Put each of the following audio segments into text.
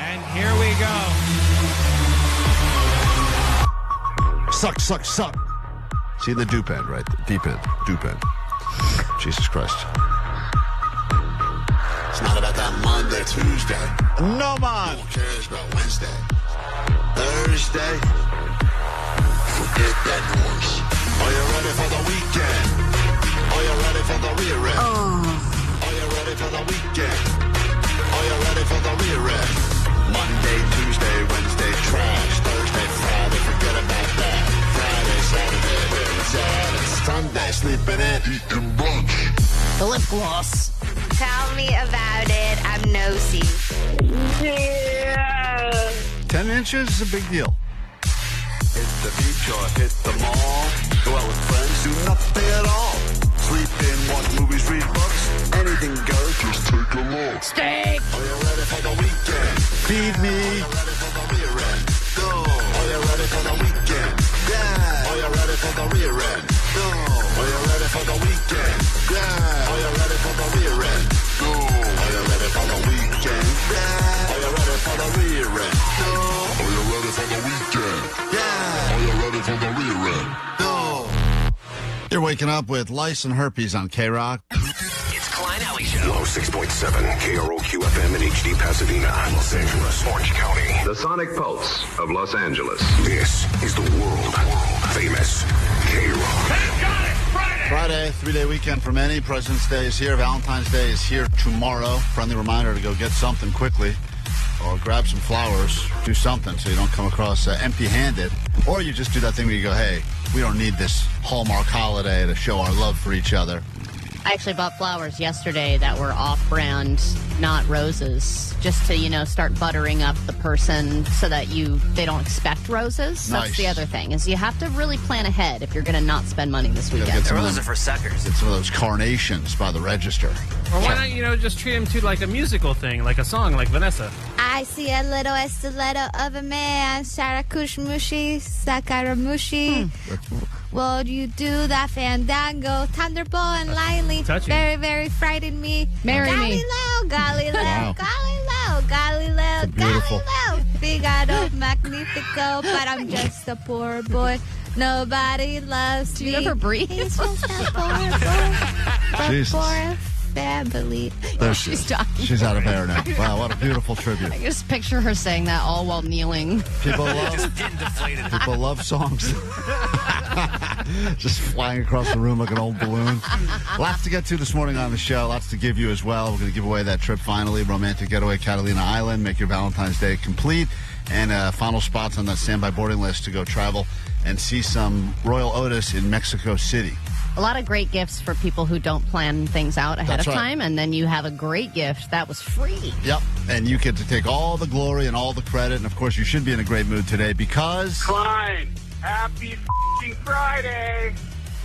And here we go. Suck, suck, suck. See the dupe end, right? The deep end. Dupe end. Jesus Christ. It's not about that Monday, Tuesday. No, man. Who cares about Wednesday? Thursday. Forget that noise. Are you ready for the weekend? Are you ready for the rear end? Are you ready for the weekend? Are you ready for the rear end? Monday, Tuesday, Wednesday, trash. Thursday, Friday, forget about that. Friday, Saturday, where it's at. It's Sunday, sleeping in, eating brunch. The lip gloss. Tell me about it. I'm nosy. Yeah. 10 inches is a big deal. Hit the beach or hit the mall. Go out with friends, do nothing at all. Sleep in, watch movies, read books. Anything goes, just take a look. Steak. Are you ready for the weekend? Feed me. Are you ready for the rear end? Go. Are you ready for the weekend? Yeah. Are you ready for the rear end? Go. Are you ready for the weekend? Yeah. Are you ready for the rear end? Go. Are you ready for the weekend? Yeah. Are you ready for the rear end? Go. Are you ready for the weekend? Yeah. Are you ready for the rear end? Go. You're waking up with lice and herpes on KROQ. It's Klein Alley Show. 106.7 KROQ FM in HD Pasadena, Los Angeles, Orange County. The Sonic Pulse of Los Angeles. This is the world famous KROQ. Friday, 3-day weekend for many. President's Day is here. Valentine's Day is here tomorrow. Friendly reminder to go get something quickly or grab some flowers. Do something so you don't come across empty-handed. Or you just do that thing where you go, hey, we don't need this Hallmark holiday to show our love for each other. I actually bought flowers yesterday that were off-brand, not roses, just to, start buttering up the person so that they don't expect roses. Nice. That's the other thing, is you have to really plan ahead if you're going to not spend money this weekend. Roses are for suckers. Get some of those carnations by the register. Or why not, just treat him to like a musical thing, like a song, like Vanessa. I see a little stiletto of a man, Sharakushmushi, Sakaramushi. Will you do that fandango? Thunderbolt and Lively. Touching. Very, very frightened me. Marry me. Galileo, Wow. Galileo, Beautiful. Galileo. Figaro Magnifico, but I'm just a poor boy. Nobody loves Do me. you ever breathe? He's just a poor boy, but Jesus. for a family. There she's talking. She's out of air now. Wow, what a beautiful tribute. I just picture her saying that all while kneeling. People Just getting deflated. love songs. Just flying across the room like an old balloon. Lots to get to this morning on the show. Lots to give you as well. We're going to give away that trip finally. Romantic getaway, Catalina Island. Make your Valentine's Day complete. And final spots on that standby boarding list to go travel and see some Royal Otis in Mexico City. A lot of great gifts for people who don't plan things out ahead That's of right. time. And then you have a great gift that was free. Yep. And you get to take all the glory and all the credit. And, of course, you should be in a great mood today because... Klein, happy f***ing Friday.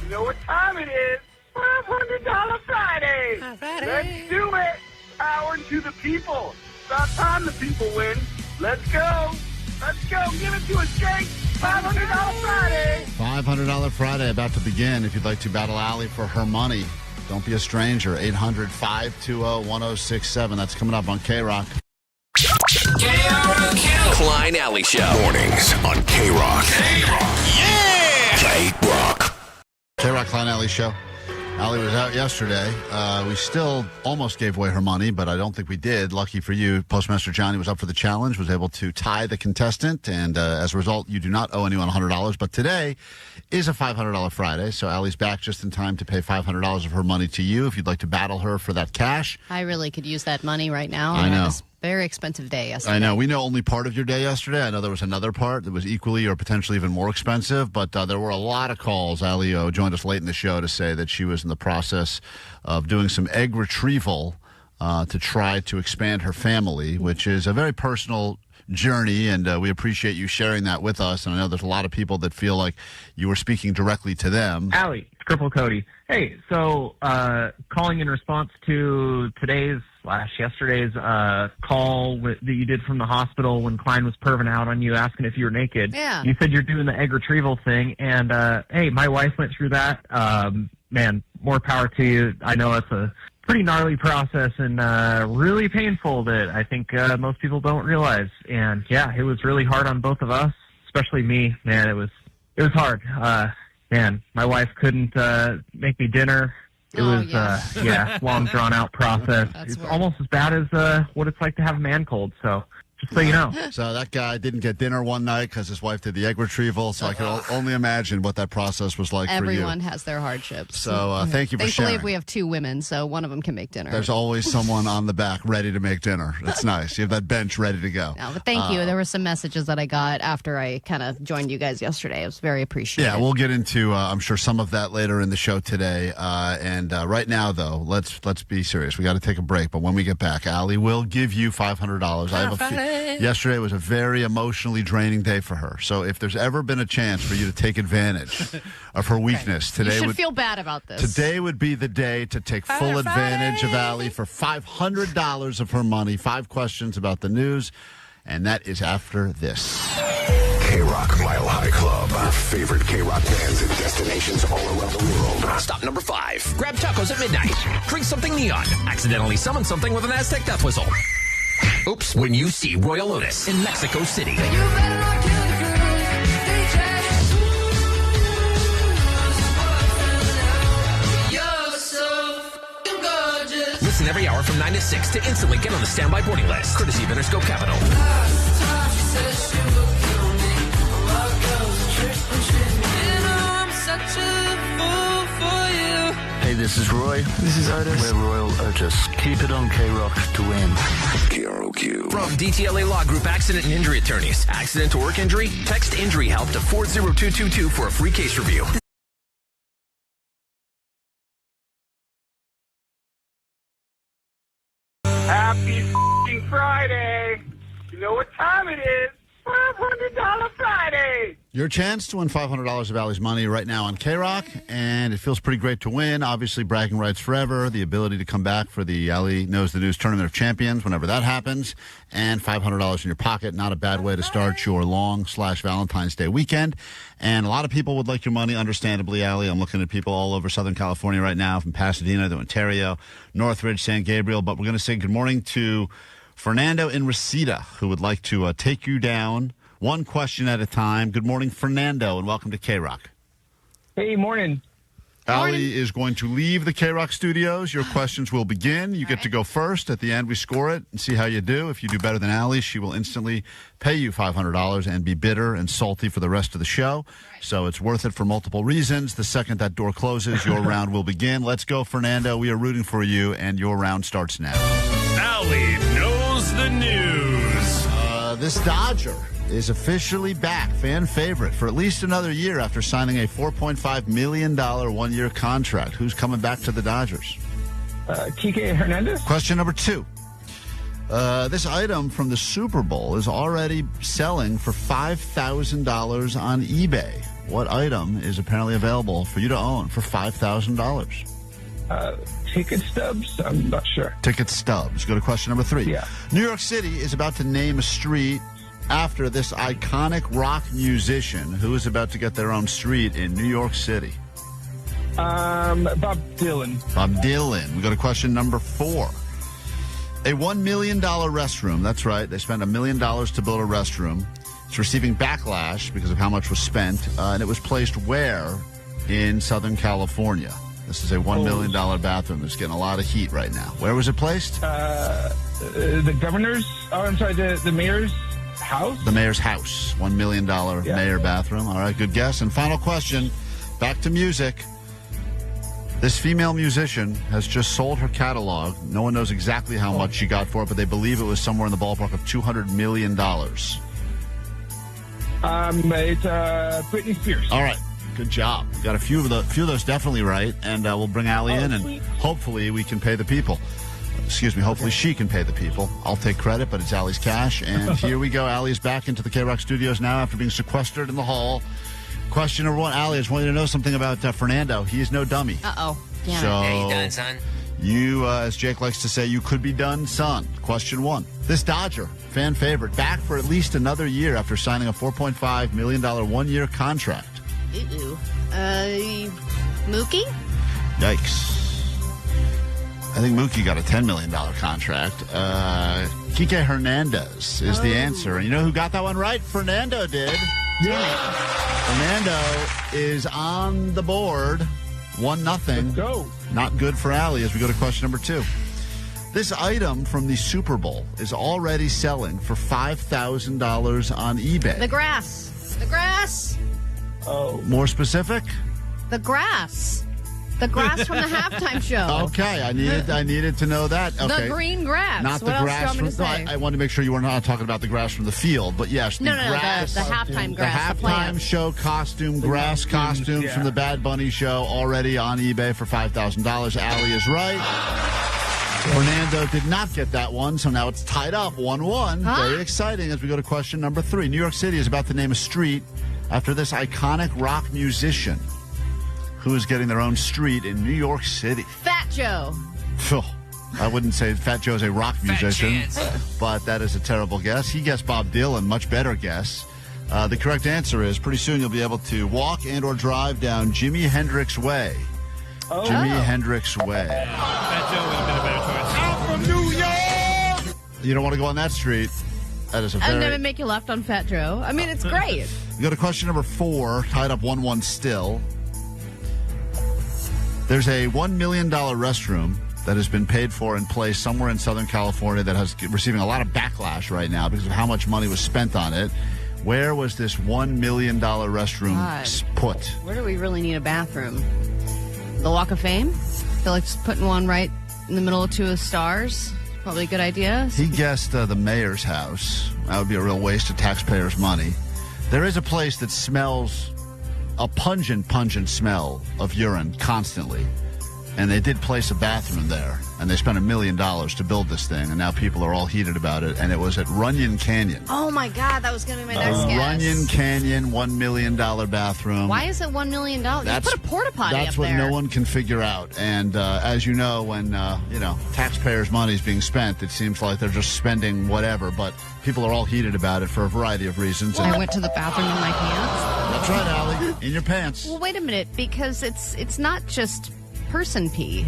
You know what time it is? $500 Friday. Let's do it. Power to the people. It's about time the people win. Let's go. Let's go. Give it to us, Jake. $500 Friday. $500 Friday about to begin. If you'd like to battle Allie for her money, don't be a stranger. 800-520-1067. That's coming up on KROQ. Klein Alley Show. Mornings on KROQ. Yeah! KROQ. KROQ Klein Alley Show. Allie was out yesterday. We still almost gave away her money, but I don't think we did. Lucky for you, Postmaster Johnny was up for the challenge, was able to tie the contestant, and as a result, you do not owe anyone $100. But today is a $500 Friday, so Allie's back just in time to pay $500 of her money to you if you'd like to battle her for that cash. I really could use that money right now. I know. It was a very expensive day yesterday. I know. We know only part of your day yesterday. I know there was another part that was equally or potentially even more expensive, but there were a lot of calls. Allie joined us late in the show to say that she was in the process of doing some egg retrieval to try to expand her family, which is a very personal journey, and we appreciate you sharing that with us. And I know there's a lot of people that feel like you were speaking directly to them. Allie, it's Cripple Cody. Hey, so calling in response to yesterday's call that you did from the hospital when Klein was perving out on you, asking if you were naked. Yeah. You said you're doing the egg retrieval thing, and hey, my wife went through that. Man, more power to you. I know it's a pretty gnarly process and really painful that I think most people don't realize. And yeah, it was really hard on both of us, especially me. Man, it was hard. Man, my wife couldn't make me dinner. It was long drawn out process. It's almost as bad as what it's like to have a man cold. So just so you know. So that guy didn't get dinner one night because his wife did the egg retrieval. So I can only imagine what that process was like for you. Everyone has their hardships. So thank you for sharing. Thankfully, we have 2 women, so one of them can make dinner. There's always someone on the back ready to make dinner. It's nice. You have that bench ready to go. No, but thank you. There were some messages that I got after I kind of joined you guys yesterday. It was very appreciated. Yeah, we'll get into, I'm sure, some of that later in the show today. And right now, though, let's be serious. We got to take a break. But when we get back, Allie will give you $500. Yesterday was a very emotionally draining day for her. So if there's ever been a chance for you to take advantage of her weakness, today you should feel bad about this. Today would be the day to take full advantage of Allie for $500 of her money. 5 questions about the news, and that is after this. KROQ Mile High Club. Your favorite KROQ bands and destinations all around the world. Stop number 5. Grab tacos at midnight. Drink something neon. Accidentally summon something with an Aztec death whistle. Oops, when you see Royal Otis in Mexico City. Listen every hour from 9 to 6 to instantly get on the standby boarding list. Courtesy of Interscope Capital. Hey, this is Roy. This is Otis. We're Royal Otis. Keep it on KROQ to win. KROQ. From DTLA Law Group Accident and Injury Attorneys. Accident to work injury? Text injury help to 40222 for a free case review. Happy f***ing Friday. You know what time it is. $500 Friday. Your chance to win $500 of Allie's money right now on KROQ, and it feels pretty great to win. Obviously, bragging rights forever, the ability to come back for the Allie Knows the News Tournament of Champions whenever that happens, and $500 in your pocket. Not a bad way to start your long/Valentine's Day weekend. And a lot of people would like your money, understandably, Allie. I'm looking at people all over Southern California right now, from Pasadena to Ontario, Northridge, San Gabriel. But we're going to say good morning to Fernando in Reseda, who would like to take you down one question at a time. Good morning, Fernando, and welcome to KROQ. Hey, morning. Allie is going to leave the KROQ studios. Your questions will begin. You get to go first. At the end, we score it and see how you do. If you do better than Allie, she will instantly pay you $500 and be bitter and salty for the rest of the show. So it's worth it for multiple reasons. The second that door closes, your round will begin. Let's go, Fernando. We are rooting for you, and your round starts now. Allie Knows the News. This Dodger is officially back, fan favorite, for at least another year after signing a $4.5 million one-year contract. Who's coming back to the Dodgers? Kiké Hernandez. Question number 2. This item from the Super Bowl is already selling for $5,000 on eBay. What item is apparently available for you to own for $5,000? Ticket stubs? I'm not sure. Ticket stubs. Go to question number 3. Yeah. New York City is about to name a street after this iconic rock musician who is about to get their own street in New York City. Bob Dylan. Bob Dylan. We go to question number 4. A $1 million restroom. That's right. They spent $1 million to build a restroom. It's receiving backlash because of how much was spent. And it was placed where? In Southern California. This is a $1 million bathroom that's getting a lot of heat right now. Where was it placed? The governor's, the mayor's house? The mayor's house. $1 million mayor bathroom. All right, good guess. And final question, back to music. This female musician has just sold her catalog. No one knows exactly how much she got for it, but they believe it was somewhere in the ballpark of $200 million. It's Britney Spears. All right. Good job. Got a few of those definitely right, and we'll bring Allie in, and hopefully we can pay the people. Excuse me, hopefully she can pay the people. I'll take credit, but it's Allie's cash, and here we go. Allie is back into the KROQ studios now after being sequestered in the hall. Question number 1, Allie, I just want you to know something about Fernando. He is no dummy. Uh-oh. Damn so, it. Hey, you done, son? You, as Jake likes to say, you could be done, son. Question 1. This Dodger, fan favorite, back for at least another year after signing a $4.5 million one-year contract. Ooh. Mookie? Yikes. I think Mookie got a $10 million contract. Kiké Hernandez is the answer. And you know who got that one right? Fernando did. Yeah. Fernando is on the board. 1-0. Let's go. Not good for Allie as we go to question number 2. This item from the Super Bowl is already selling for $5,000 on eBay. The grass. The grass. Oh. More specific? The grass. The grass from the halftime show. Okay, I needed to know that. Okay. The green grass. Not the what grass else do you from. want me to say? I wanted to make sure you were not talking about the grass from the field, but yes, the grass. The halftime grass. The halftime show costume, grass costumes from the Bad Bunny show, already on eBay for $5,000. Allie is right. Fernando did not get that one, so now it's tied up 1-1. Very exciting as we go to question number 3. New York City is about to name a street after this iconic rock musician who is getting their own street in New York City. Fat Joe. I wouldn't say Fat Joe's a rock musician, but that is a terrible guess. He guessed Bob Dylan, much better guess. The correct answer is pretty soon you'll be able to walk and or drive down Jimi Hendrix Way. Oh. Jimi Hendrix Way. Fat Joe would have been a better choice. I'm from New York! You don't want to go on that street. That is a I'll very... never make you left on Fat Joe. I mean, it's great. We go to question number 4, tied up 1-1 still. There's a $1 million restroom that has been paid for in place somewhere in Southern California that has receiving a lot of backlash right now because of how much money was spent on it. Where was this $1 million restroom put? Where do we really need a bathroom? The Walk of Fame? I feel like just putting one right in the middle of 2 stars. Probably a good idea. He guessed the mayor's house. That would be a real waste of taxpayers' money. There is a place that smells a pungent smell of urine constantly. And they did place a bathroom there. And they spent $1 million to build this thing. And now people are all heated about it. And it was at Runyon Canyon. Oh, my God. That was going to be my next guess. Runyon Canyon, $1 million bathroom. Why is it $1 million? You put a porta potty up there. That's what no one can figure out. And as you know, when taxpayers' money is being spent, it seems like they're just spending whatever. But people are all heated about it for a variety of reasons. I went to the bathroom in my pants. That's right, Allie. In your pants. Well, wait a minute, because it's not just person pee.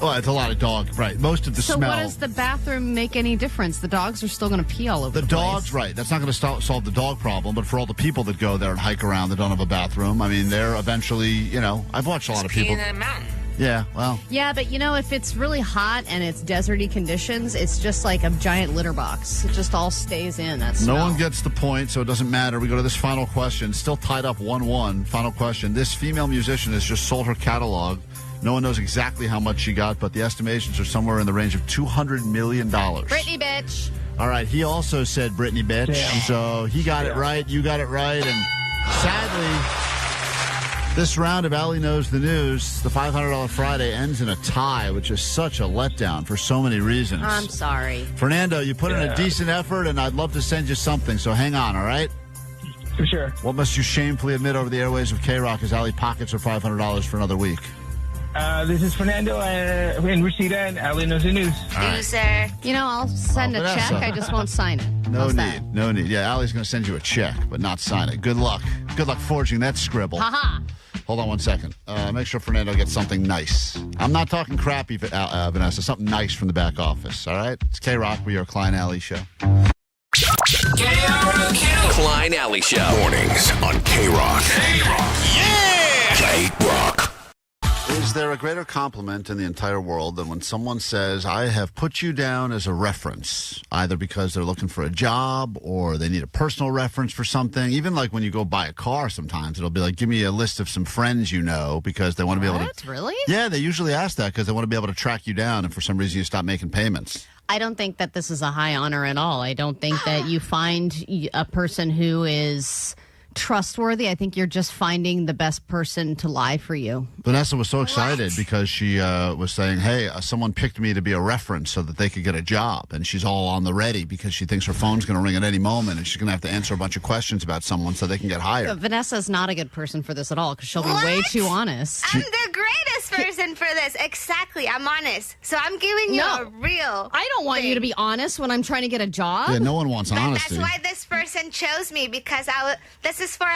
Oh, it's a lot of dog, right? Most of the smell. So what does the bathroom make any difference? The dogs are still going to pee all over the place. Dogs, right. That's not going to solve the dog problem, but for all the people that go there and hike around that don't have a bathroom, I mean, they're eventually, I've watched a lot of people. Pee in a mountain. Yeah, well. Yeah, but if it's really hot and it's deserty conditions, it's just like a giant litter box. It just all stays in. That smell. No one gets the point, so it doesn't matter. We go to this final question. Still tied up 1-1. Final question. This female musician has just sold her catalog. No one knows exactly how much she got, but the estimations are somewhere in the range of $200 million. Britney, bitch. All right, he also said Britney, bitch. Damn. So he got it right, you got it right, and sadly, this round of Allie Knows the News, the $500 Friday, ends in a tie, which is such a letdown for so many reasons. I'm sorry. Fernando, you put in a decent effort, and I'd love to send you something, so hang on, all right? For sure. What must you shamefully admit over the airways of KROQ as Allie pockets her $500 for another week? This is Fernando and Rashida and Allie Knows the News. Loser. I'll send a check. I just won't sign it. No need. Yeah, Allie's going to send you a check, but not sign it. Good luck. Good luck forging that scribble. Ha-ha. Hold on 1 second. Make sure Fernando gets something nice. I'm not talking crappy, Vanessa. Something nice from the back office, all right? It's KROQ. We are Klein Alley Show. KROQ. Klein Alley Show. Mornings on KROQ. Yeah! KROQ. Is there a greater compliment in the entire world than when someone says, I have put you down as a reference, either because they're looking for a job or they need a personal reference for something? Even like when you go buy a car sometimes, it'll be like, give me a list of some friends you know, because they want to be able to... Really? Yeah, they usually ask that because they want to be able to track you down and for some reason you stop making payments. I don't think that this is a high honor at all. I don't think that you find a person who is trustworthy. I think you're just finding the best person to lie for you. Vanessa was so excited because she was saying, hey, someone picked me to be a reference so that they could get a job. And she's all on the ready because she thinks her phone's going to ring at any moment and she's going to have to answer a bunch of questions about someone so they can get hired. Vanessa's not a good person for this at all because she'll be way too honest. I'm the greatest person for this. Exactly. I'm honest. So I'm giving you a real I don't want you to be honest when I'm trying to get a job. Yeah, no one wants honesty. That's why this person chose me, because this is for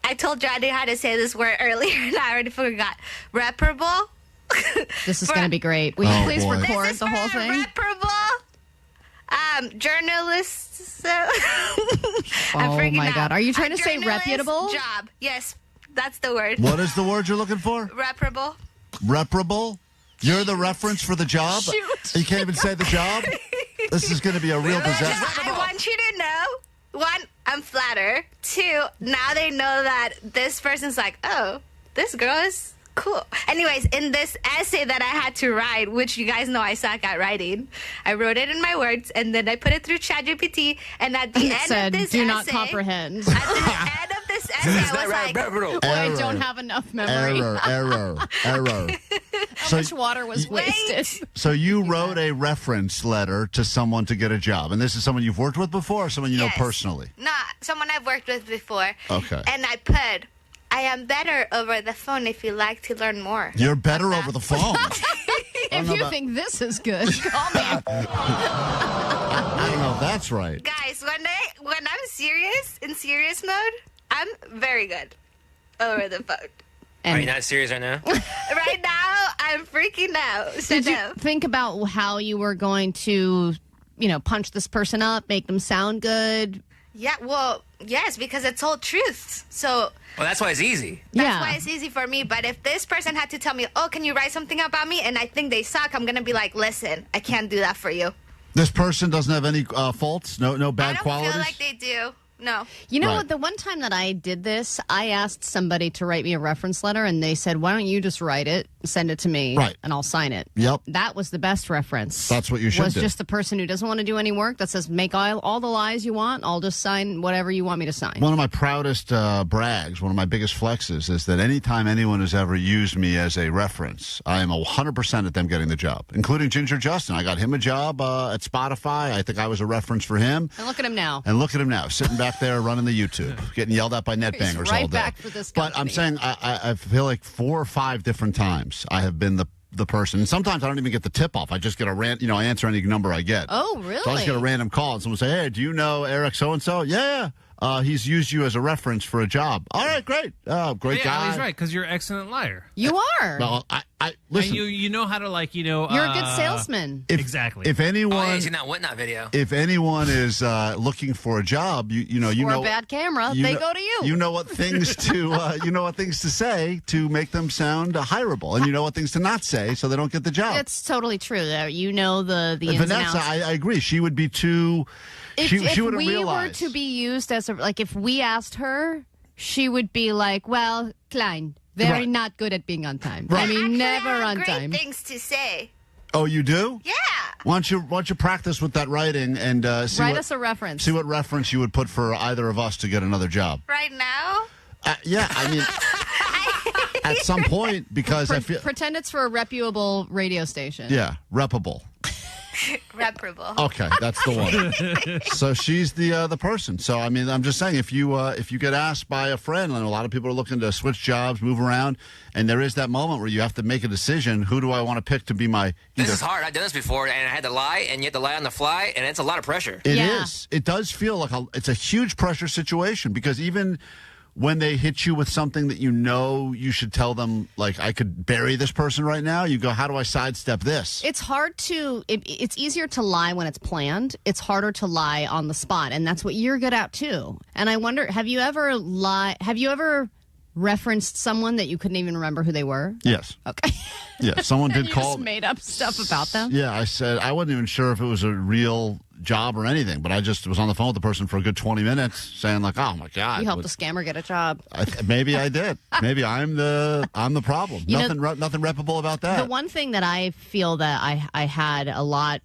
I told you I didn't know how to say this word earlier and I already forgot. Reparable? This is going to be great. Will you please boy. record This is the whole for a thing? reputable journalists. Oh my God. Are you trying to say reputable? Job. Yes, that's the word. What is the word you're looking for? Reputable. Reparable? You're the reference for the job? Shoot. You can't even say the job? This is going to be a real disaster. I want you to know, 1, I'm flattered. 2, now they know that this person's like, oh, this girl is cool. Anyways, in this essay that I had to write, which you guys know I suck at writing, I wrote it in my words, and then I put it through ChatGPT, and at the end said, of this do essay... not comprehend. At the end of this essay, I was like... Boy, I don't have enough memory. Error. How much water was wasted? So you wrote a reference letter to someone to get a job, and this is someone you've worked with before or someone you know personally? No, someone I've worked with before. Okay. And I put, I am better over the phone if you like to learn more. You're better over the phone. If you think this is good, call me. I don't know if that's right. Guys, when I'm serious, in serious mode, I'm very good over the phone. Are you not serious right now? Right now, I'm freaking out. Did you think about how you were going to, punch this person up, make them sound good? Yeah, well, yes, because it's all truth. So... Well, that's why it's easy. That's why it's easy for me. But if this person had to tell me, oh, can you write something about me? And I think they suck, I'm going to be like, listen, I can't do that for you. This person doesn't have any faults? No bad qualities? I don't feel like they do. No. You know what? The one time that I did this, I asked somebody to write me a reference letter, and they said, why don't you just write it, send it to me, and I'll sign it. Yep. That was the best reference. That's what you should do. Was just the person who doesn't want to do any work that says, make all the lies you want, I'll just sign whatever you want me to sign. One of my proudest brags, one of my biggest flexes is that anytime anyone has ever used me as a reference, I am 100% at them getting the job, including Ginger Justin. I got him a job at Spotify. I think I was a reference for him. And look at him now. Sitting back there running the YouTube, getting yelled at by net bangers all day. Back for this but I'm saying I feel like 4 or 5 different times I have been the person. And sometimes I don't even get the tip off. I just get a I answer any number I get. Oh, really? So I just get a random call and someone say, hey, do you know Eric so-and-so? Yeah. He's used you as a reference for a job. All right, great. Great guy. He's right, because you're an excellent liar. You are. Well, I listen. And you know how to you're a good salesman. Exactly. If anyone, you seen that Whatnot video? If anyone is looking for a job, you know, a bad camera, they go to you. You know what things to say to make them sound hireable, and you know what things to not say so they don't get the job. It's totally true. You know the ins and outs. Vanessa, I agree. She would be too. If wouldn't we realize. were to be used as if we asked her, she would be like, well, Klein, very not good at being on time. Right. I mean, never on great time. Things to say. Oh, you do? Yeah. Why don't you practice with that writing and write us a reference. See what reference you would put for either of us to get another job. Right now? Yeah, I mean, at some point, because I feel pretend it's for a reputable radio station. Yeah, reputable. Reparable. Okay, that's the one. So she's the person. So I mean, I'm just saying, if you get asked by a friend, and a lot of people are looking to switch jobs, move around, and there is that moment where you have to make a decision: who do I want to pick to be my? This is hard. I've done this before, and I had to lie, and you have to lie on the fly, and it's a lot of pressure. It is. It does feel like it's a huge pressure situation because even when they hit you with something that you know you should tell them, like, I could bury this person right now, you go, how do I sidestep this? It's hard to, it's easier to lie when it's planned. It's harder to lie on the spot, and that's what you're good at, too. And I wonder, have you ever referenced someone that you couldn't even remember who they were? Yes. Okay. Yeah, someone did you call. Just made up stuff about them? Yeah, I said, I wasn't even sure if it was a real job or anything, but I just was on the phone with the person for a good 20 minutes saying, like, oh my God. You helped a scammer get a job. Maybe I did. Maybe I'm the problem. Nothing reputable about that. The one thing that I feel that I had a lot,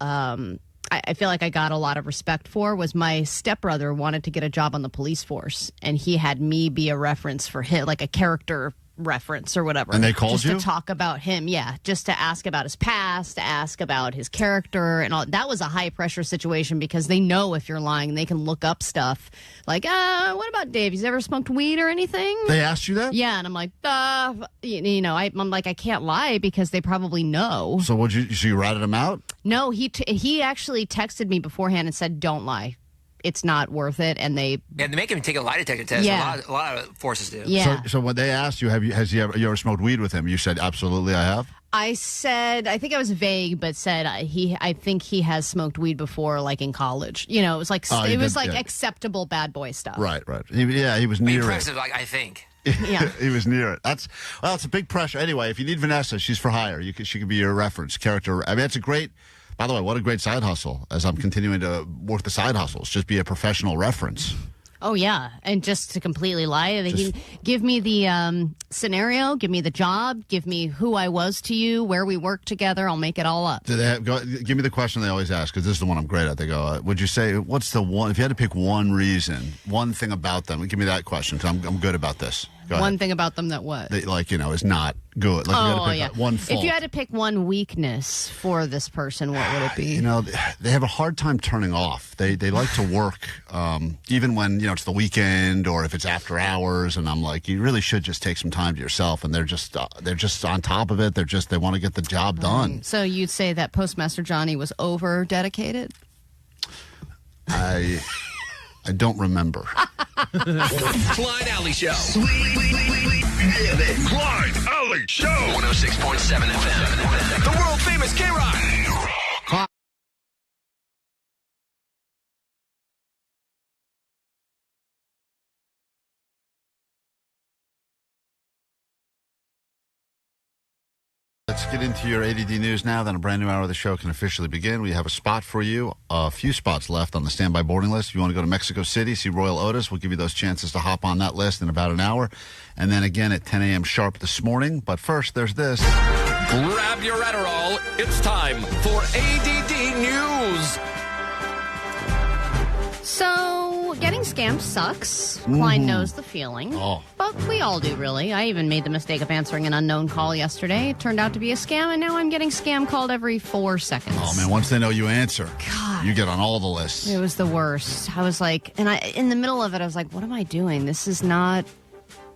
I feel like I got a lot of respect for was my stepbrother wanted to get a job on the police force, and he had me be a reference for him, like a character reference or whatever. And they called just you? to talk about him, just to ask about his past, to ask about his character, and all. That was a high pressure situation because they know if you're lying, they can look up stuff like, what about Dave? He's ever smoked weed or anything? They asked you that? Yeah, and I'm like, I'm like, I can't lie because they probably know. So you ratted him out? No, he actually texted me beforehand and said, don't lie. it's not worth it, and they make him take a lie detector test. Yeah. A lot of forces do. Yeah. So when they asked you, you ever smoked weed with him? You said, absolutely, I have. I said, I think I was vague, but said I think he has smoked weed before, like in college. You know, it was like acceptable bad boy stuff. Right. He was near impressive, like I think. Yeah, he was near it. It's a big pressure. Anyway, if you need Vanessa, she's for hire. She could be your reference character. I mean, it's a great. By the way, what a great side hustle. As I'm continuing to work the side hustles, just be a professional reference. Oh, yeah. And just to completely lie, they can give me the scenario, give me the job, give me who I was to you, where we worked together. I'll make it all up. Do they give me the question they always ask, because this is the one I'm great at. They go, would you say, what's the one, if you had to pick one reason, one thing about them, give me that question, because I'm good about this. Go one ahead. thing about them that what? Is not good. Like, you gotta pick one fault. If you had to pick one weakness for this person, what would it be? You know, they have a hard time turning off. They like to work, even when, it's the weekend or if it's after hours. And I'm like, you really should just take some time to yourself. And they're just on top of it. They want to get the job done. So you'd say that Postmaster Johnny was over dedicated? I don't remember. Klein Alley Show. Klein Alley Show. 106.7 FM. The world famous KROQ. Let's get into your ADD news now. Then a brand new hour of the show can officially begin. We have a spot for you, a few spots left on the standby boarding list. If you want to go to Mexico City, see Royal Otis, we'll give you those chances to hop on that list in about an hour. And then again at 10 a.m. sharp this morning. But first, there's this. Grab your Adderall. It's time for ADD News. So, getting scammed sucks. Klein knows the feeling. But we all do, really. I even made the mistake of answering an unknown call yesterday. It turned out to be a scam, and now I'm getting scam called every 4 seconds. Oh, man, once they know you answer, God, you get on all the lists. It was the worst. I was like, in the middle of it, I was like, what am I doing? This is not...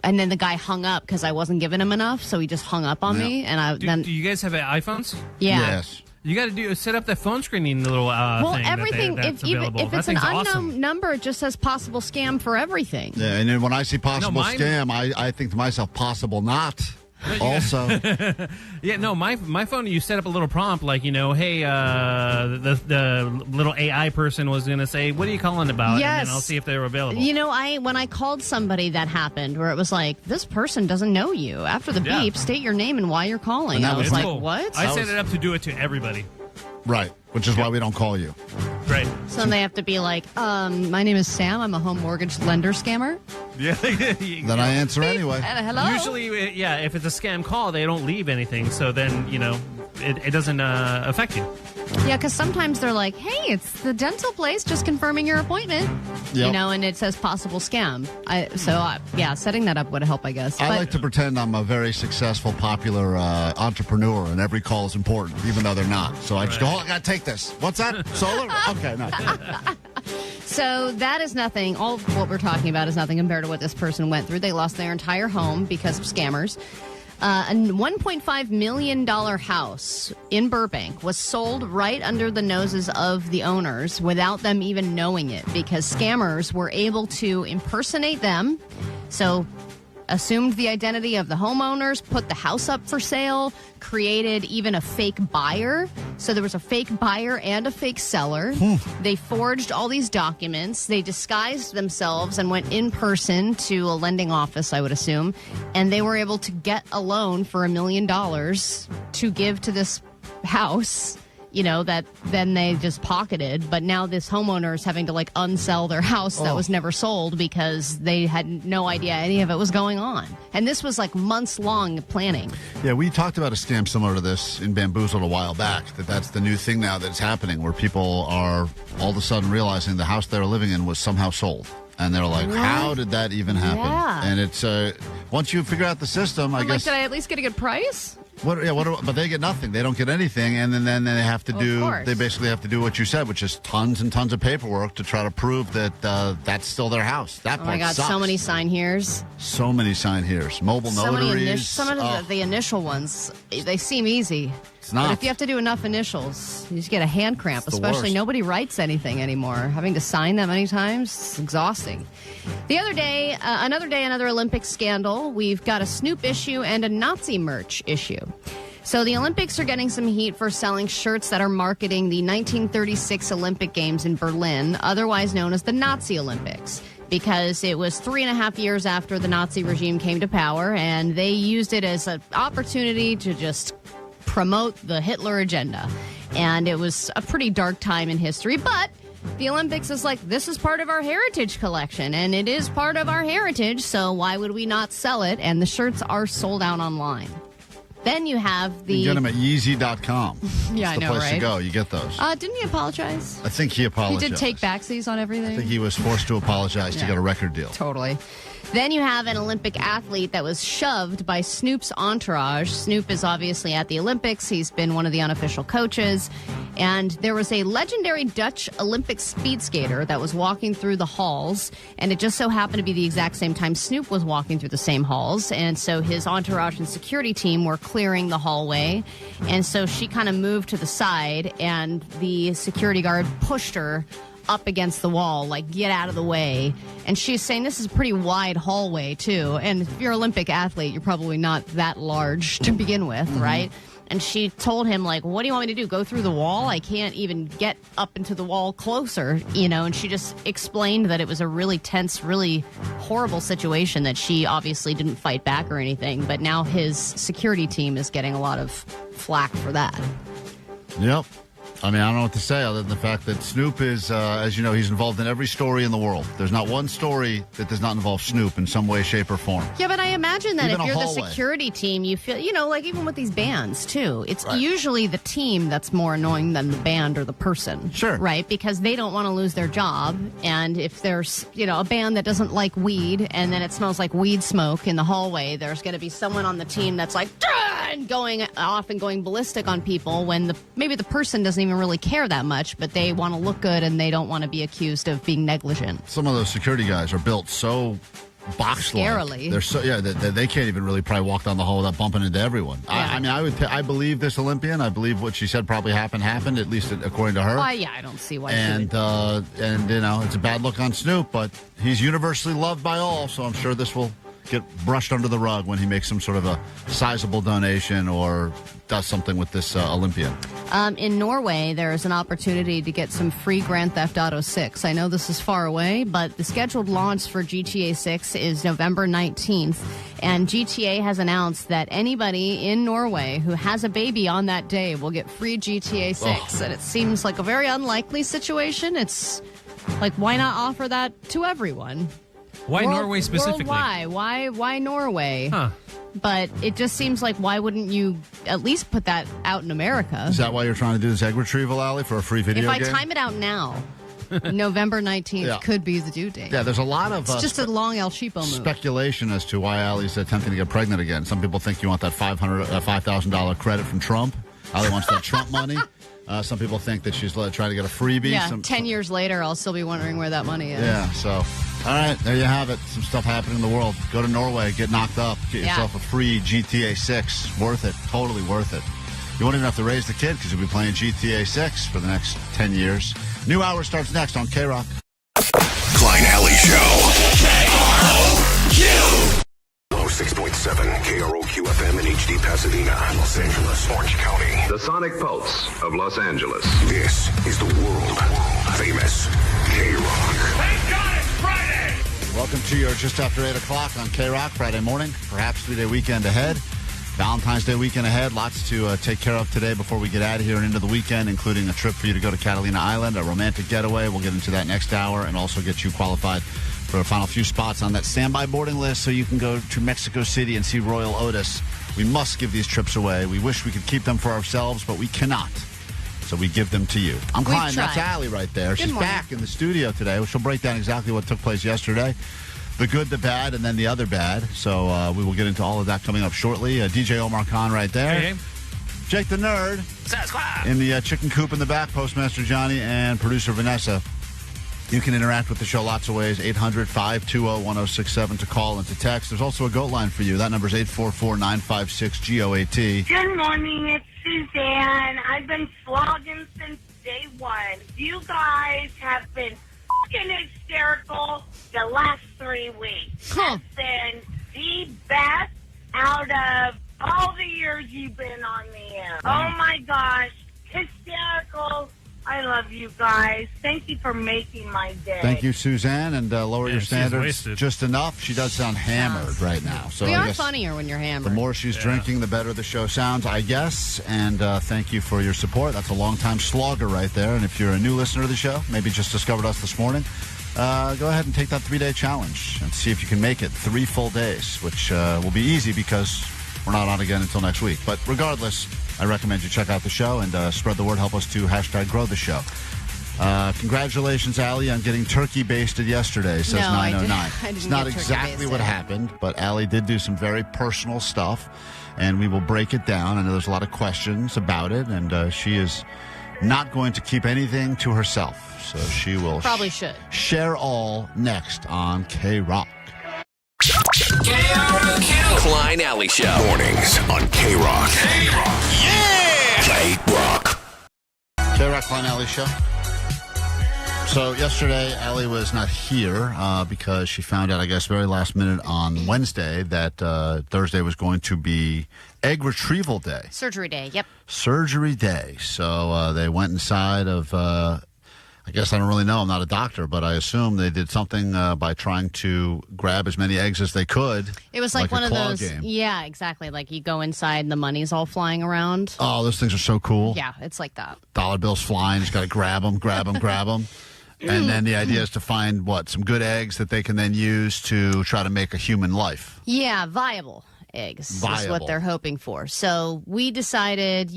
And then the guy hung up because I wasn't giving him enough, so he just hung up on me. And do you guys have iPhones? Yeah. Yes. You got to set up that phone screening little thing. Everything. That's If available. it's an unknown awesome. number, it just says possible scam for everything. Yeah, and then when I see possible scam, I think to myself, possible not. Also, my phone, you set up a little prompt like, hey, the little AI person was going to say, what are you calling about? Yes. And then I'll see if they're available. When I called somebody, that happened where it was like, this person doesn't know you. After the beep, state your name and why you're calling. I was like, cool. What? I set it up to do it to everybody. Right, which is why we don't call you. Right. So they have to be like, my name is Sam. I'm a home mortgage lender scammer. Yeah. Then I answer anyway. Hello. Usually, if it's a scam call, they don't leave anything. So then, it doesn't affect you. Yeah, because sometimes they're like, hey, it's the dental place, just confirming your appointment. Yep. And it says possible scam. Setting that up would help, I guess. I like to pretend I'm a very successful, popular entrepreneur, and every call is important, even though they're not. So I just go, I got to take this. What's that? Solar? Okay, no. So that is nothing. All of what we're talking about is nothing compared to what this person went through. They lost their entire home because of scammers. A $1.5 million house in Burbank was sold right under the noses of the owners without them even knowing it, because scammers were able to impersonate them. So assumed the identity of the homeowners, put the house up for sale, created even a fake buyer. So there was a fake buyer and a fake seller. They forged all these documents. They disguised themselves and went in person to a lending office, I would assume. And they were able to get a loan for $1 million to give to this house, that then they just pocketed. But now this homeowner is having to unsell their house that was never sold because they had no idea any of it was going on. And this was months long planning. Yeah, we talked about a scam similar to this in Bamboozled a while back, that's the new thing now that's happening, where people are all of a sudden realizing the house they were living in was somehow sold. And they're like, how did that even happen? Yeah. And it's, once you figure out the system, I guess. Did I at least get a good price? But they get nothing. They don't get anything, and then they have to They basically have to do what you said, which is tons and tons of paperwork to try to prove that that's still their house. That part my God, sucks. so many sign here's. So many sign here's. Mobile notaries. Some of the initial ones, they seem easy. It's not. But if you have to do enough initials, you just get a hand cramp, It's the especially worst. nobody writes anything anymore. Having to sign that many times, it's exhausting. The other day, another Olympic scandal. We've got a Snoop issue and a Nazi merch issue. So the Olympics are getting some heat for selling shirts that are marketing the 1936 Olympic Games in Berlin, otherwise known as the Nazi Olympics, because it was 3.5 years after the Nazi regime came to power, and they used it as an opportunity to just promote the Hitler agenda. And it was a pretty dark time in history, but the Olympics is like, this is part of our heritage collection, and it is part of our heritage, so why would we not sell it? And the shirts are sold out online. Then you have the... You can get them at Yeezy.com. Yeah, I It's the know, place right? to go. You get those. Didn't he apologize? I think he apologized. He did take backsies on everything? I think he was forced to apologize to Yeah. get a record deal. Totally. Then you have an Olympic athlete that was shoved by Snoop's entourage. Snoop is obviously at the Olympics. He's been one of the unofficial coaches. And there was a legendary Dutch Olympic speed skater that was walking through the halls. And it just so happened to be the exact same time Snoop was walking through the same halls. And so his entourage and security team were clearing the hallway. And so she kind of moved to the side, and the security guard pushed her up against the wall, like, get out of the way. And she's saying this is a pretty wide hallway, too. And if you're an Olympic athlete, you're probably not that large to begin with, right? And she told him, like, what do you want me to do? Go through the wall? I can't even get up into the wall closer, you know? And she just explained that it was a really tense, really horrible situation, that she obviously didn't fight back or anything. But now his security team is getting a lot of flack for that. Yep. I mean, I don't know what to say other than the fact that Snoop is, as you know, he's involved in every story in the world. There's not one story that does not involve Snoop in some way, shape, or form. Yeah, but I imagine that Even if a you're the hallway. security team, you feel, you know, like even with these bands, too, it's Right. usually the team that's more annoying than the band or the person. Sure. Right? Because they don't want to lose their job. And if there's, you know, a band that doesn't like weed and then it smells like weed smoke in the hallway, there's going to be someone on the team that's like, "Dah!" and going off and going ballistic on people when maybe the person doesn't even really care that much, but they want to look good and they don't want to be accused of being negligent. Some of those security guys are built so box-like. Scarily. They're so they can't even really probably walk down the hall without bumping into everyone. Yeah. I mean, I believe this Olympian. I believe what she said probably happened, at least according to her. Yeah, I don't see why And you know, it's a bad look on Snoop, but he's universally loved by all, so I'm sure this will get brushed under the rug when he makes some sort of a sizable donation or does something with this Olympian. In Norway, there is an opportunity to get some free Grand Theft Auto 6. I know this is far away, but the scheduled launch for GTA 6 is November 19th. And GTA has announced that anybody in Norway who has a baby on that day will get free GTA 6. And it seems like a very unlikely situation. It's like, why not offer that to everyone? Why Norway specifically? Why Norway? Huh. But it just seems like, why wouldn't you at least put that out in America? Is that why you're trying to do this egg retrieval, Allie, for a free video If I game? time it out now, November 19th could be the due date. Yeah, there's a lot of It's just a long El Cheapo move. speculation as to why Allie's attempting to get pregnant again. Some people think you want that $5,000 credit from Trump. Allie wants that Trump money. Some people think that she's trying to get a freebie. Yeah, 10 years later, I'll still be wondering where that money is. Yeah, so, all right, there you have it. Some stuff happening in the world. Go to Norway, get knocked up, get yourself a free GTA 6. Worth it. Totally worth it. You won't even have to raise the kid because you'll be playing GTA 6 for the next 10 years. New hour starts next on KROQ. Klein Alley Show. KROQ. 6.7 KROQ FM in HD Pasadena, Los Angeles, Orange County. The Sonic Pulse of Los Angeles. This is the world famous KROQ. Thank God it's Friday! Welcome to your just after 8 o'clock on KROQ Friday morning. Perhaps 3-day weekend ahead. Valentine's Day weekend ahead. Lots to take care of today before we get out of here and into the weekend, including a trip for you to go to Catalina Island, a romantic getaway. We'll get into that next hour and also get you qualified for a final few spots on that standby boarding list so you can go to Mexico City and see Royal Otis. We must give these trips away. We wish we could keep them for ourselves, but we cannot. So we give them to you. I'm Klein. That's Allie right there. She's back in the studio today. She'll break down exactly what took place yesterday. The good, the bad, and then the other bad. So we will get into all of that coming up shortly. DJ Omar Khan right there. Hey. Jake the Nerd in the chicken coop in the back. Postmaster Johnny and producer Vanessa. You can interact with the show lots of ways. 800-520-1067 to call and to text. There's also a GOAT line for you. That number is 844-956-GOAT. Good morning, it's Suzanne. I've been slogging since day one. You guys have been fucking hysterical the last 3 weeks. It's been the best out of all the years you've been on the air. Oh, my gosh. Hysterical. I love you guys. Thank you for making my day. Thank you, Suzanne, and lower your standards wasted. just enough. She does sound hammered right now. So We I are guess funnier when you're hammered. the more she's drinking, the better the show sounds, I guess. And thank you for your support. That's a long-time slogger right there. And if you're a new listener to the show, maybe just discovered us this morning, go ahead and take that 3-day challenge and see if you can make it 3 full days, which will be easy because we're not on again until next week. But regardless, I recommend you check out the show and spread the word. Help us to #grow the show. Congratulations, Allie, on getting turkey basted yesterday, says No, I 909. didn't It's not get turkey exactly basted. what happened, but Allie did do some very personal stuff, and we will break it down. I know there's a lot of questions about it, and she is not going to keep anything to herself. So she will Probably should. share all next on KROQ. KROQ. Klein Alley Show. Mornings on KROQ. Yeah! KROQ. KROQ Klein Alley Show. So yesterday, Allie was not here because she found out, I guess, very last minute on Wednesday that Thursday was going to be egg retrieval day. Surgery day, yep. Surgery day. So they went inside of, I guess I don't really know. I'm not a doctor, but I assume they did something by trying to grab as many eggs as they could. It was like one a of claw those. game. Yeah, exactly. Like you go inside and the money's all flying around. Oh, those things are so cool. Yeah, it's like that. Dollar bills flying. Just got to grab them. And then the idea is to find, some good eggs that they can then use to try to make a human life. Yeah, viable eggs is Viable. what they're hoping for. So we decided,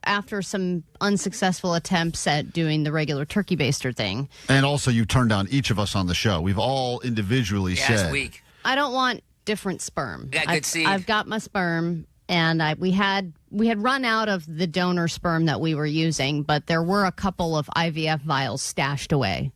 after some unsuccessful attempts at doing the regular turkey baster thing. And also, you turned down each of us on the show. We've all individually Yeah, said. it's weak. I don't want different sperm. You got good seed. I've got my sperm, and we had run out of the donor sperm that we were using, but there were a couple of IVF vials stashed away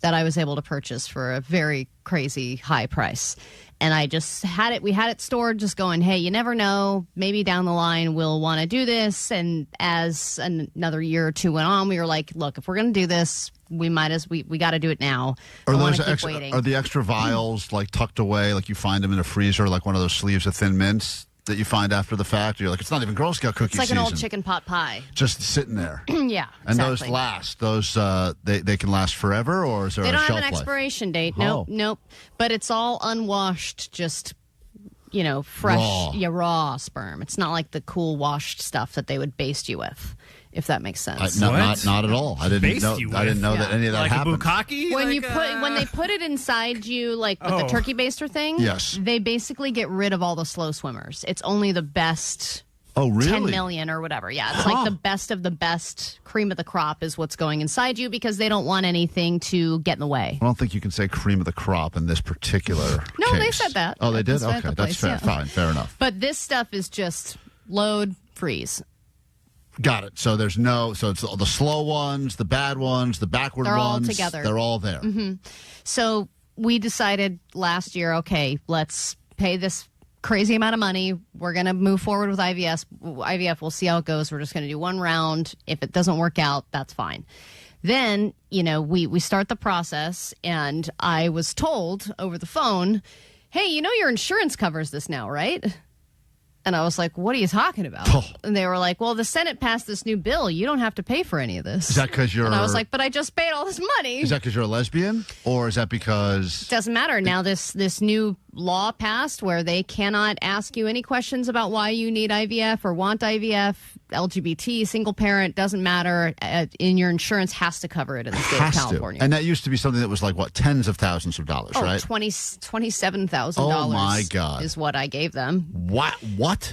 that I was able to purchase for a very crazy high price. And I just had it. We had it stored, just going, hey, you never know. Maybe down the line we'll want to do this. And as another year or two went on, we were like, look, if we're going to do this, we got to do it now. I don't want to keep waiting. Are the extra vials like tucked away, like you find them in a freezer, like one of those sleeves of Thin Mints that you find after the fact? You're like, it's not even Girl Scout cookie It's like season. an old chicken pot pie. Just sitting there. Yeah, And exactly. those last. Those they can last forever, or is there They a don't shelf have an life? expiration date. Oh. Nope. But it's all unwashed, just, fresh, raw sperm. It's not like the cool washed stuff that they would baste you with, if that makes sense. Not at all. I didn't Baste know. you I didn't know with? that any of that Like happened. a bukkake? When they put it inside you, like with the turkey baster thing, Yes. they basically get rid of all the slow swimmers. It's only the best. Oh, really? 10 million or whatever. Yeah, it's like the best of the best, cream of the crop is what's going inside you because they don't want anything to get in the way. I don't think you can say cream of the crop in this particular No, case. they said that. Oh, they did? That's at Okay, the that's place, fair. yeah. Fine, fair enough. But this stuff is just load, freeze. Got it. So it's the slow ones, the bad ones, the backward They're all ones. together. They're all there. Mm-hmm. So we decided last year, okay, let's pay this crazy amount of money. We're going to move forward with IVF. We'll see how it goes. We're just going to do one round. If it doesn't work out, that's fine. Then, we start the process, and I was told over the phone, hey, your insurance covers this now, right? And I was like, what are you talking about? And they were like, well, the Senate passed this new bill. You don't have to pay for any of this. Is that because you're... And I was like, but I just paid all this money. Is that because you're a lesbian? Or is that because... It doesn't matter. Now this new law passed where they cannot ask you any questions about why you need IVF or want IVF, LGBT, single parent, doesn't matter. And your insurance has to cover it in the state of California. And that used to be something that was like, tens of thousands of dollars, right? $27,000 Oh, my God. is what I gave them. What?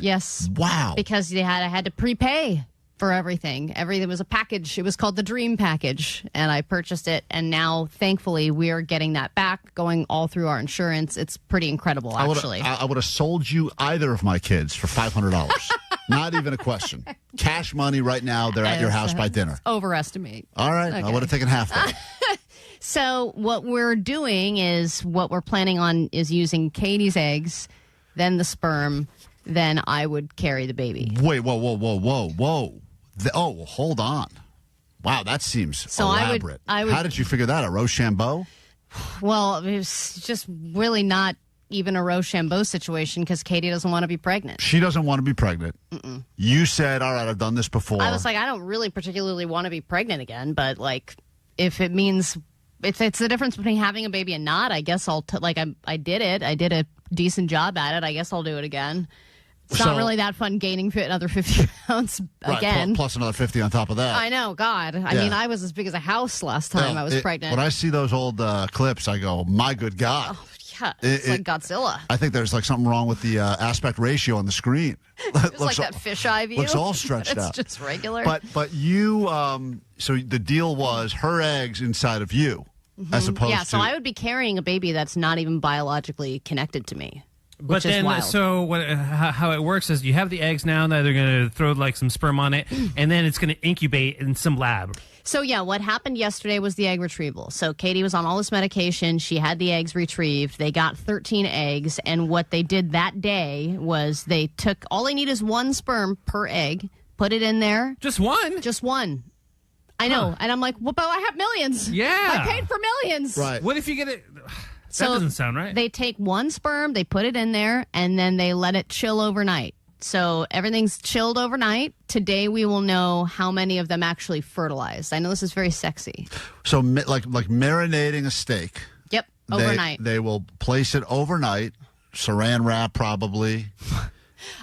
Yes. Wow. Because I had to prepay for everything. Everything was a package. It was called the Dream Package, and I purchased it. And now, thankfully, we are getting that back, going all through our insurance. It's pretty incredible, actually. I would have sold you either of my kids for $500. Not even a question. Cash money right now. They're at your house by dinner. Overestimate. All right. I Okay. would have taken half that. So what we're doing is what we're planning on is using Katie's eggs, then the sperm, then I would carry the baby. Wait, whoa. Hold on. Wow, that seems elaborate. I would, How did you figure that out? Rochambeau? Well, it was just really not even a Rochambeau situation because Katie doesn't want to be pregnant. She doesn't want to be pregnant. Mm-mm. You said, all right, I've done this before. I was like, I don't really particularly want to be pregnant again, but like, if it means it's the difference between having a baby and not, I guess I did it. I did a decent job at it. I guess I'll do it again. It's not really that fun gaining another 50 pounds again. Plus another 50 on top of that. I know, God. I mean, I was as big as a house last time I was pregnant. When I see those old clips, I go, my good God. Oh, yeah, it's like Godzilla. I think there's like something wrong with the aspect ratio on the screen. It's like that fisheye view. Looks all stretched out. It's just regular. But you, so the deal was her eggs inside of you, as opposed to... Yeah, so I would be carrying a baby that's not even biologically connected to me. But then, how it works is you have the eggs now that they're going to throw like some sperm on it, and then it's going to incubate in some lab. So, yeah, what happened yesterday was the egg retrieval. So Katie was on all this medication. She had the eggs retrieved. They got 13 eggs, and what they did that day was they took, all they need is one sperm per egg, put it in there. Just one? Just one. I know. And I'm like, well, but I have millions. Yeah. I paid for millions. Right. What if you get it... So that doesn't sound right. They take one sperm, they put it in there, and then they let it chill overnight. So everything's chilled overnight. Today we will know how many of them actually fertilized. I know this is very sexy. So like marinating a steak. Yep, overnight. They will place it overnight, saran wrap probably.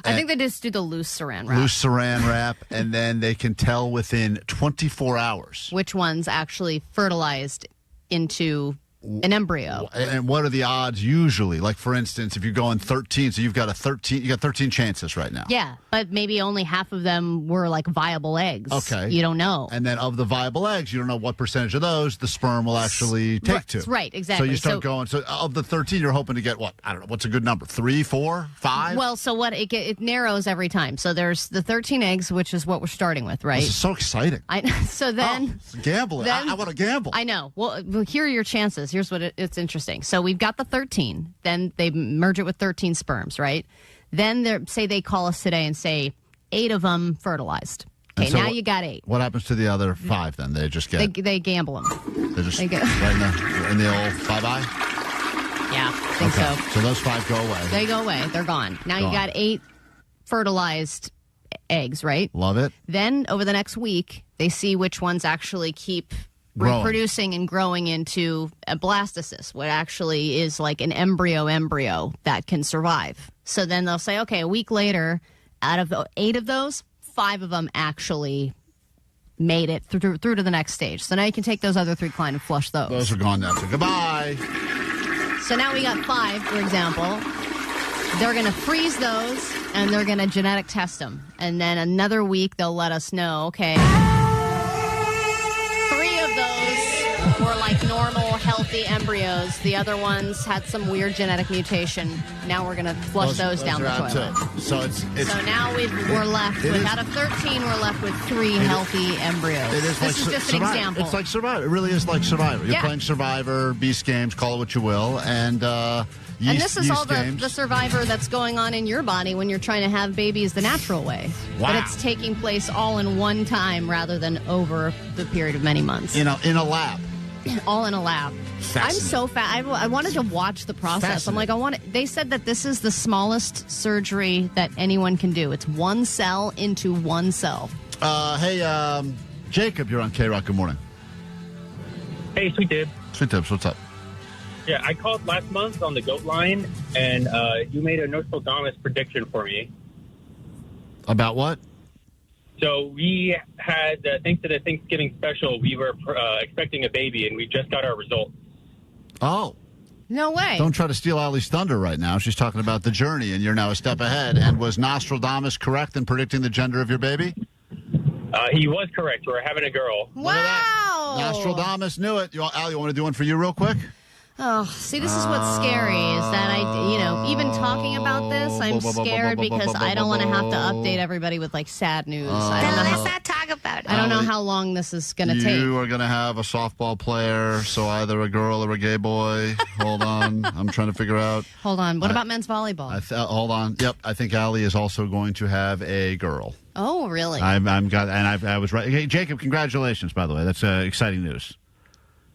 I think they just do the loose saran wrap. Loose saran wrap, and then they can tell within 24 hours. Which ones actually fertilized into... an embryo. And what are the odds usually? Like, for instance, if you're going 13, so you got 13 chances right now. Yeah, but maybe only half of them were like viable eggs. Okay. You don't know. And then of the viable eggs, you don't know what percentage of those the sperm will actually take to. Right, exactly. So you start going, so of the 13, you're hoping to get what? I don't know, what's a good number? 3, 4, 5? Well, so what, it narrows every time. So there's the 13 eggs, which is what we're starting with, right? This is so exciting. So then... gambling. I want to gamble. I know. Well, here are your chances. Here's what it's interesting. So we've got the 13. Then they merge it with 13 sperms, right? Then say they call us today and say 8 of them fertilized. Okay, so now you got 8. What happens to the other 5 then? They just get... They gamble them. They just right in the old bye-bye? Yeah, I think so. So those 5 go away. They go away. They're gone. Now you got 8 fertilized eggs, right? Love it. Then over the next week, they see which ones actually keep... reproducing and growing into a blastocyst, what actually is like an embryo that can survive. So then they'll say, okay, a week later, out of the 8 of those, 5 of them actually made it through to the next stage. So now you can take those other 3, Klein, and flush those. Those are gone now. So goodbye. So now we got 5, for example. They're going to freeze those, and they're going to genetic test them. And then another week, they'll let us know, okay... were like normal, healthy embryos. The other ones had some weird genetic mutation. Now we're going to flush those down the toilet. So now we're left with, out of 13, we're left with 3 healthy embryos. This is just an example. It's like Survivor. It really is like Survivor. You're playing Survivor, Beast Games, call it what you will, and this is all the Survivor that's going on in your body when you're trying to have babies the natural way. Wow. But it's taking place all in one time rather than over the period of many months. In a lab. All in a lab. I'm so fat. I wanted to watch the process. I'm like, they said that this is the smallest surgery that anyone can do. It's one cell into one cell. Hey, Jacob, you're on KROQ. Good morning. Hey, Sweet Dibs. Sweet Dibs, what's up? Yeah, I called last month on the goat line, and you made a Nostradamus prediction for me. About what? So we had, thanks to the Thanksgiving special, we were expecting a baby, and we just got our results. Oh. No way. Don't try to steal Allie's thunder right now. She's talking about the journey, and you're now a step ahead. And was Nostradamus correct in predicting the gender of your baby? He was correct. We're having a girl. Wow. Nostradamus knew it. Allie, you want to do one for you real quick? Oh, see, this is what's scary is that even talking about this, I'm scared because I don't want to have to update everybody with like sad news. I don't know let's not talk talk about it. I don't know how long this is going to take. You are going to have a softball player, so either a girl or a gay boy. Hold on. I'm trying to figure out. Hold on. What about men's volleyball? Hold on. Yep. I think Allie is also going to have a girl. Oh, really? I was right. Hey, Jacob, congratulations, by the way. That's exciting news.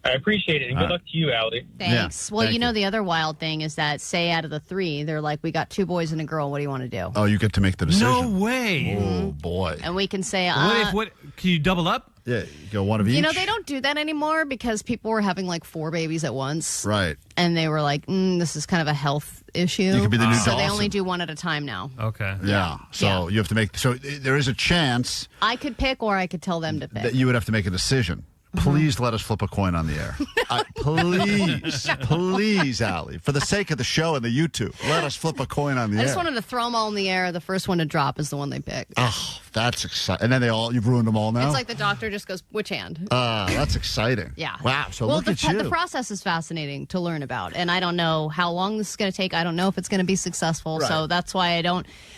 I appreciate it, and good luck to you, Allie. Thanks. Yeah, well, thank you know, the other wild thing is that, say, out of the 3, they're like, we got 2 boys and a girl. What do you want to do? Oh, you get to make the decision. No way. Oh, boy. And we can say, What can you double up? Yeah, you go one of each. You know, they don't do that anymore because people were having like 4 babies at once. Right. And they were like, this is kind of a health issue. You could be the new So they Dawson. only do 1 at a time now. Okay. Yeah. So you have to make. So there is a chance I could pick or I could tell them to pick. that you would have to make a decision. Please let us flip a coin on the air. Please, Allie, for the sake of the show and the YouTube, let us flip a coin on the I air. just wanted to throw them all in the air. The first one to drop is the one they pick. Oh, that's exciting. And then you've ruined them all now? It's like the doctor just goes, which hand? That's exciting. Yeah. Wow. So well, look at you. The process is fascinating to learn about. And I don't know how long this is going to take. I don't know if it's going to be successful. Right. So that's why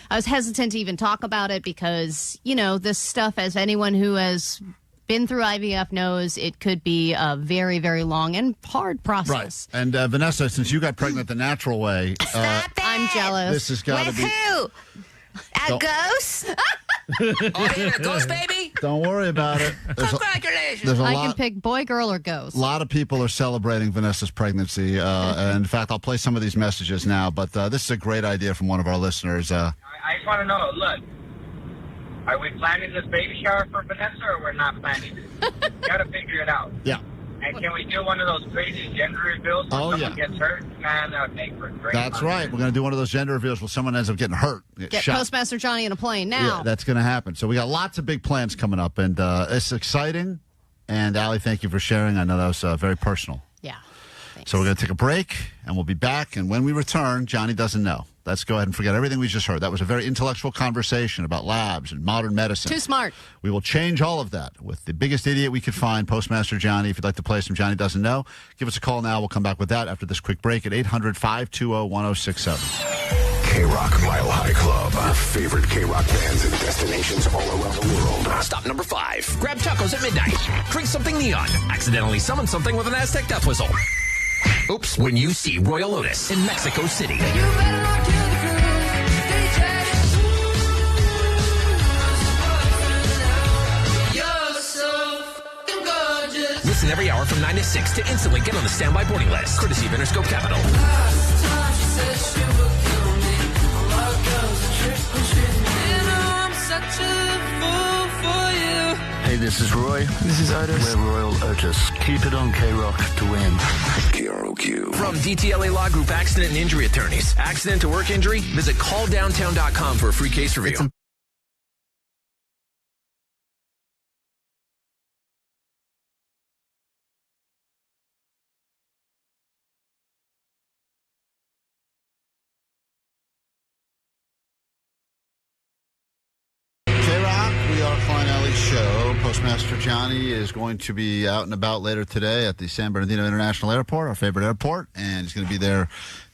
I was hesitant to even talk about it because, you know, this stuff, as anyone who has been through IVF knows, it could be a very, very long and hard process. Right. And Vanessa, since you got pregnant the natural way, I'm jealous. this has got to With be. who? A ghost? Oh, you're a ghost baby? Don't worry about it. Congratulations. There's a I lot. can pick boy, girl, or ghost. A lot of people are celebrating Vanessa's pregnancy. And in fact, I'll play some of these messages now. But this is a great idea from one of our listeners. I just want to know, look, are we planning this baby shower for Vanessa or we're not planning it? Got to figure it out. Yeah. And can we do one of those crazy gender reveals when someone gets hurt? Man, that would make for a great That's fun. right. We're going to do one of those gender reveals where someone ends up getting hurt. Get shot. Postmaster Johnny in a plane now. Yeah, that's going to happen. So we got lots of big plans coming up, and it's exciting. And Allie, thank you for sharing. I know that was very personal. Yeah. Thanks. So we're going to take a break, and we'll be back. And when we return, Johnny doesn't know. Let's go ahead and forget everything we just heard. That was a very intellectual conversation about labs and modern medicine. Too smart. We will change all of that with the biggest idiot we could find, Postmaster Johnny. If you'd like to play some Johnny Doesn't Know, give us a call now. We'll come back with that after this quick break at 800-520-1067. KROQ Mile High Club. Your favorite KROQ bands and destinations all around the world. Stop number 5. Grab tacos at midnight. Drink something neon. Accidentally summon something with an Aztec death whistle. Oops, when you see Royal Otis in Mexico City. Listen every hour from 9 to 6 to instantly get on the standby boarding list. Courtesy of Interscope Capital. Hey, this is Roy. This is Otis. We're Royal Otis. Keep it on KROQ to win. KROQ. From DTLA Law Group Accident and Injury Attorneys. Accident to work injury? Visit calldowntown.com for a free case review. KROQ, we are Klein Alley Show. Postmaster Johnny is going to be out and about later today at the San Bernardino International Airport, our favorite airport, and he's going to be there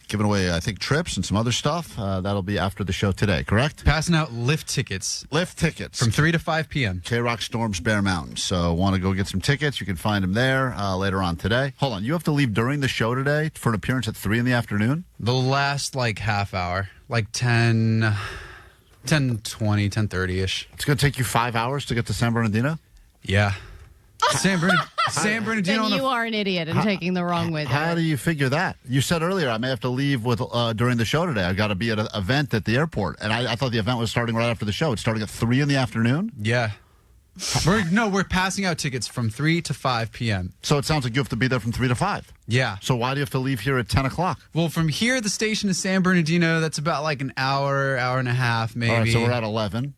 giving away, I think, trips and some other stuff. That'll be after the show today, correct? Passing out lift tickets. Lift tickets. From 3 to 5 p.m. KROQ Storms Bear Mountain. So want to go get some tickets, you can find them there later on today. Hold on, you have to leave during the show today for an appearance at 3 in the afternoon? The last, half hour. 10:20, 10:30-ish. It's going to take you 5 hours to get to San Bernardino? Yeah. San Bernardino. Then you are an idiot and taking the wrong way there. How do you figure that? You said earlier I may have to leave with during the show today. I got to be at an event at the airport, and I thought the event was starting right after the show. It's starting at 3 in the afternoon? Yeah. We're passing out tickets from 3 to 5 p.m. So it sounds like you have to be there from 3 to 5. Yeah. So why do you have to leave here at 10 o'clock? Well, from here, the station to San Bernardino, that's about an hour and a half, maybe. All right, so we're at 11.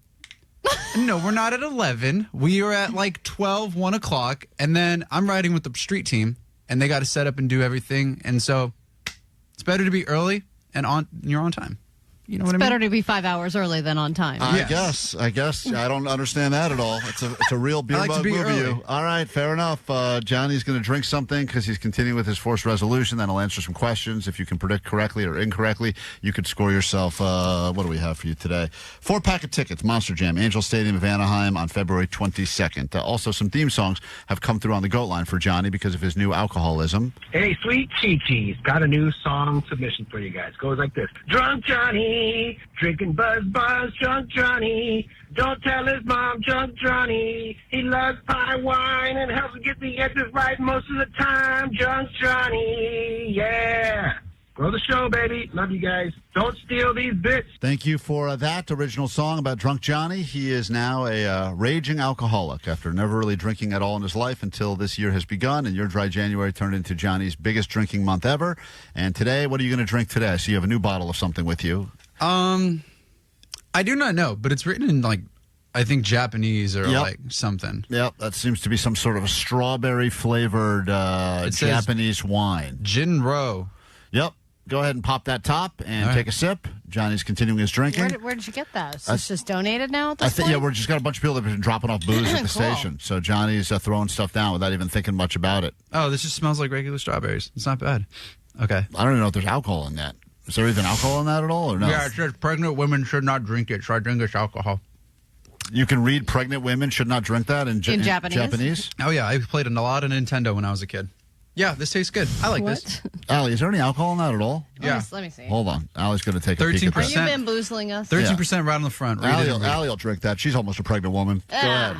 No, we're not at 11. We are at 12, 1 o'clock, and then I'm riding with the street team, and they got to set up and do everything, and so it's better to be early and you're on time. You know what I mean? Better to be 5 hours early than on time. I guess. I don't understand that at all. It's a real beer mug move of you. All right, fair enough. Johnny's going to drink something because he's continuing with his forced resolution. Then he'll answer some questions. If you can predict correctly or incorrectly, you could score yourself. What do we have for you today? 4-pack of tickets, Monster Jam, Angel Stadium of Anaheim on February 22nd. Also, some theme songs have come through on the GOAT line for Johnny because of his new alcoholism. Hey, Sweet Chi-Chi's got a new song submission for you guys. Goes like this. Drunk Johnny, drinking buzz, drunk Johnny. Don't tell his mom, drunk Johnny. He loves pie wine and helps him get the answers right most of the time. Drunk Johnny, yeah. Grow the show, baby. Love you guys. Don't steal these bits. Thank you for that original song about Drunk Johnny. He is now a raging alcoholic after never really drinking at all in his life until this year has begun, and your dry January turned into Johnny's biggest drinking month ever. And today, what are you going to drink today? So you have a new bottle of something with you. I do not know, but it's written in, like, I think Japanese or like something. Yep, that seems to be some sort of a strawberry-flavored Japanese wine. Jinro. Yep. Go ahead and pop that top and take a sip. Johnny's continuing his drinking. Where did you get that? Is this just donated now at this point? Yeah, we're just got a bunch of people that have been dropping off booze at the Cool. station. So Johnny's throwing stuff down without even thinking much about it. Oh, this just smells like regular strawberries. It's not bad. Okay. I don't even know if there's alcohol in that. Is there even alcohol in that at all or no? Yeah, it says pregnant women should not drink it, so I drink this alcohol. You can read pregnant women should not drink that in Japanese? Oh, yeah. I played a lot of Nintendo when I was a kid. Yeah, this tastes good. I like this. Allie, is there any alcohol in that at all? Yeah. Let me see. Hold on. Allie's going to take a peek at Are this. you bamboozling us? 13% right on the front. Read it. Allie will drink that. She's almost a pregnant woman. Go ahead.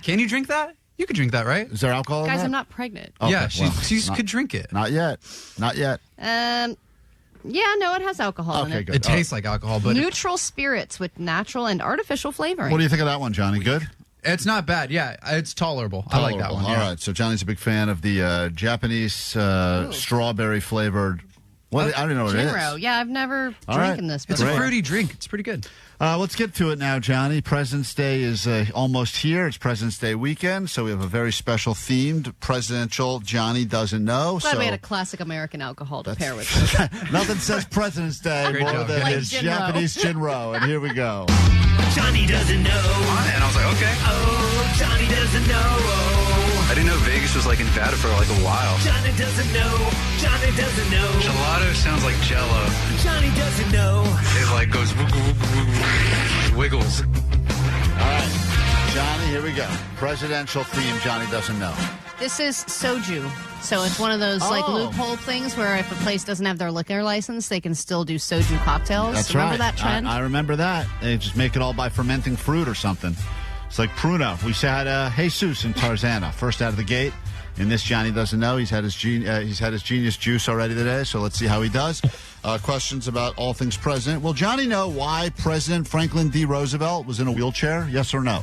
Can you drink that? You could drink that, right? Is there alcohol in Guys, that? I'm not pregnant. Okay, yeah, she not- could drink it. Not yet. Not yet. Yeah, no, it has alcohol in Okay, it. good. It tastes like alcohol, but Neutral spirits with natural and artificial flavoring. What do you think of that one, Johnny? Good? it's not bad. Yeah, it's tolerable. I like that one. All yeah. right. So Johnny's a big fan of the Japanese strawberry flavored. What I don't know what it Jinro. is. Yeah, I've never All drinking right. this It's before. a fruity drink. It's pretty good. Let's get to it now, Johnny. President's Day is almost here. It's President's Day weekend, so we have a very special themed presidential Johnny Doesn't Know. Glad so we had a classic American alcohol to pair with this. nothing says President's Day Great more job, than guys. his Jinro. Japanese Jinro. And here we go. Johnny doesn't know. And I was like, okay. Oh, Johnny doesn't know. I didn't know Vegas was like in Nevada for like a while. Johnny doesn't know. Johnny doesn't know. Gelato sounds like Jello. Johnny doesn't know. It like goes wiggles. All right, Johnny, here we go. Presidential theme Johnny Doesn't Know. This is soju. So it's one of those like Oh. loophole things where if a place doesn't have their liquor license, they can still do soju cocktails. That's Remember right. that trend? I remember that. They just make it all by fermenting fruit or something. It's like Pruno. We had Jesus in Tarzana first out of the gate. In this, Johnny Doesn't Know. He's had his genius juice already today, so let's see how he does. Questions about all things president. Will Johnny know why President Franklin D. Roosevelt was in a wheelchair? Yes or no?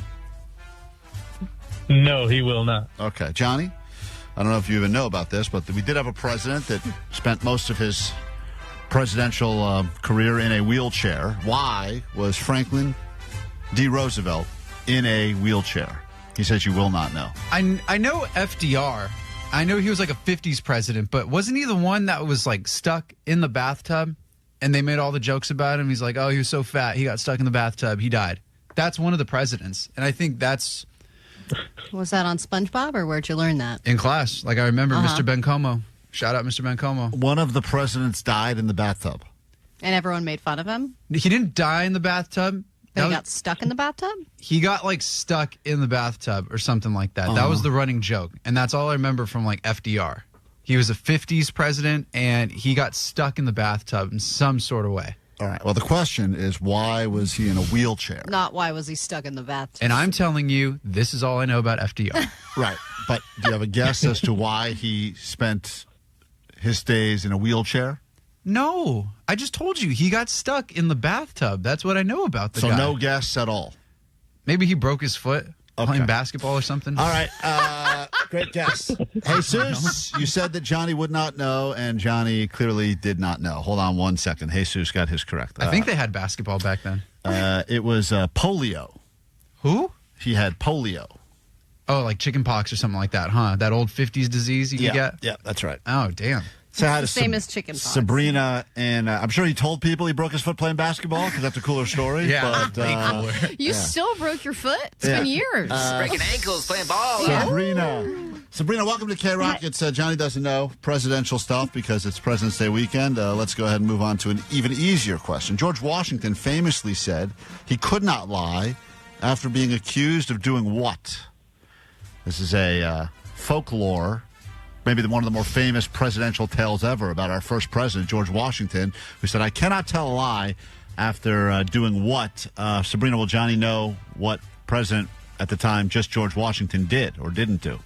No, he will not. Okay. Johnny, I don't know if you even know about this, but we did have a president that spent most of his presidential career in a wheelchair. Why was Franklin D. Roosevelt in a wheelchair? He says you will not know. I know FDR. I know he was like a 50s president, but wasn't he the one that was like stuck in the bathtub? And they made all the jokes about him. He's like, oh, he was so fat. He got stuck in the bathtub. He died. That's one of the presidents. And I think that's Was that on SpongeBob or where'd you learn that? in class. Like I remember Mr. Bencomo. Shout out Mr. Bencomo. One of the presidents died in the bathtub. And everyone made fun of him? He didn't die in the bathtub. But he That got stuck in the bathtub? He got like stuck in the bathtub or something like that. That was the running joke. And that's all I remember from like FDR. He was a 50s president and he got stuck in the bathtub in some sort of way. All right. Well, the question is, why was he in a wheelchair? Not why was he stuck in the bathtub? And I'm telling you, this is all I know about FDR. Right. But do you have a guess as to why he spent his days in a wheelchair? No, I just told you he got stuck in the bathtub. That's what I know about the So guy. no guess at all. Maybe he broke his foot playing basketball or something. All right. Great guess. Jesus, you said that Johnny would not know, and Johnny clearly did not know. Hold on one second. Jesus got his correct. I think they had basketball back then. It was polio. Who? He had polio. Oh, like chicken pox or something like that, huh? That old 50s disease you could get? Yeah, that's right. Oh, damn. Say hi to the same as chicken pox. Sabrina, and I'm sure he told people he broke his foot playing basketball because that's a cooler story. Yeah, but, You still broke your foot? It's been years. Breaking ankles, playing ball. Sabrina, welcome to KROQ. It's Johnny Doesn't Know, presidential stuff because it's President's Day weekend. Let's go ahead and move on to an even easier question. George Washington famously said he could not lie after being accused of doing what? This is a folklore, maybe one of the more famous presidential tales ever about our first president, George Washington, who said, I cannot tell a lie after doing what? Sabrina, will Johnny know what president at the time just George Washington did or didn't do?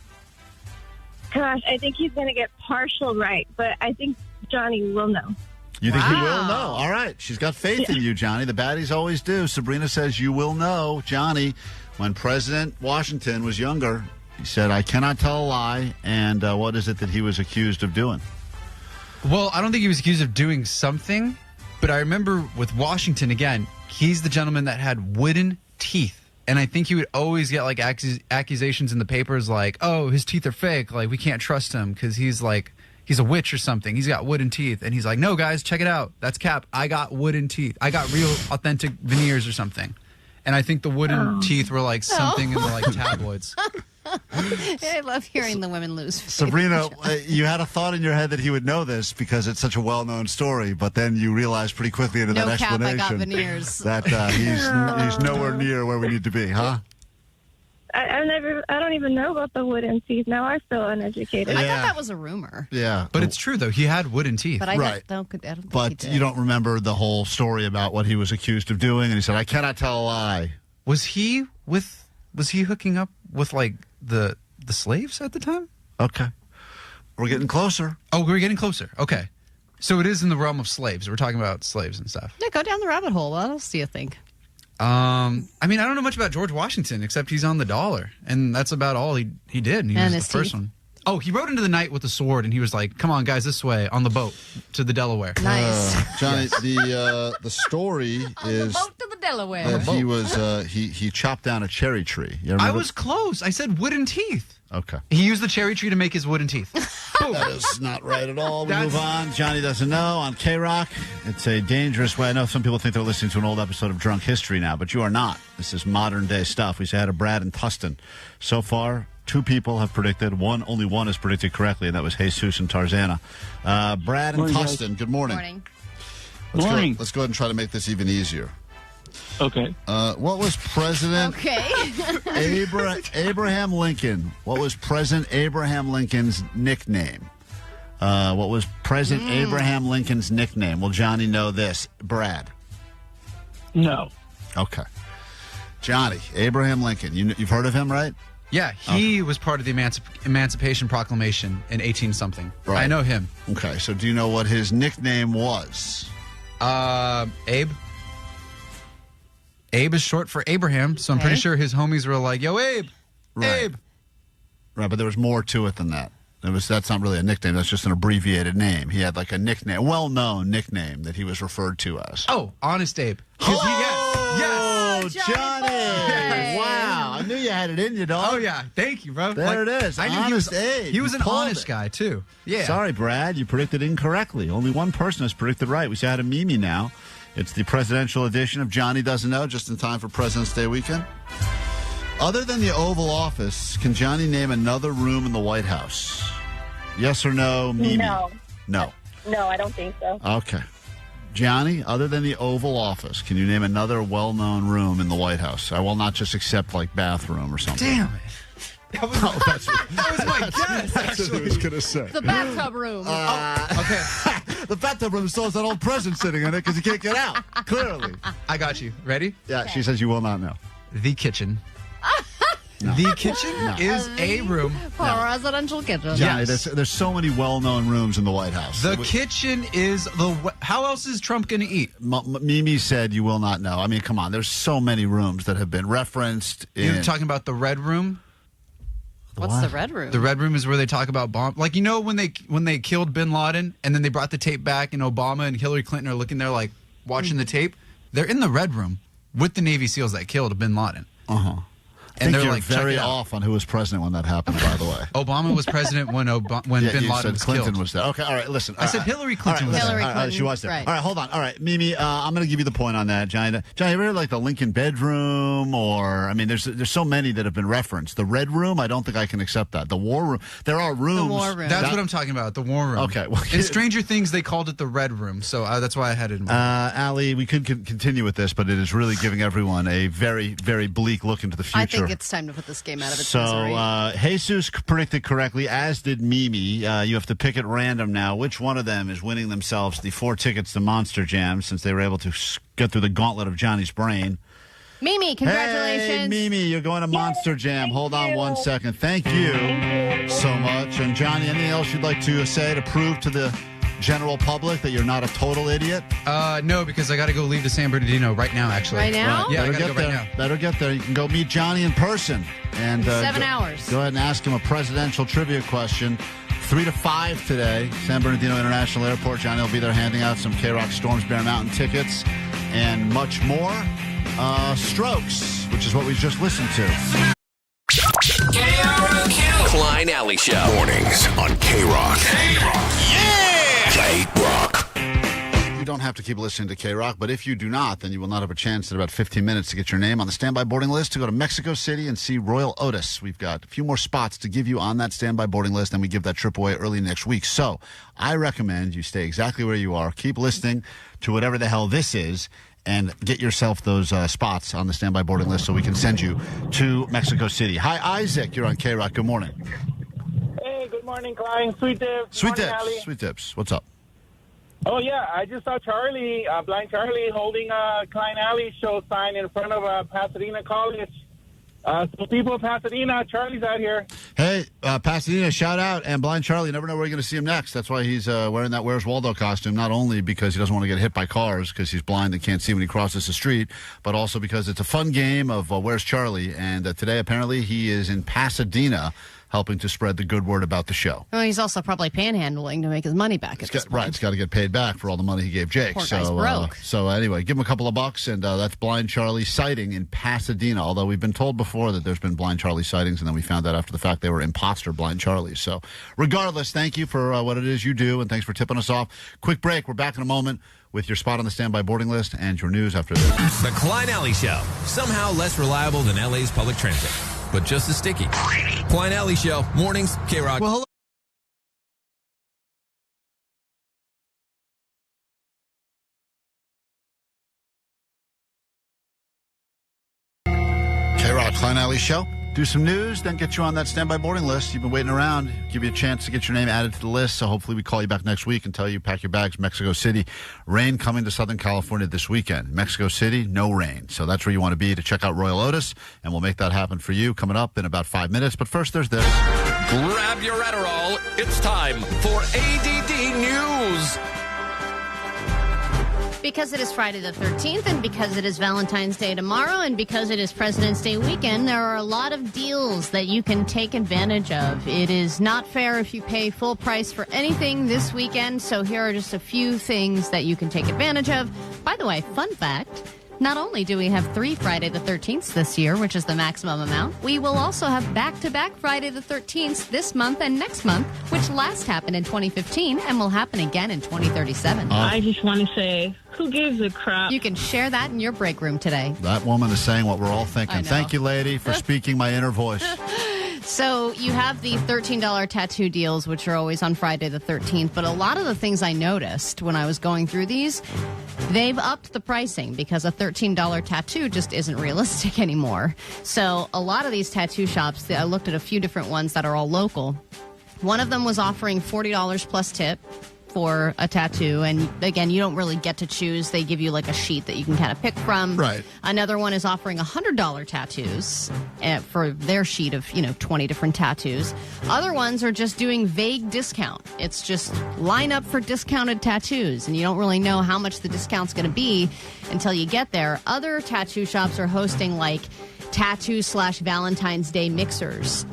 Gosh, I think he's going to get partial right, but I think Johnny will know. You think he will know? All right. She's got faith in you, Johnny. The baddies always do. Sabrina says you will know. Johnny, when President Washington was younger, he said, I cannot tell a lie. And what is it that he was accused of doing? Well, I don't think he was accused of doing something, but I remember with Washington, again, he's the gentleman that had wooden teeth. And I think he would always get like accusations in the papers like, oh, his teeth are fake. Like, we can't trust him because he's a witch or something. He's got wooden teeth. And he's like, no, guys, check it out. That's cap. I got wooden teeth. I got real authentic veneers or something. And I think the wooden teeth were like something in the like tabloids. I love hearing the women lose faith. Sabrina, you had a thought in your head that he would know this because it's such a well-known story, but then you realized pretty quickly into that explanation I got veneers. that he's nowhere near where we need to be, huh? I don't even know about the wooden teeth. Now I'm still uneducated. I thought that was a rumor. Yeah. But it's true, though. He had wooden teeth. But I don't think but he did. you don't remember the whole story about what he was accused of doing, and he said, I cannot tell a lie. Was he hooking up with like the slaves at the time? Okay. We're getting closer. Oh, we're getting closer. Okay. So it is in the realm of slaves. We're talking about slaves and stuff. Yeah, go down the rabbit hole. What else do you think? I mean, I don't know much about George Washington except he's on the dollar, and that's about all he did. And he was the first one. Oh, he rode into the night with a sword, and he was like, "Come on, guys, this way on the boat to the Delaware." Nice, Johnny. The story is the boat to the Delaware. that he was he chopped down a cherry tree. You I remember? was close. I said wooden teeth. Okay. He used the cherry tree to make his wooden teeth. That is not right at all. We move on. Johnny Doesn't Know on KROQ. It's a dangerous way. I know some people think they're listening to an old episode of Drunk History now, but you are not. This is modern day stuff. We had a Brad and Tustin. So far, 2 people have predicted. Only one has predicted correctly, and that was Jesus and Tarzana. Brad and Tustin, good morning. Morning. Let's go ahead and try to make this even easier. Okay. What was President Abraham Lincoln? What was President Abraham Lincoln's nickname? What was President Abraham Lincoln's nickname? Will Johnny know this? Brad? No. Okay. Johnny, Abraham Lincoln. You've heard of him, right? Yeah, he was part of the Emancipation Proclamation in 18-something. Right. I know him. Okay, so do you know what his nickname was? Abe. Abe is short for Abraham, so I'm pretty sure his homies were like, yo, Abe, Abe. Right, but there was more to it than that. That's not really a nickname. That's just an abbreviated name. He had like a nickname, a well-known nickname that he was referred to as. Oh, Honest Abe. Oh, Johnny! Boy. Wow, I knew you had it in you, dog. Oh, yeah. Thank you, bro. There it is. I knew Honest Abe. he was You an pulled honest it. guy, too. Yeah. Sorry, Brad. You predicted incorrectly. Only one person has predicted right. We had a Mimi now. It's the presidential edition of Johnny Doesn't Know, just in time for President's Day weekend. Other than the Oval Office, can Johnny name another room in the White House? Yes or no, Mimi? No. No. No, I don't think so. Okay. Johnny, other than the Oval Office, can you name another well-known room in the White House? I will not just accept, like, bathroom or something. Damn it. That was my guess, That's what actually. I was going to say. The bathtub room. Okay. The bathtub room still has that old president sitting in it because he can't get out. Clearly. I got you. Ready? Yeah, she says you will not know. The kitchen. The kitchen is a room. Presidential kitchen. Johnny, there's so many well-known rooms in the White House. The kitchen is how else is Trump going to eat? Mimi said you will not know. I mean, come on. There's so many rooms that have been referenced. You're talking about the Red Room? What's the Red Room? The Red Room is where they talk about bomb. Like, you know, when they killed Bin Laden and then they brought the tape back and Obama and Hillary Clinton are looking there like watching the tape? They're in the Red Room with the Navy SEALs that killed Bin Laden. Uh-huh. I think you're very off on who was president when that happened, by the way. Obama was president when Bin Laden was Clinton killed. was there. Okay, all right, listen. I said Hillary Clinton was there. All right, she was there. Right. All right, hold on. All right, Mimi, I'm going to give you the point on that. Johnny, you ever like the Lincoln bedroom or, I mean, there's so many that have been referenced. The Red Room, I don't think I can accept that. The War Room, there are rooms. The War Room. That's what I'm talking about, the War Room. Okay. Well, in Stranger Things, they called it the Red Room, so that's why I had it in mind. Allie, we could continue with this, but it is really giving everyone a very, very bleak look into the future. I think it's time to put this game out of its So, misery. Jesus predicted correctly, as did Mimi. You have to pick at random now which one of them is winning themselves the 4 tickets to Monster Jam, since they were able to get through the gauntlet of Johnny's brain. Mimi, congratulations. Hey, Mimi, you're going to Monster Jam. Hold on 1 second. Thank you so much. And Johnny, anything else you'd like to say to prove to the general public that you're not a total idiot? No, because I got to go leave to San Bernardino right now, actually. Right now? Yeah, I Better got to get go there. right now. Better get there. You can go meet Johnny in person. And 7 hours. Go ahead and ask him a presidential trivia question. 3 to 5 today, San Bernardino International Airport. Johnny will be there handing out some KROQ Storms Bear Mountain tickets and much more. Strokes, which is what we just listened to. KROQ. Klein Alley Show. Mornings on KROQ. Yeah! KROQ. You don't have to keep listening to KROQ, but if you do not, then you will not have a chance in about 15 minutes to get your name on the standby boarding list to go to Mexico City and see Royal Otis. We've got a few more spots to give you on that standby boarding list, and we give that trip away early next week. So I recommend you stay exactly where you are. Keep listening to whatever the hell this is, and get yourself those spots on the standby boarding list so we can send you to Mexico City. Hi, Isaac. You're on KROQ. Good morning. Hey, good morning, Klein. Sweet Dips. Sweet Morning, Dips. Allie. Sweet Dips. What's up? Oh, yeah. I just saw Charlie, Blind Charlie, holding a Klein Alley show sign in front of Pasadena College. So people of Pasadena, Charlie's out here. Hey, Pasadena, shout out. And Blind Charlie, you never know where you're going to see him next. That's why he's wearing that Where's Waldo costume, not only because he doesn't want to get hit by cars because he's blind and can't see when he crosses the street, but also because it's a fun game of Where's Charlie. And today, apparently, he is in Pasadena helping to spread the good word about the show. Well, he's also probably panhandling to make his money back at this point. Right, he's got to get paid back for all the money he gave Jake. Poor guy's broke. So anyway, give him a couple of bucks, and that's Blind Charlie sighting in Pasadena. Although we've been told before that there's been Blind Charlie sightings, and then we found out after the fact they were imposter Blind Charlies. So regardless, thank you for what it is you do, and thanks for tipping us off. Quick break. We're back in a moment with your spot on the standby boarding list and your news after this. The Klein Alley Show. Somehow less reliable than LA's public transit, but just as sticky. Klein Alley Show. Mornings, KROQ. Well, hello. KROQ Klein Alley Show. Do some news, then get you on that standby boarding list. You've been waiting around. Give you a chance to get your name added to the list. So hopefully we call you back next week and tell you pack your bags, Mexico City. Rain coming to Southern California this weekend. Mexico City, no rain. So that's where you want to be to check out Royal Otis, and we'll make that happen for you coming up in about 5 minutes. But first, there's this. Grab your Adderall. It's time for A.D.D. News. Because it is Friday the 13th, and because it is Valentine's Day tomorrow, and because it is President's Day weekend, there are a lot of deals that you can take advantage of. It is not fair if you pay full price for anything this weekend, so here are just a few things that you can take advantage of. By the way, fun fact, not only do we have 3 Friday the 13th this year, which is the maximum amount, we will also have back-to-back Friday the 13th this month and next month, which last happened in 2015 and will happen again in 2037. I just want to say, who gives a crap? You can share that in your break room today. That woman is saying what we're all thinking. I know. Thank you, lady, for speaking my inner voice. So you have the $13 tattoo deals, which are always on Friday the 13th. But a lot of the things I noticed when I was going through these, they've upped the pricing because a $13 tattoo just isn't realistic anymore. So a lot of these tattoo shops, I looked at a few different ones that are all local. One of them was offering $40 plus tip for a tattoo, and again, you don't really get to choose. They give you like a sheet that you can kind of pick from. Right. Another one is offering $100 tattoos for their sheet of 20 different tattoos. Other ones are just doing vague discount. It's just line up for discounted tattoos, and you don't really know how much the discount's going to be until you get there. Other tattoo shops are hosting like tattoo/Valentine's Day mixers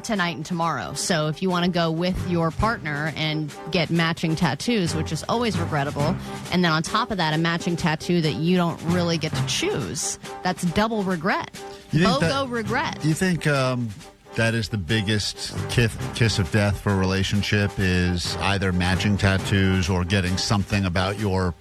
tonight and tomorrow. So if you want to go with your partner and get matching tattoos, which is always regrettable, and then on top of that, a matching tattoo that you don't really get to choose, that's double regret. BOGO regret. You think that is the biggest kiss of death for a relationship, is either matching tattoos or getting something about your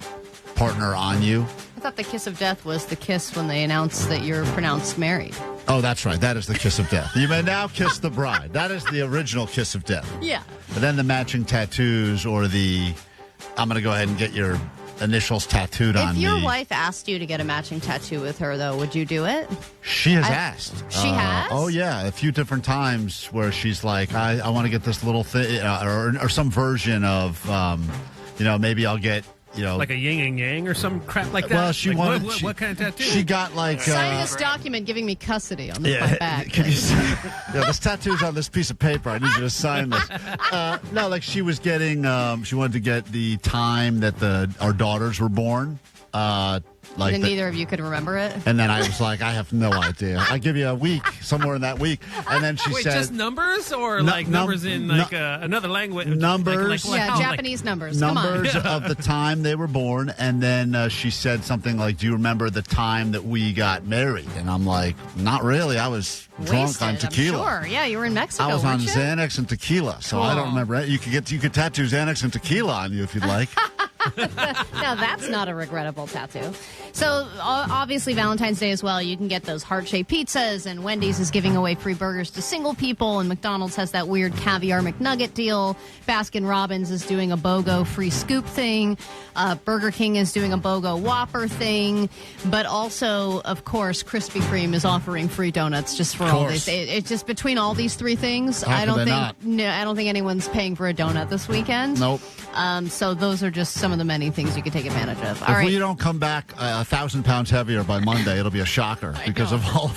partner on you? I thought the kiss of death was the kiss when they announced that you're pronounced married. Oh, that's right. That is the kiss of death. You may now kiss the bride. That is the original kiss of death. Yeah. But then the matching tattoos or the, I'm going to go ahead and get your initials tattooed on me. If your wife asked you to get a matching tattoo with her, though, would you do it? She has asked. She has? Oh, yeah. A few different times where she's like, I want to get this little thing, or some version of, maybe I'll get, like a yin and yang or some crap like that. Well, she like, wanted. What kind of tattoo? She got like. Sign this document giving me custody on my back. Can you sign? This tattoo's on this piece of paper. I need you to sign this. No, like she was getting. She wanted to get the time that our daughters were born. And neither of you could remember it. And then I was like, I have no idea. I give you a week, somewhere in that week. And then she said, just numbers or numbers in another language? Numbers. Japanese numbers. Numbers Come on. of the time they were born. And then she said something like, do you remember the time that we got married? And I'm like, not really. I was drunk on tequila. I'm sure. Yeah, you were in Mexico. I was on you? Xanax and tequila, so I don't remember. You could tattoo Xanax and tequila on you if you'd like. Now, that's not a regrettable tattoo. So, obviously, Valentine's Day as well, you can get those heart-shaped pizzas, and Wendy's is giving away free burgers to single people, and McDonald's has that weird caviar McNugget deal. Baskin-Robbins is doing a BOGO free scoop thing. Burger King is doing a BOGO Whopper thing. But also, of course, Krispy Kreme is offering free donuts just for all these. It's just between all these three things, I don't think anyone's paying for a donut this weekend. Nope. So those are just some of the many things you can take advantage of. If we don't come back 1,000 pounds heavier by Monday, it'll be a shocker because of all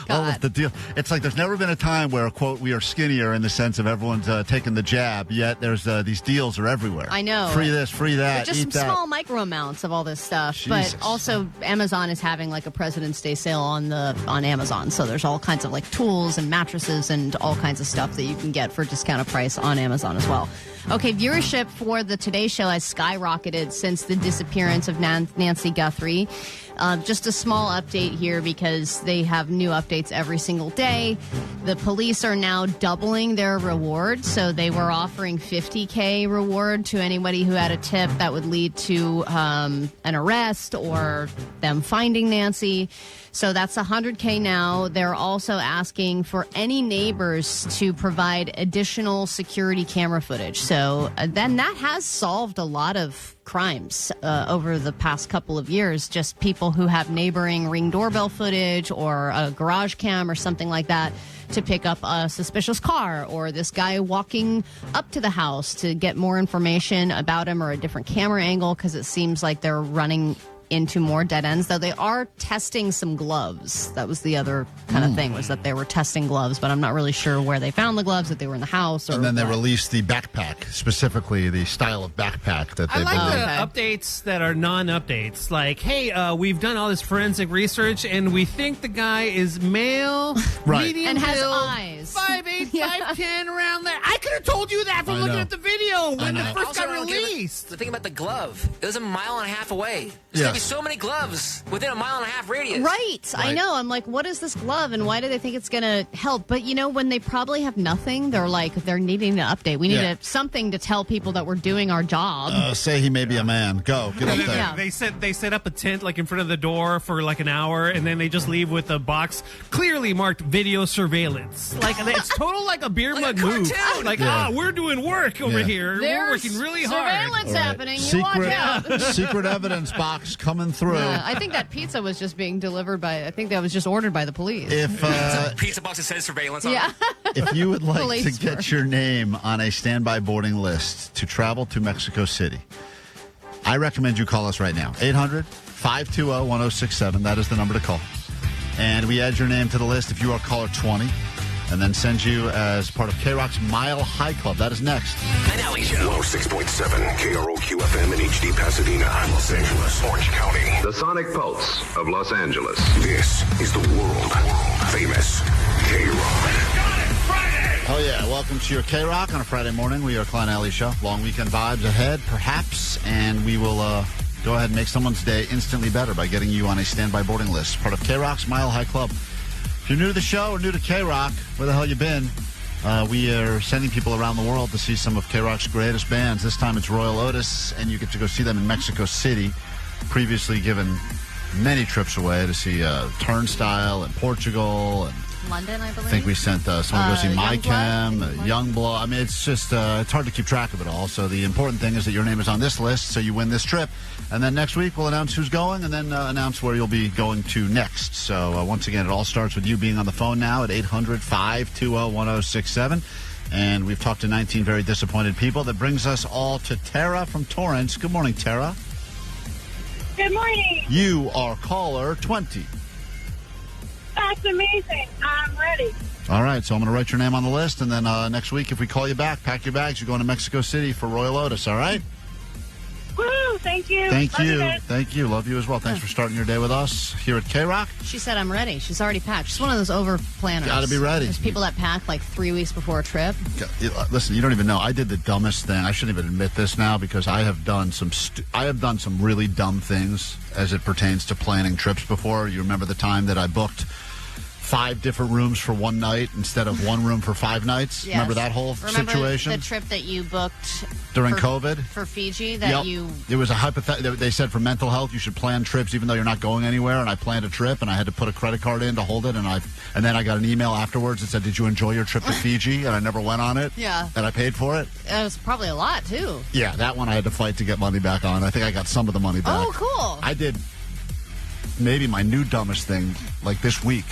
of the deal. It's like there's never been a time where, quote, we are skinnier in the sense of everyone's taking the jab, yet there's these deals are everywhere. I know. Free this, free that, just eat some that. small micro amounts of all this stuff. Jesus. But also Amazon is having like a President's Day sale on Amazon. So there's all kinds of like tools and mattresses and all kinds of stuff that you can get for discounted price on Amazon as well. Okay, viewership for the Today Show has skyrocketed since the disappearance of Nancy Guthrie. Just a small update here because they have new updates every single day. The police are now doubling their reward. So they were offering $50K reward to anybody who had a tip that would lead to an arrest or them finding Nancy. So that's $100K now. They're also asking for any neighbors to provide additional security camera footage. So then that has solved a lot of crimes over the past couple of years. Just people who have neighboring Ring doorbell footage or a garage cam or something like that to pick up a suspicious car or this guy walking up to the house to get more information about him or a different camera angle because it seems like they're running into more dead ends, though they are testing some gloves. That was the other kind of thing, was that they were testing gloves, but I'm not really sure where they found the gloves, if they were in the house or. And then they released the backpack, specifically the style of backpack that they. I like the updates that are non-updates. Like, hey, we've done all this forensic research, and we think the guy is male, medium and has build, eyes, 5'8", 5'10", around there. I could have told you that from looking at the video when it first got released. The thing about the glove, it was a mile and a half away. There's gonna be so many gloves within a mile and a half radius. Right. I know. I'm like, what is this glove and why do they think it's going to help? But, when they probably have nothing, they're needing to update. We need something to tell people that we're doing our job. Say he may be a man. Go. Get up there. Yeah. They set up a tent in front of the door for an hour, and then they just leave with a box clearly marked video surveillance. It's total a beer mug move. We're doing work over here. There's we're working really hard. Surveillance happening. You watch out. Secret evidence box coming through. I think that pizza was just being delivered I think that was just ordered by the police. If pizza box that says surveillance on it. If you would like to get your name on a standby boarding list to travel to Mexico City, I recommend you call us right now. 800-520-1067. That is the number to call. And we add your name to the list if you are caller 20. and then send you as part of KROQ's Mile High Club. That is next. An Alley Show. 106.7 KROQ FM in HD Pasadena, Los Angeles, Orange County. The Sonic Pulse of Los Angeles. This is the world famous KROQ. Oh, yeah. Welcome to your KROQ on a Friday morning. We are Klein Alley Show. Long weekend vibes ahead, perhaps, and we will go ahead and make someone's day instantly better by getting you on a standby boarding list. Part of KROQ's Mile High Club. If you're new to the show or new to KROQ, where the hell you been? We are sending people around the world to see some of KROQ's greatest bands. This time it's Royal Otis, and you get to go see them in Mexico City. Previously given many trips away to see Turnstile in Portugal and London, I believe. I think we sent someone to go see MyChem, Youngblood. I mean, it's just it's hard to keep track of it all. So the important thing is that your name is on this list, so you win this trip. And then next week we'll announce who's going, and then announce where you'll be going to next. So once again, it all starts with you being on the phone now at 800-520-1067. And we've talked to 19 very disappointed people. That brings us all to Tara from Torrance. Good morning, Tara. Good morning. You are caller 20. That's amazing. I'm ready. All right, so I'm going to write your name on the list, and then next week, if we call you back, pack your bags. You're going to Mexico City for Royal Otis, all right? Woo, thank you. Thank Love you. guys. Thank you. Love you as well. Thanks for starting your day with us here at KROQ. She said, I'm ready. She's already packed. She's one of those over planners. Got to be ready. There's people that pack like 3 weeks before a trip. Listen, you don't even know. I did the dumbest thing. I shouldn't even admit this now because I have done some really dumb things as it pertains to planning trips before. You remember the time that I booked 5 different rooms for one night instead of one room for 5 nights? Yes. Remember that whole situation? The trip that you booked during COVID? For Fiji that you... It was a hypothetical. They said for mental health, you should plan trips even though you're not going anywhere. And I planned a trip, and I had to put a credit card in to hold it. And then I got an email afterwards that said, did you enjoy your trip to Fiji? And I never went on it. Yeah. And I paid for it. It was probably a lot, too. Yeah, that one I had to fight to get money back on. I think I got some of the money back. Oh, cool. I did maybe my new dumbest thing like this week.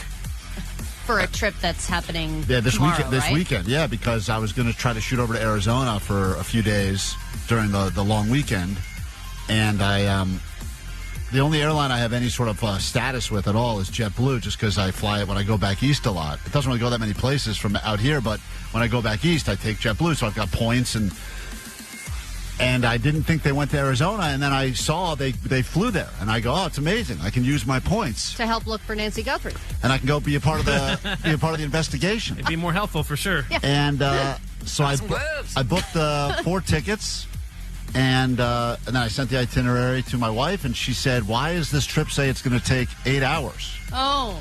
For a trip that's happening this tomorrow, weekend, yeah, because I was going to try to shoot over to Arizona for a few days during the long weekend, and the only airline I have any sort of status with at all is JetBlue, just because I fly it when I go back east a lot. It doesn't really go that many places from out here, but when I go back east, I take JetBlue, so I've got points, and I didn't think they went to Arizona, and then I saw they flew there, and I go, oh, it's amazing. I can use my points to help look for Nancy Guthrie, and I can go be a part of the investigation. It'd be more helpful for sure. Yeah. And so I booked 4 tickets, and then I sent the itinerary to my wife, and she said, "Why does this trip say it's going to take 8 hours?" Oh,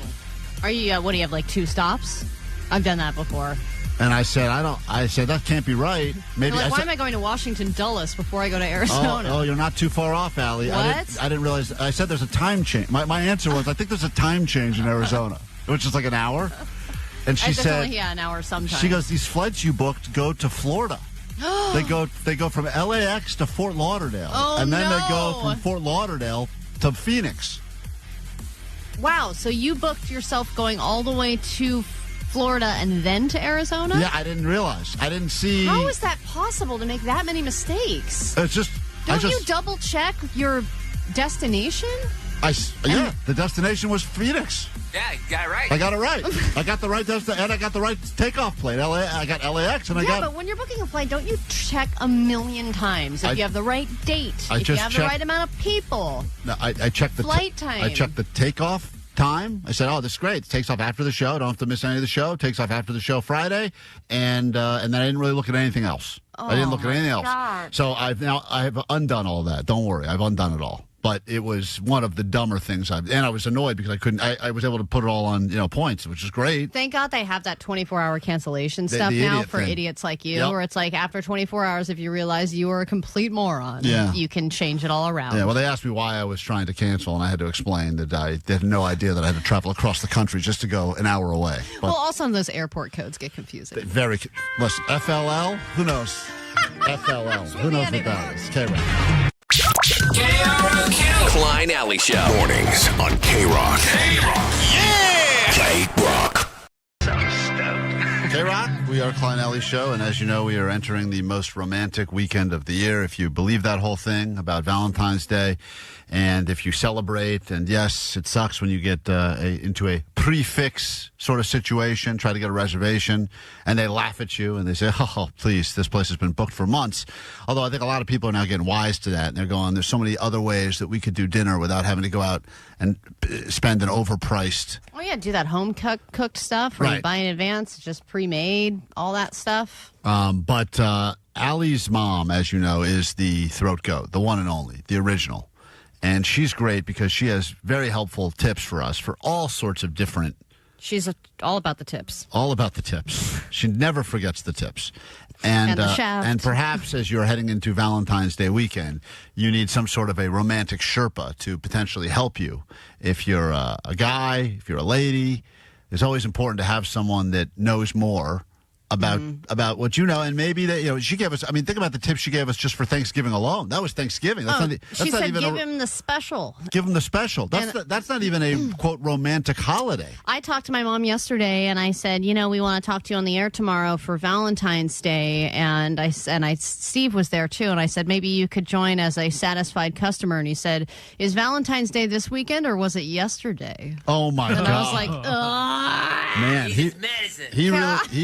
are you? What do you have? Like 2 stops? I've done that before. And I said, I said that can't be right. Maybe why am I going to Washington Dulles before I go to Arizona? Oh, you're not too far off, Allie. What? I didn't realize. I said there's a time change. My answer was, I think there's a time change in Arizona, which is like an hour. And she said, only, an hour sometimes. She goes, these flights you booked go to Florida. They go from LAX to Fort Lauderdale, and then they go from Fort Lauderdale to Phoenix. Wow! So you booked yourself going all the way to Florida and then to Arizona? Yeah, I didn't realize. I didn't see. How is that possible to make that many mistakes? It's just. Don't you double check your destination? Yeah, the destination was Phoenix. Yeah, you got it right. I got it right. I got the right destination, and I got the right takeoff plane. I got LAX, and I got. Yeah, but when you're booking a flight, don't you check a million times if you have the right date, if you have the right amount of people? No, I checked the flight time. I checked the takeoff time. I said, "Oh, this is great. It takes off after the show. Don't have to miss any of the show. It takes off after the show Friday," and then I didn't really look at anything else. I didn't look at anything else. So I have undone all that. Don't worry, I've undone it all. But it was one of the dumber things and I was annoyed because I couldn't. I was able to put it all on points, which is great. Thank God they have that 24-hour cancellation stuff now for idiots like you, where it's like after 24 hours, if you realize you are a complete moron, you can change it all around. Yeah, well, they asked me why I was trying to cancel, and I had to explain that I had no idea that I had to travel across the country just to go an hour away. But well, also those airport codes get confusing. Listen, FLL? Who knows? FLL. Who knows what that is? KROQ. KROQ. Klein Alley Show. Mornings on KROQ. Yeah! KROQ. KROQ K-Rock. We are Klein Alley Show, and as you know, we are entering the most romantic weekend of the year, if you believe that whole thing about Valentine's Day, and if you celebrate. And yes, it sucks when you get into a prefix sort of situation, try to get a reservation, and they laugh at you, and they say, oh, please, this place has been booked for months. Although I think a lot of people are now getting wise to that, and they're going, there's so many other ways that we could do dinner without having to go out and spend an overpriced. Oh, yeah, do that home cooked stuff where you buy in advance, just pre-made, all that stuff. But Allie's mom, as you know, is the throat goat, the one and only, the original. And she's great because she has very helpful tips for us for all sorts of different... She's all about the tips. All about the tips. She never forgets the tips. And the shaft. And perhaps as you're heading into Valentine's Day weekend, you need some sort of a romantic Sherpa to potentially help you. If you're a guy, if you're a lady, it's always important to have someone that knows more about what you know, and maybe that she gave us. I mean, think about the tips she gave us just for Thanksgiving alone. That was Thanksgiving. She said, "Give him the special." Give him the special. That's not even a quote romantic holiday. I talked to my mom yesterday, and I said, we want to talk to you on the air tomorrow for Valentine's Day, and Steve was there too, and I said maybe you could join as a satisfied customer, and he said, "Is Valentine's Day this weekend or was it yesterday?" Oh my God! And I was like, ugh. Man, he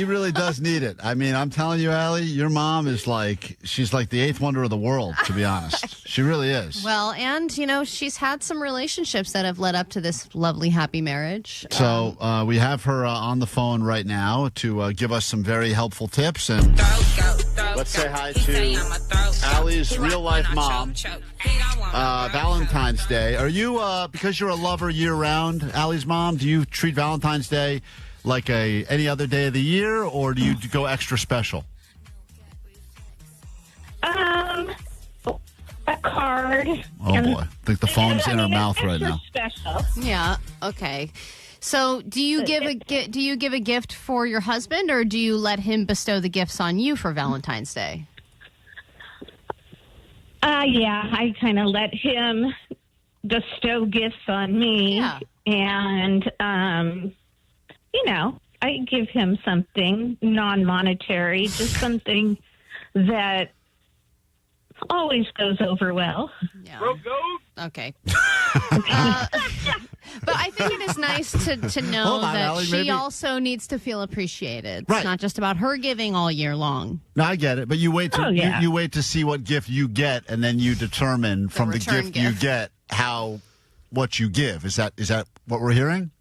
really does need it. I mean, I'm telling you, Allie, your mom is she's like the eighth wonder of the world, to be honest. She really is. Well, and, she's had some relationships that have led up to this lovely, happy marriage. So we have her on the phone right now to give us some very helpful tips. And let's say hi to Allie's real-life mom. Valentine's Day. Are you, because you're a lover year-round, Allie's mom, do you treat Valentine's Day like any other day of the year, or do you go extra special? A card. Oh boy, I think the phone's in her mouth right now. Special. Yeah. Okay. So, do you give a gift for your husband, or do you let him bestow the gifts on you for Valentine's Day? Yeah, I kind of let him bestow gifts on me, and I give him something non-monetary, just something that always goes over well. Yeah. Okay. But I think it is nice to know that Allie, she also needs to feel appreciated. Right. It's not just about her giving all year long. No, I get it, but you wait to you wait to see what gift you get, and then you determine from the gift you get what you give. Is that what we're hearing?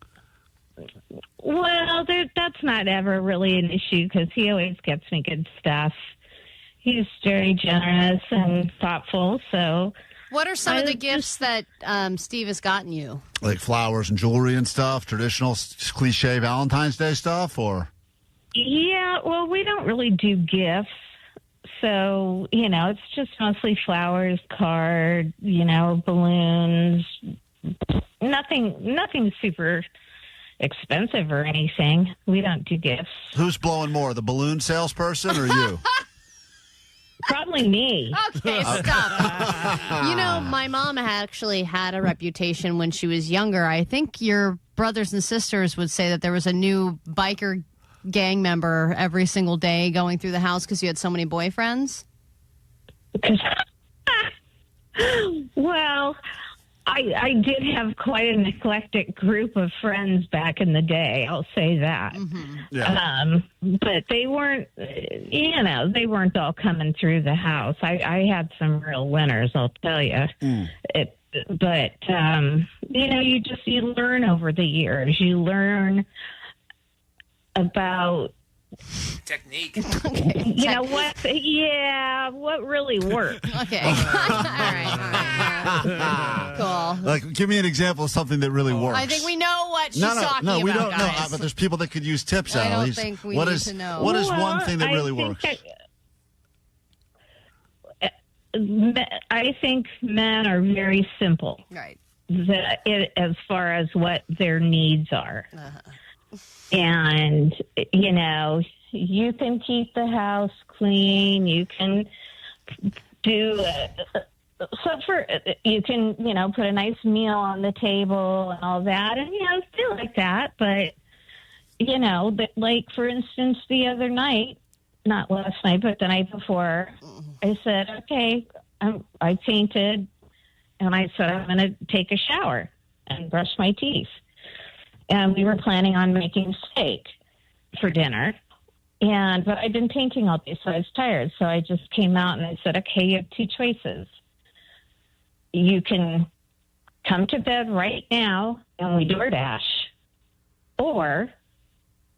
Well, that's not ever really an issue because he always gets me good stuff. He's very generous and thoughtful. So, what are some of the gifts that Steve has gotten you? Like flowers and jewelry and stuff, traditional cliche Valentine's Day stuff, or? Yeah, well, we don't really do gifts. So, it's just mostly flowers, card, balloons, nothing super expensive or anything. We don't do gifts. Who's blowing more, the balloon salesperson or you? Probably me. Okay, stop. My mom actually had a reputation when she was younger. I think your brothers and sisters would say that there was a new biker gang member every single day going through the house because you had so many boyfriends. Well, I did have quite an eclectic group of friends back in the day. I'll say that. Mm-hmm. Yeah. But they weren't, they weren't all coming through the house. I had some real winners, I'll tell you. But you learn over the years. You learn about technique. Okay. What really works. Okay. All right. Cool. Like, give me an example of something that really works. I think we know what she's talking about. We don't guys. know. But there's people that could use tips, I Allie. don't think we need to know. What is one thing that really works? I think men are very simple. Right. As far as what their needs are. Uh-huh. And, you can keep the house clean. You can do you can, put a nice meal on the table and all that. And, still like that. But, you know, like, for instance, the other night, not last night, but the night before, I said, okay, I painted, and I said, I'm going to take a shower and brush my teeth. And we were planning on making steak for dinner. But I'd been painting all day, so I was tired. So I just came out and I said, okay, you have two choices. You can come to bed right now and we DoorDash, or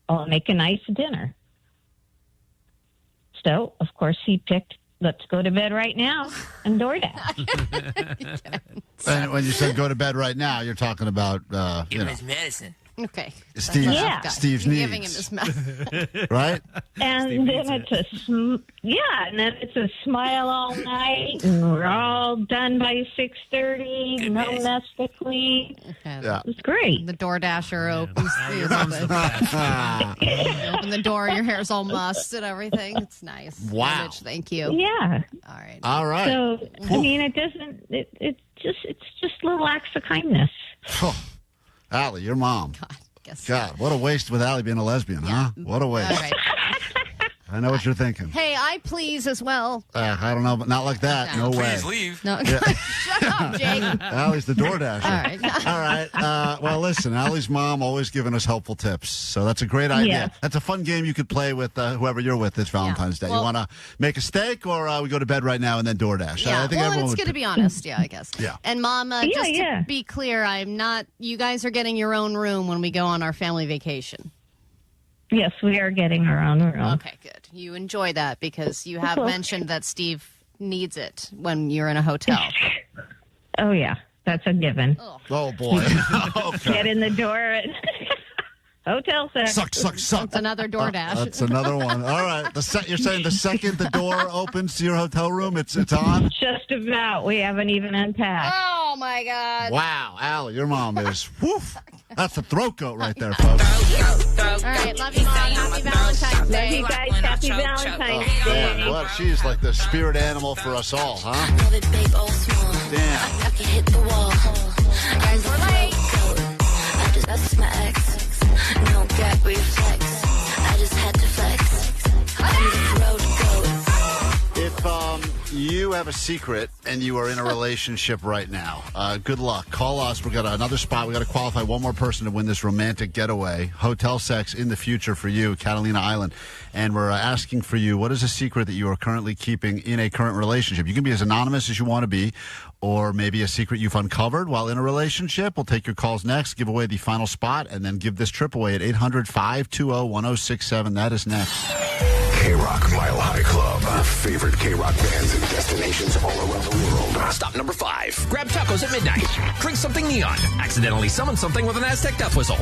I'll make a nice dinner. So, of course, he picked, let's go to bed right now and DoorDash. And when you said go to bed right now, you're talking about, Give him his medicine. Okay. Steve's You're needs. giving him his mouth. Right? And then it's and then it's a smile all night, and we're all done by 6:30. No mess to clean. Yeah. It's great. The DoorDasher opens. You open the door, your hair's all mussed and everything. It's nice. Wow. Mitch, thank you. Yeah. All right. All right. So I mean, it doesn't. It's just little acts of kindness. Allie, your mom. Guess God, what a waste with Allie being a lesbian, huh? What a waste. All right. I know what you're thinking. Hey, I please as well. I don't know, but not like that. No way. Please leave. No. Yeah. Shut up, Jake. Allie's the DoorDasher. All right. All right. Well, listen, Allie's mom always giving us helpful tips. So that's a great idea. Yes. That's a fun game you could play with whoever you're with this Valentine's Day. Well- You want to make a steak, or we go to bed right now and then DoorDash? Yeah, I think well, everyone it's would good to be honest. Yeah, I guess. Yeah. And Mom, just to be clear, I'm not. You guys are getting your own room when we go on our family vacation. Yes, we are getting our own room. Okay, good. You enjoy that because you have Well- mentioned that Steve needs it when you're in a hotel. Oh yeah, that's a given. Oh boy. Okay. Get in the door. And hotel sex. Suck. That's another DoorDash. That's another one. All right. You're saying the second the door opens to your hotel room, it's on? Just about. We haven't even unpacked. Oh my God. Wow, Allie, your mom is, woof. That's a throat goat right there, folks. All right, love you, Mom. Happy Valentine's Day. Love you guys. Happy Valentine's Day. Man, what? She's like the spirit animal for us all, huh? Damn. Hit the wall. Guys, we're late. I just asked my ex. No gap reflex. I just had to flex. I'm the road goat. If you have a secret and you are in a relationship right now, good luck. Call us. We got another spot. We got to qualify one more person to win this romantic getaway, hotel sex in the future for you, Catalina Island. And we're asking for you, what is a secret that you are currently keeping in a current relationship? You can be as anonymous as you want to be, or maybe a secret you've uncovered while in a relationship. We'll take your calls next, give away the final spot, and then give this trip away at 800-520-1067. That is next. KROQ Mile High Club. Our favorite KROQ bands and destinations all around the world. Stop number 5. Grab tacos at midnight. Drink something neon. Accidentally summon something with an Aztec death whistle.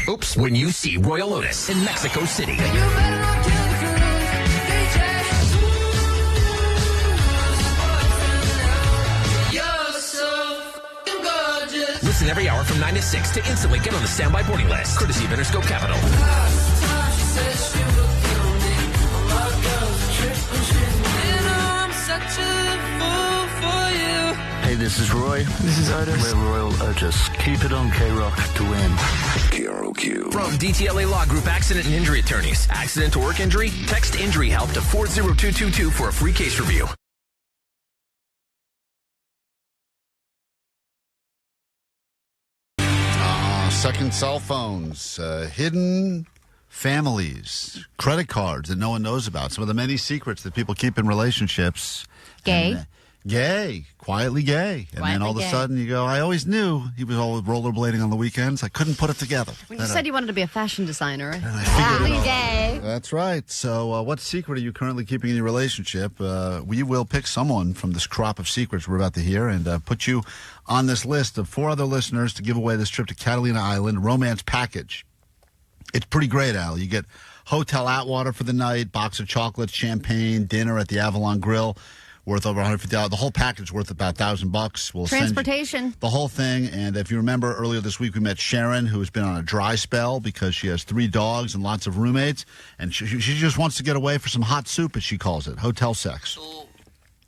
Oops, when you see Royal Otis in Mexico City. Listen every hour from 9 to 6 to instantly get on the standby boarding list. Courtesy of Interscope Capital. Hey, this is Roy. This is Otis. We're Royal Otis. Keep it on KROQ to win. KROQ. From DTLA Law Group Accident and Injury Attorneys. Accident to work injury? Text injury help to 40222 for a free case review. Second cell phones, hidden families, credit cards that no one knows about. Some of the many secrets that people keep in relationships. Gay. Gay, quietly gay. And then all of a sudden you go, I always knew he was always rollerblading on the weekends. I couldn't put it together. When you said you wanted to be a fashion designer, gay. That's right. So what secret are you currently keeping in your relationship? We will pick someone from this crop of secrets we're about to hear and put you on this list of 4 other listeners to give away this trip to Catalina Island romance package. It's pretty great, Al. You get hotel Atwater for the night, box of chocolates, champagne, dinner at the Avalon Grill, worth over $150. The whole package worth about $1,000. We'll transportation, send you the whole thing. And if you remember earlier this week, we met Sharon, who has been on a dry spell because she has 3 dogs and lots of roommates, and she just wants to get away for some hot soup, as she calls it, hotel sex.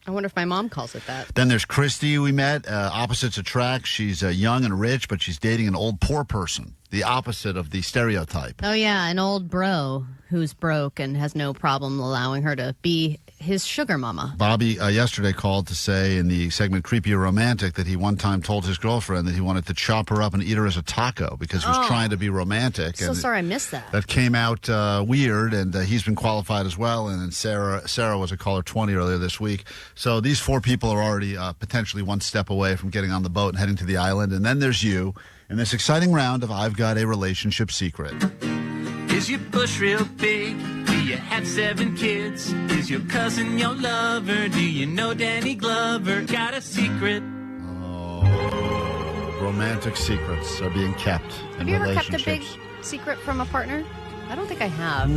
I wonder if my mom calls it that. Then there's Christy, we met. Opposites attract. She's young and rich, but she's dating an old poor person. the opposite of the stereotype. Oh, yeah, an old bro who's broke and has no problem allowing her to be his sugar mama. Bobby yesterday called to say in the segment Creepy or Romantic that he one time told his girlfriend that he wanted to chop her up and eat her as a taco because he was trying to be romantic. So sorry I missed that. That came out weird, and he's been qualified as well. And then Sarah was a caller 20 earlier this week. So these 4 people are already potentially one step away from getting on the boat and heading to the island. And then there's you in this exciting round of I've Got a Relationship Secret. Is your bush real big? Do you have 7 kids? Is your cousin your lover? Do you know Danny Glover? Got a secret? Romantic secrets are being kept in Have you ever kept relationships. a big secret from a partner? I don't think I have.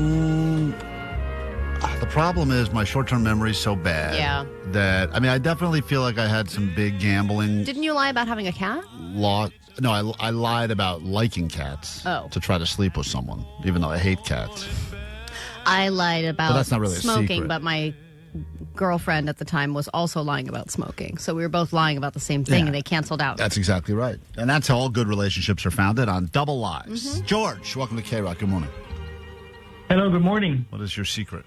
The problem is my short-term memory is so bad that, I mean, I definitely feel like I had some big gambling Didn't you lie about having a cat? No, I lied about liking cats to try to sleep with someone, even though I hate cats. I lied about But that's not really a smoking, secret. but my girlfriend at the time was also lying about smoking. So we were both lying about the same thing, and they canceled out. That's exactly right. And that's how all good relationships are founded, on double lies. George, welcome to KROQ. Good morning. Hello, good morning. What is your secret?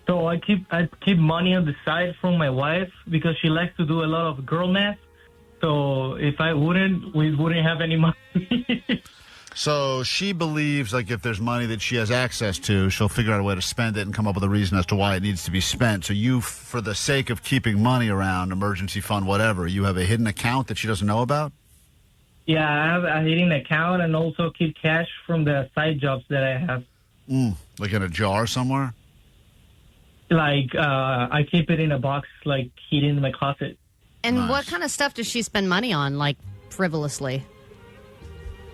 So I keep money on the side from my wife because she likes to do a lot of girl math. So if I wouldn't, we wouldn't have any money. So she believes, like, if there's money that she has access to, she'll figure out a way to spend it and come up with a reason as to why it needs to be spent. So you, for the sake of keeping money around, emergency fund, whatever, you have a hidden account that she doesn't know about? Yeah, I have a hidden account and also keep cash from the side jobs that I have. Like in a jar somewhere? Like, I keep it in a box, like, hidden in my closet. And what kind of stuff does she spend money on, like, frivolously?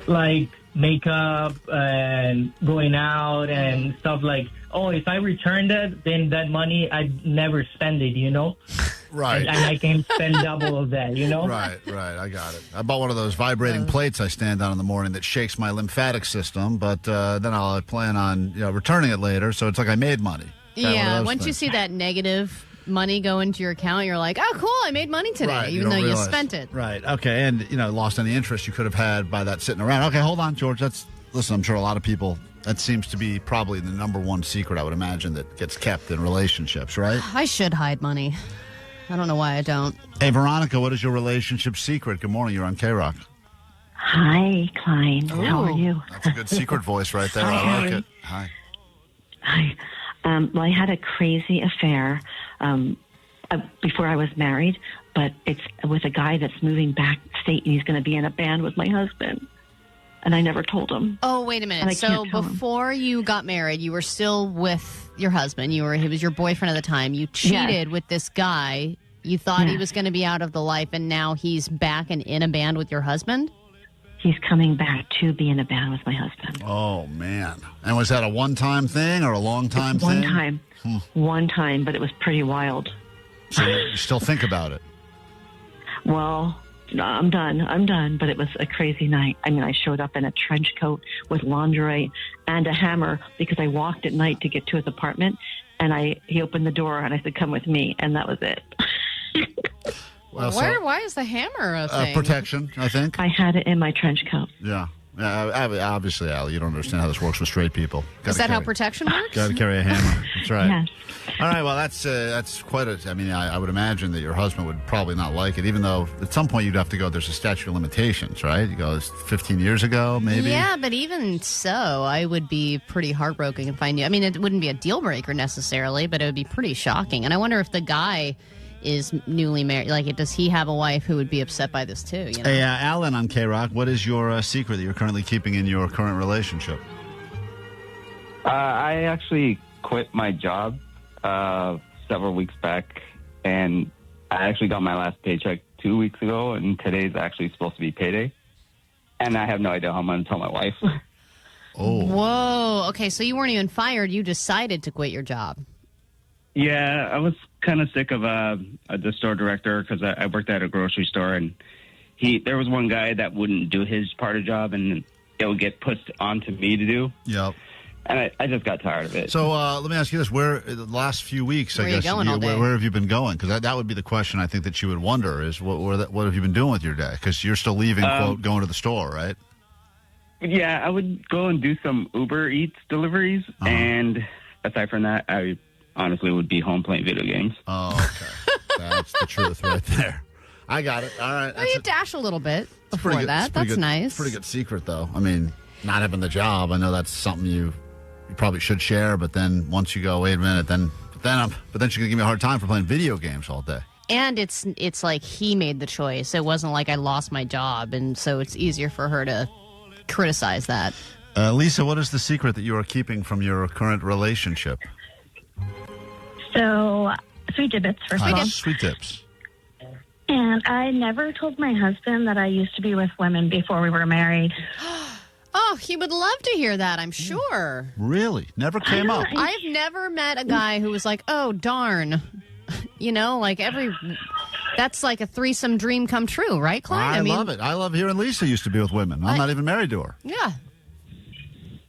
Like makeup and going out and stuff like, oh, if I returned it, then that money, I'd never spend it, you know? Right. And I can spend double of that, you know? Right, I got it. I bought one of those vibrating plates I stand on in the morning that shakes my lymphatic system, but then I'll plan on returning it later, so it's like I made money. Yeah, once you see that negative money go into your account, you're like, oh, cool, I made money today, Right, even though realize. you spent it. Right, okay, and, lost any interest you could have had by that sitting around. Okay, hold on, George. Listen, I'm sure a lot of people, that seems to be probably the number one secret, I would imagine, that gets kept in relationships, right? I should hide money. I don't know why I don't. Hey, Veronica, what is your relationship secret? Good morning, you're on KROQ. Hi, Klein. How are you? That's a good secret voice right there. I like it. Hi. Hi. Well, I had a crazy affair before I was married, but it's with a guy that's moving back state, and he's going to be in a band with my husband. And I never told him. Oh, wait a And I minute. So can't tell him. before you got married, you were still with your husband. He was your boyfriend at the time. You cheated with this guy. You thought he was going to be out of the life, and now he's back and in a band with your husband? He's coming back to be in a band with my husband. Oh, man. And was that a one-time thing or a long-time thing? One time. One time, but it was pretty wild. So you still think about it? Well, I'm done, but it was a crazy night. I mean, I showed up in a trench coat with lingerie and a hammer because I walked at night to get to his apartment, and he opened the door, and I said, come with me, and that was it. Well, Why is the hammer a thing? protection, I think. I had it in my trench coat. Yeah. Obviously, Allie, you don't understand how this works with straight people. Is that how protection works? Got to carry a hammer. That's right. Yes. All right, well, that's quite a... I mean, I would imagine that your husband would probably not like it, even though at some point you'd have to go, there's a statute of limitations, right? You go, it's 15 years ago, maybe? Yeah, but even so, I would be pretty heartbroken if I knew. I mean, it wouldn't be a deal breaker necessarily, but it would be pretty shocking. And I wonder if the guy is newly married. Like, does he have a wife who would be upset by this too? You know? Hey, Alan on KROQ, what is your secret that you're currently keeping in your current relationship? I actually quit my job several weeks back, and I actually got my last paycheck 2 weeks ago, and today's actually supposed to be payday. And I have no idea how I'm going to tell my wife. Oh. Whoa. Okay, so you weren't even fired. You decided to quit your job. Yeah, I was kind of sick of the store director because I worked at a grocery store, and there was one guy that wouldn't do his part of the job, and it would get pushed onto me to do. Yep. And I just got tired of it. So let me ask you this: where the last few weeks, Where I are you guess, going all day? where have you been going? Because that would be the question I think that you would wonder is what have you been doing with your day? Because you're still leaving, quote, going to the store, right? Yeah, I would go and do some Uber Eats deliveries, and aside from that, I honestly would be home playing video games. Oh, okay. That's the truth right there. I got it. All right. Well, you dash a little bit before pretty good. that. That's nice. Pretty good secret, though. I mean, not having the job, I know that's something you probably should share, but then once you go, wait a minute, then she's going to give me a hard time for playing video games all day. And it's like he made the choice. It wasn't like I lost my job, and so it's easier for her to criticize that. Lisa, what is the secret that you are keeping from your current relationship? So, sweet divots, first of all. Sweet tips. And I never told my husband that I used to be with women before we were married. Oh, he would love to hear that, I'm sure. Really? Never came up? I've never met a guy who was like, oh, darn. You know, like that's like a threesome dream come true, right, Klein? I love it. I love hearing Lisa used to be with women. I'm not even married to her. Yeah.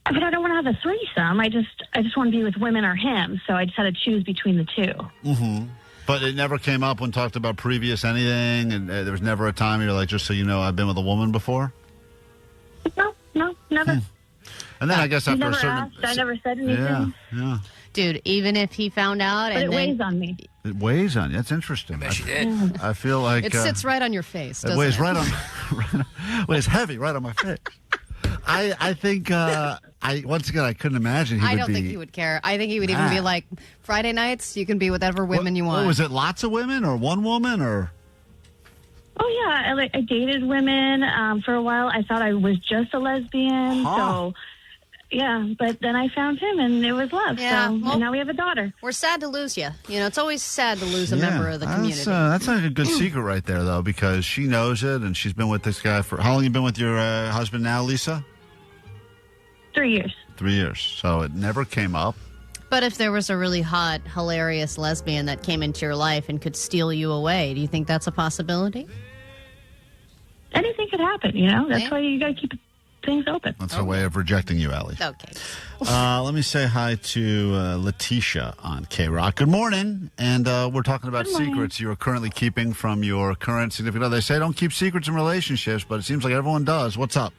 But I don't want to have a threesome. I just want to be with women or him. So I just had to choose between the two. Mm-hmm. But it never came up when talked about previous anything, and there was never a time you're like, just so you know, I've been with a woman before? No, never. And then I guess after never a certain... asked. I never said anything. Yeah. Dude, even if he found out... But it weighs on me. It weighs on you. That's interesting. I bet she did. I feel like... It sits right on your face, it doesn't weighs it? right on... weighs heavy right on my face. I think... once again, I couldn't imagine he would be... I don't think he would care. I think he would even be like, Friday nights, you can be whatever women you want. Was it lots of women or one woman or... Oh, yeah. I dated women for a while. I thought I was just a lesbian. So, yeah. But then I found him, and it was love. Yeah, So, well, and now we have a daughter. We're sad to lose you. You know, it's always sad to lose a member of the community. That's like a good secret right there, though, because she knows it, and she's been with this guy for... How long have you been with your husband now, Lisa? 3 years. 3 years. So it never came up. But if there was a really hot, hilarious lesbian that came into your life and could steal you away, do you think that's a possibility? Anything could happen, you know? That's why you got to keep things open. That's a way of rejecting you, Allie. Okay. Let me say hi to Letitia on KROQ. Good morning. And we're talking about secrets you are currently keeping from your current significant other. They say don't keep secrets in relationships, but it seems like everyone does. What's up?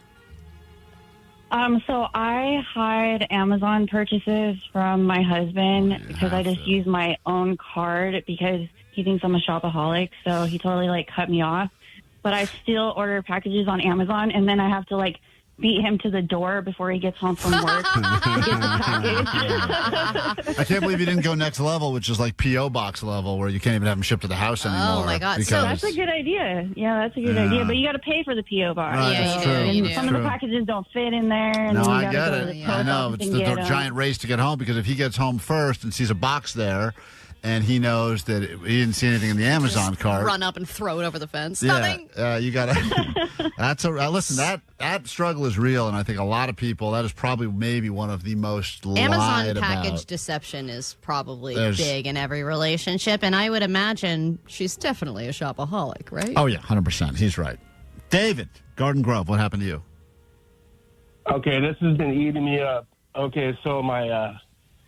So I hide Amazon purchases from my husband because I just use my own card because he thinks I'm a shopaholic. So he totally cut me off. But I still order packages on Amazon, and then I have to beat him to the door before he gets home from work to get the package. I can't believe you didn't go next level, which is like P.O. Box level, where you can't even have them shipped to the house anymore. Oh, my God. So that's a good idea. Yeah, that's a good idea. But you got to pay for the P.O. box. Right, yeah, so, true. and some of the packages don't fit in there. And No, then you I gotta get go it. to the post I know. office It's and the get 'em. giant race to get home, because if he gets home first and sees a box there, and he knows that he didn't see anything in the Amazon cart. Run up and throw it over the fence. Yeah, Nothing. you got to. That's listen. That struggle is real, and I think a lot of people. That is probably maybe one of the most Amazon lied package about. deception is probably There's- big in every relationship, and I would imagine she's definitely a shopaholic, right? Oh yeah, 100%. He's right. David, Garden Grove. What happened to you? Okay, this has been eating me up. Okay, so my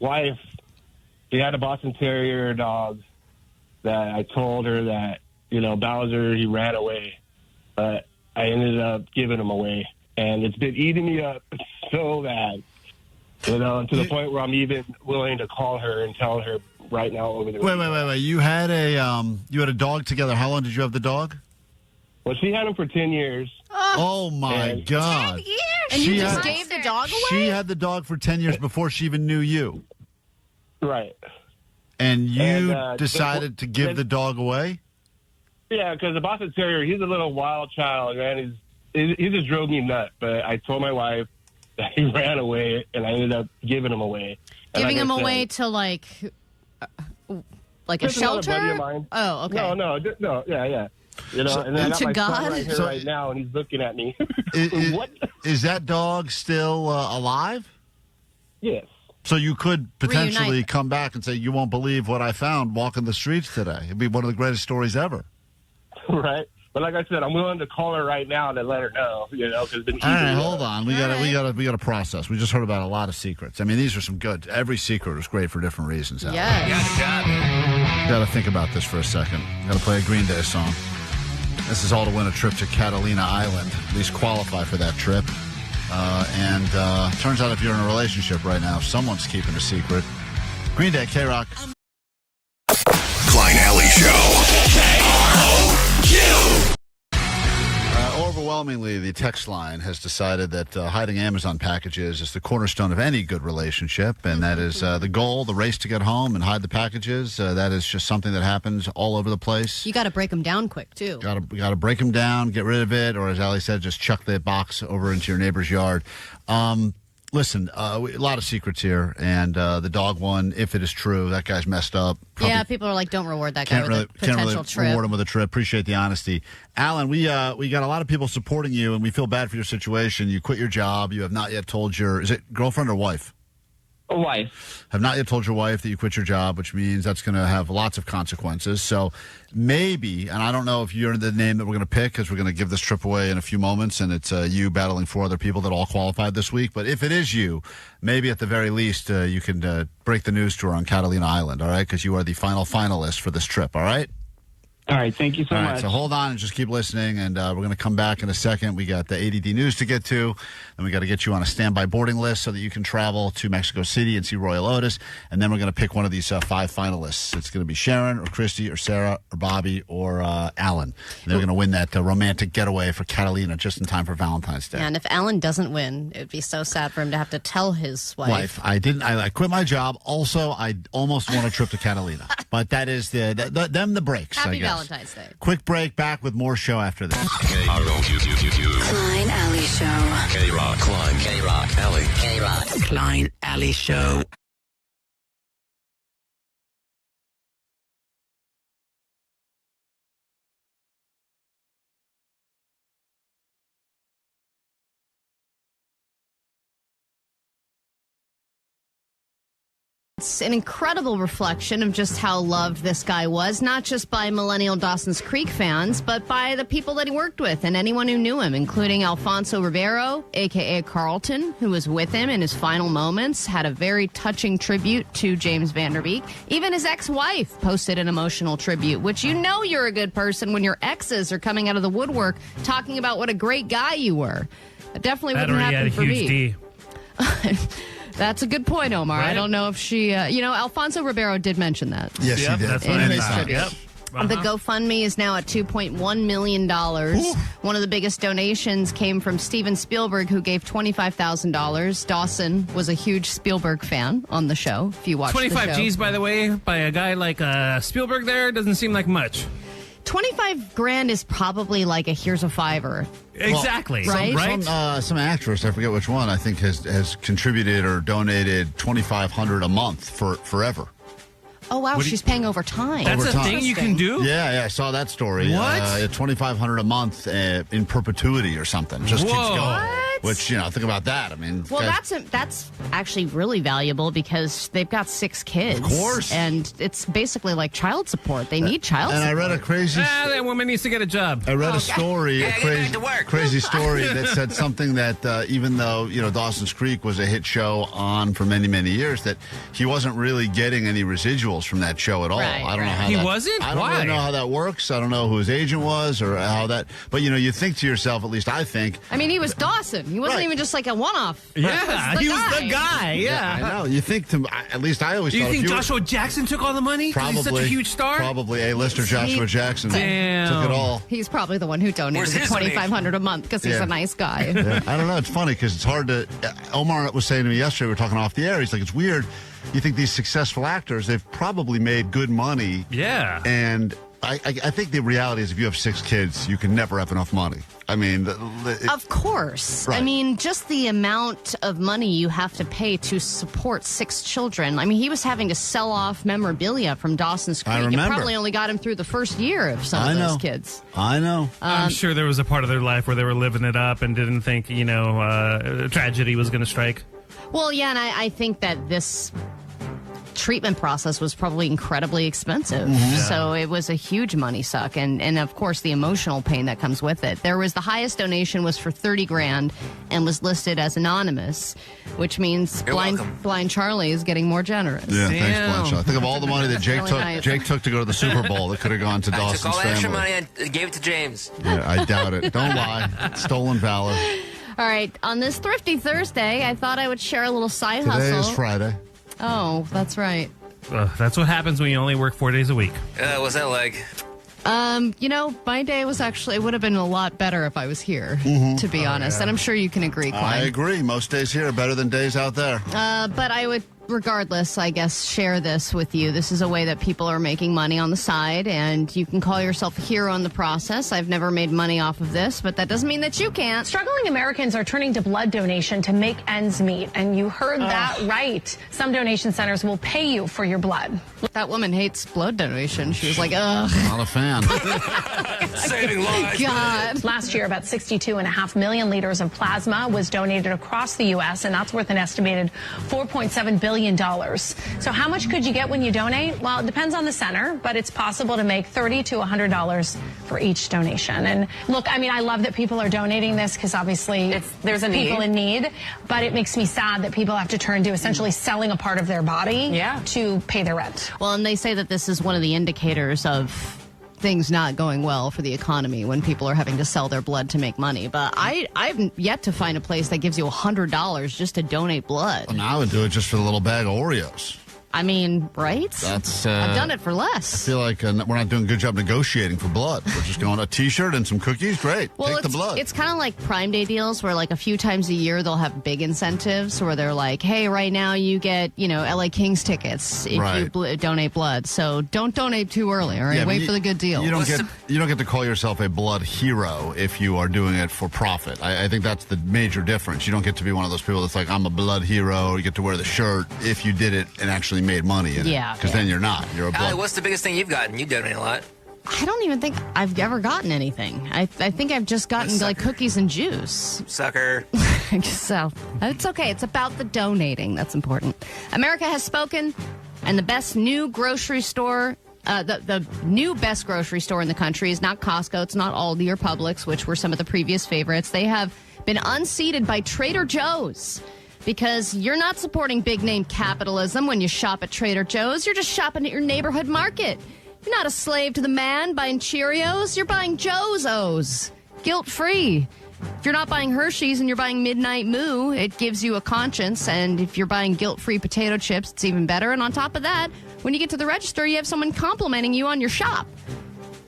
wife, she had a Boston Terrier dog that I told her that, Bowser, he ran away. But I ended up giving him away. And it's been eating me up so bad, and to the point where I'm even willing to call her and tell her right now over the Wait. You had a dog together. How long did you have the dog? Well, she had him for 10 years. Oh, my God. 10 years? And you just gave the dog away? She had the dog for 10 years before she even knew you. Right. And you decided to give the dog away? Yeah, because the Boston Terrier, he's a little wild child, man. He just drove me nuts. But I told my wife that he ran away, and I ended up giving him away. And Giving like him I said, away to like a just another shelter? buddy of mine. Oh, okay. No, yeah. And then I got To my God? son right here So- right now, and he's looking at me. What? Is that dog still alive? Yes. So you could potentially Reunite. come back and say, you won't believe what I found walking the streets today. It'd be one of the greatest stories ever. Right. But like I said, I'm willing to call her right now to let her know, because it's been easy. All right, hold on. We got to process. We just heard about a lot of secrets. I mean, these are some good. Every secret is great for different reasons. Alan. Yes. Got to think about this for a second. Got to play a Green Day song. This is all to win a trip to Catalina Island. At least qualify for that trip. And turns out if you're in a relationship right now, someone's keeping a secret. Green Day, KROQ. Klein Alley Show. KROQ. Overwhelmingly, the text line has decided that hiding Amazon packages is the cornerstone of any good relationship, and that is the goal, the race to get home and hide the packages. That is just something that happens all over the place. You got to break them down quick, too. Got to break them down, get rid of it, or as Ali said, just chuck the box over into your neighbor's yard. Listen, a lot of secrets here, and the dog one, if it is true, that guy's messed up. Probably people are like, don't reward that guy with a potential trip. Reward him with a trip. Appreciate the honesty. Alan, we got a lot of people supporting you, and we feel bad for your situation. You quit your job. You have not yet told is it girlfriend or wife? A wife. Have not yet told your wife that you quit your job, which means that's going to have lots of consequences. So maybe, and I don't know if you're the name that we're going to pick because we're going to give this trip away in a few moments, and it's you battling 4 other people that all qualified this week. But if it is you, maybe at the very least you can break the news to her on Catalina Island, all right? Because you are the final finalist for this trip, all right? All right, thank you so much. All right, so hold on and just keep listening, and we're going to come back in a second. We got the A.D.D news to get to, and we got to get you on a standby boarding list so that you can travel to Mexico City and see Royal Otis, and then we're going to pick one of these 5 finalists. It's going to be Sharon or Christy or Sarah or Bobby or Alan. And they're going to win that romantic getaway for Catalina just in time for Valentine's Day. And if Alan doesn't win, it would be so sad for him to have to tell his wife. I quit my job. Also, I almost won a trip to Catalina, but that is the breaks. Happy I guess. Valentine's Day. Quick break, back with more show after this. KROQ. Klein Alley Show. KROQ. Klein. KROQ. Alley. KROQ. Klein Alley Show. It's an incredible reflection of just how loved this guy was, not just by millennial Dawson's Creek fans, but by the people that he worked with and anyone who knew him, including Alfonso Ribeiro, a.k.a. Carlton, who was with him in his final moments, had a very touching tribute to James Van Der Beek. Even his ex-wife posted an emotional tribute, which you know you're a good person when your exes are coming out of the woodwork talking about what a great guy you were. It definitely wouldn't happen for me. That's a good point, Omar. Right? I don't know if she, Alfonso Ribeiro did mention that. Yes, she did. That's in his tribute. Yep. The GoFundMe is now at $2.1 million. Ooh. One of the biggest donations came from Steven Spielberg, who gave $25,000. Dawson was a huge Spielberg fan on the show, if you watched the show. 25 G's, by the way, by a guy like Spielberg there, doesn't seem like much. 25 grand is probably like a here's a $5. Exactly. Well, right? Some actress, I forget which one, I think has contributed or donated $2,500 a month for forever. Oh, wow, she's paying over time. That's a thing you can do? Yeah, I saw that story. What? $2,500 a month in perpetuity or something. Just keeps going. What? Which, think about that. I mean, well, that's actually really valuable because they've got 6 kids. Of course. And it's basically like child support. They need child support. And I read a crazy... that woman needs to get a job. I read a story, crazy story that said something that even though, Dawson's Creek was a hit show on for many, many years, that he wasn't really getting any residuals from that show at all. Right, I don't know how he wasn't? I don't really know how that works. I don't know who his agent was or how that... But, you think to yourself, at least I think... I mean, he was Dawson. He wasn't even just like a one-off. Yeah, he was the guy. Yeah. I know. You think at least I always thought... You think Joshua Jackson took all the money? Probably. He's such a huge star? Probably A-lister Joshua Jackson. Damn. Took it all. He's probably the one who donated the $2,500 a month because he's a nice guy. Yeah. I don't know. It's funny because it's hard to... Omar was saying to me yesterday, we were talking off the air, he's like, it's weird. You think these successful actors, they've probably made good money. Yeah. And I think the reality is if you have 6 kids, you can never have enough money. I mean... Of course. Right. I mean, just the amount of money you have to pay to support 6 children. I mean, he was having to sell off memorabilia from Dawson's Creek. I remember. It probably only got him through the first year of some of those kids. I know. I'm sure there was a part of their life where they were living it up and didn't think, tragedy was going to strike. Well, yeah, and I think that this treatment process was probably incredibly expensive. Mm-hmm. So it was a huge money suck. And of course, the emotional pain that comes with it. There was the highest donation was for $30,000 and was listed as anonymous, which means Blind Charlie is getting more generous. Yeah, thanks, Blind Charlie. Think of all the money that Jake took. Nice. Jake took to go to the Super Bowl that could have gone to Dawson's took all the family. extra money and gave it to James. Yeah, I doubt it. Don't lie. Stolen valor. All right. On this Thrifty Thursday, I thought I would share a little side hustle. Today is Friday. Oh, that's right. That's what happens when you only work 4 days a week. What's that like? My day was actually, it would have been a lot better if I was here, to be honest. And I'm sure you can agree, Klein. I agree. Most days here are better than days out there. But I would, regardless, I guess, share this with you. This is a way that people are making money on the side, and you can call yourself a hero in the process. I've never made money off of this, but that doesn't mean that you can't. Struggling Americans are turning to blood donation to make ends meet, and you heard that right. Some donation centers will pay you for your blood. That woman hates blood donation. She was like, ugh. Not a fan. Saving lives. God. Last year, about 62.5 million liters of plasma was donated across the U.S., and that's worth an estimated $4.7 billion. So how much could you get when you donate? Well, it depends on the center, but it's possible to make $30 to $100 for each donation. And look, I mean, I love that people are donating this because obviously there's people in need, but it makes me sad that people have to turn to essentially selling a part of their body to pay their rent. Well, and they say that this is one of the indicators of things not going well for the economy when people are having to sell their blood to make money. But I've yet to find a place that gives you $100 just to donate blood. Well, now I would do it just for the little bag of Oreos. I mean, right? That's I've done it for less. I feel like we're not doing a good job negotiating for blood. We're just going a T-shirt and some cookies. Great. Well, Take the blood. It's kind of like Prime Day deals where like a few times a year they'll have big incentives where they're like, hey, right now you get, LA Kings tickets if you donate blood. So don't donate too early, all right? Yeah, wait for the good deal. You don't get to call yourself a blood hero if you are doing it for profit. I think that's the major difference. You don't get to be one of those people that's like, I'm a blood hero. You get to wear the shirt if you did it and actually made money in it. Because then you're not. You're a blood. Allie, what's the biggest thing you've gotten? You donate a lot. I don't even think I've ever gotten anything. I think I've just gotten like cookies and juice. Sucker. So it's okay. It's about the donating. That's important. America has spoken, and the best new grocery store, the new best grocery store in the country is not Costco. It's not Aldi or Publix, which were some of the previous favorites. They have been unseated by Trader Joe's. Because you're not supporting big-name capitalism when you shop at Trader Joe's. You're just shopping at your neighborhood market. You're not a slave to the man buying Cheerios. You're buying Joe's O's. Guilt-free. If you're not buying Hershey's and you're buying Midnight Moo, it gives you a conscience. And if you're buying guilt-free potato chips, it's even better. And on top of that, when you get to the register, you have someone complimenting you on your shop.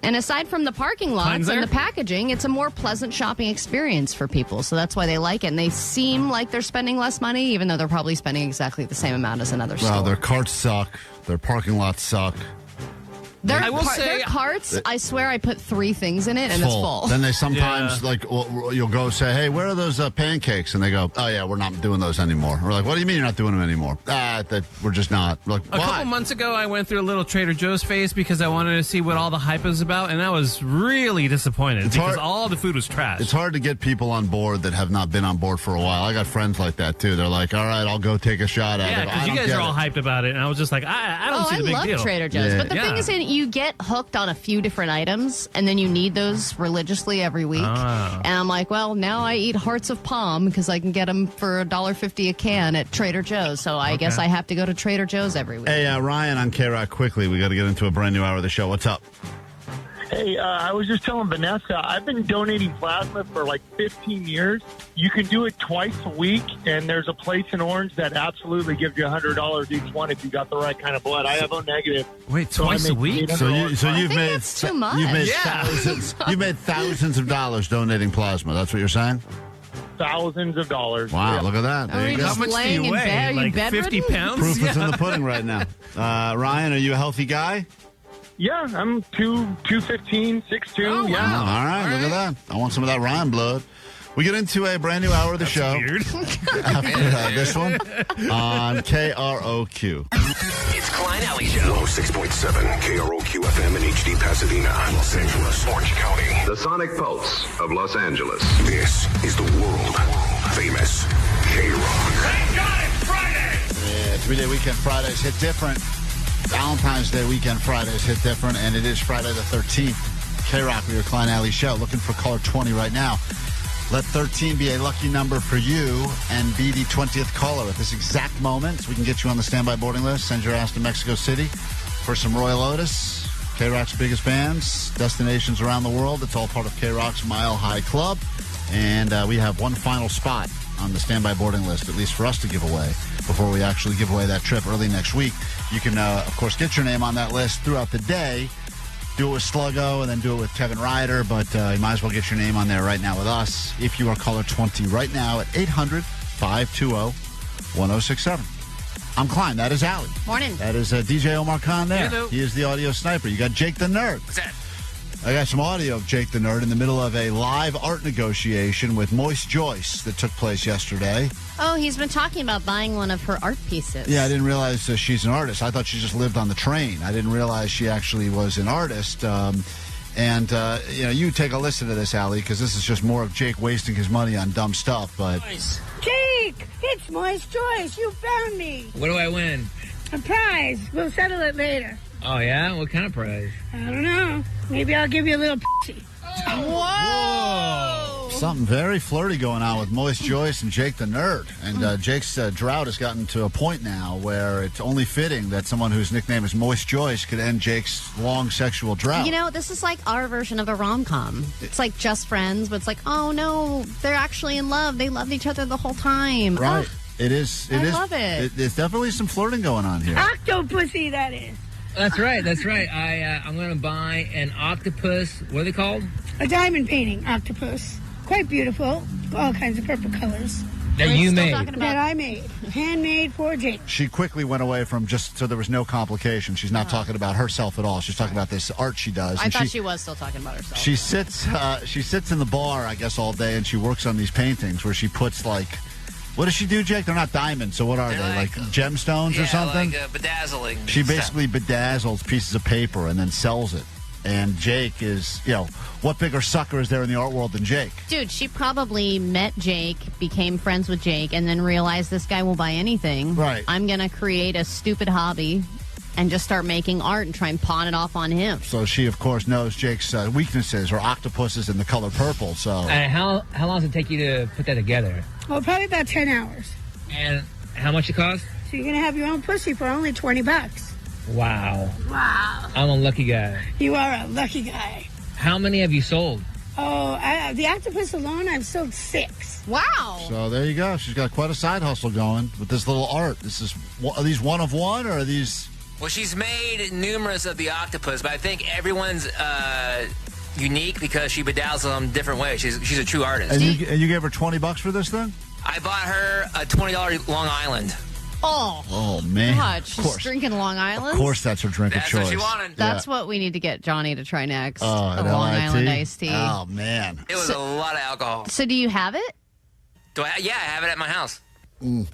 And aside from the parking lots and the packaging, it's a more pleasant shopping experience for people. So that's why they like it. And they seem like they're spending less money, even though they're probably spending exactly the same amount as another store. Well, their carts suck. Their parking lots suck. Their carts, I swear I put 3 things in it, and it's full. Then they sometimes, you'll go say, hey, where are those pancakes? And they go, oh, yeah, we're not doing those anymore. We're like, what do you mean you're not doing them anymore? We're just not. We're like, a couple months ago, I went through a little Trader Joe's phase because I wanted to see what all the hype was about, and I was really disappointed because all the food was trash. It's hard to get people on board that have not been on board for a while. I got friends like that, too. They're like, all right, I'll go take a shot at it. Yeah, because you guys are all hyped about it, and I was just like, I don't see the big deal. I love Trader Joe's, but the thing is, you get hooked on a few different items, and then you need those religiously every week. And I'm like, well, now I eat hearts of palm because I can get them for $1.50 a can at Trader Joe's. So I guess I have to go to Trader Joe's every week. Hey, Ryan on KROQ, quickly. We got to get into a brand new hour of the show. What's up? Hey, I was just telling Vanessa, I've been donating plasma for like 15 years. You can do it twice a week, and there's a place in Orange that absolutely gives you $100 each one if you got the right kind of blood. I have O negative. Wait, twice a week? So you've made too much. You've made thousands of dollars donating plasma. That's what you're saying? Thousands of dollars. Wow, look at that. There you go. How much do you weigh? Like 50 pounds? Proof is in the pudding right now. Ryan, are you a healthy guy? Yeah, I'm 215, 6'2". Oh, yeah. Wow. All right, look at that. I want some of that Ryan blood. We get into a brand new hour of the show. Weird. After this one on KROQ. It's Klein Alley Show. 106.7 KROQ FM in HD Pasadena, Los Angeles, Orange County. The Sonic Pulse of Los Angeles. This is the world famous KROQ. Thank God it's Friday! Yeah, 3-day weekend Fridays hit different. Valentine's Day weekend Fridays hit different, and it is Friday the 13th. KROQ, your Klein Alley Show. Looking for caller 20 right now. Let 13 be a lucky number for you and be the 20th caller at this exact moment. So we can get you on the standby boarding list. Send your ass to Mexico City for some Royal Otis, KROQ's biggest bands, destinations around the world. It's all part of KROQ's Mile High Club. And we have one final spot on the standby boarding list, at least for us to give away, before we actually give away that trip early next week. You can, of course, get your name on that list throughout the day. Do it with Sluggo and then do it with Kevin Ryder, but you might as well get your name on there right now with us if you are caller 20 right now at 800-520-1067. I'm Klein. That is Allie. Morning. That is DJ Omar Khan there. Hello. He is the audio sniper. You got Jake the Nerd. What's that? I got some audio of Jake the Nerd in the middle of a live art negotiation with Moist Joyce that took place yesterday. Oh, he's been talking about buying one of her art pieces. Yeah, I didn't realize she's an artist. I thought she just lived on the train. I didn't realize she actually was an artist. You take a listen to this, Allie, because this is just more of Jake wasting his money on dumb stuff. But Jake, it's Moist Joyce. You found me. What do I win? A prize. We'll settle it later. Oh, yeah? What kind of prize? I don't know. Maybe I'll give you a little pussy. Whoa! Something very flirty going on with Moist Joyce and Jake the Nerd. And Jake's drought has gotten to a point now where it's only fitting that someone whose nickname is Moist Joyce could end Jake's long sexual drought. You know, this is like our version of a rom-com. It's like just friends, but it's like, oh, no, they're actually in love. They loved each other the whole time. Right. Oh, It is. I love it. There's definitely some flirting going on here. Octopussy, that is. That's right. I'm going to buy an octopus. What are they called? A diamond painting octopus. Quite beautiful. All kinds of purple colors. That you made. That I made. Handmade for Jake. She quickly went away from just so there was no complication. She's not talking about herself at all. She's talking about this art she does. I thought she was still talking about herself. She sits in the bar, I guess, all day, and she works on these paintings where she puts, like, what does she do, Jake? They're not diamonds, so what are they? Like gemstones or something? Like bedazzling. She basically bedazzles pieces of paper and then sells it. And Jake is, what bigger sucker is there in the art world than Jake? Dude, she probably met Jake, became friends with Jake, and then realized this guy will buy anything. Right. I'm going to create a stupid hobby and just start making art and try and pawn it off on him. So she, of course, knows Jake's weaknesses or octopuses in the color purple. So how long does it take you to put that together? Well, probably about 10 hours. And how much it costs? So you're going to have your own pussy for only $20. Wow. Wow. I'm a lucky guy. You are a lucky guy. How many have you sold? Oh, the octopus alone, I've sold 6. Wow. So there you go. She's got quite a side hustle going with this little art. Are these one of one, or are these... Well, she's made numerous of the octopus, but I think everyone's unique because she bedazzles them different ways. She's a true artist. And you gave her $20 for this thing? I bought her a $20 Long Island. Oh, man. God, she's drinking Long Island? Of course that's her drink of choice. That's what she wanted. That's what we need to get Johnny to try next. Oh, a an Long LIT? Island iced tea. Oh, man. It was a lot of alcohol. So do you have it? Yeah, I have it at my house.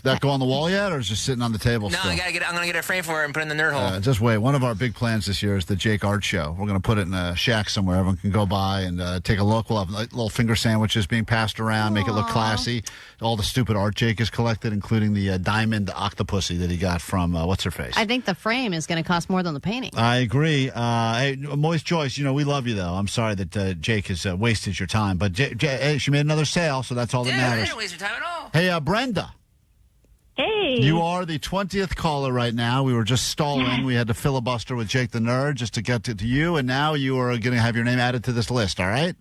That go on the wall yet, or is it just sitting on the table No, still? I'm going to get a frame for it and put it in the nerd hole. Just wait. One of our big plans this year is the Jake Art Show. We're going to put it in a shack somewhere. Everyone can go by and take a look. We'll have little finger sandwiches being passed around, make it look classy. All the stupid art Jake has collected, including the diamond octopussy that he got from, what's-her-face? I think the frame is going to cost more than the painting. I agree. Hey, Moist Joyce, we love you, though. I'm sorry that Jake has wasted your time. But hey, she made another sale, so that's all that matters. I didn't waste your time at all. Hey, Brenda. Hey. You are the 20th caller right now. We were just stalling. We had to filibuster with Jake the Nerd just to get to you, and now you are going to have your name added to this list, all right?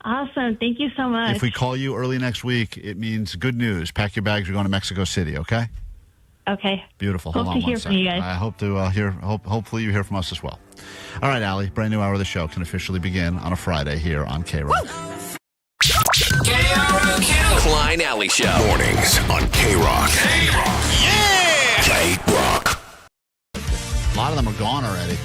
Awesome. Thank you so much. If we call you early next week, it means good news. Pack your bags. We're going to Mexico City, okay? Okay. Beautiful. Hope Hold to on hear one from you second. guys. I hope to hopefully you hear from us as well. All right, Allie, brand new hour of the show can officially begin on a Friday here on KROQ. KROQ. Klein Alley Show. Mornings on KROQ. Yeah! KROQ. A lot of them are gone already.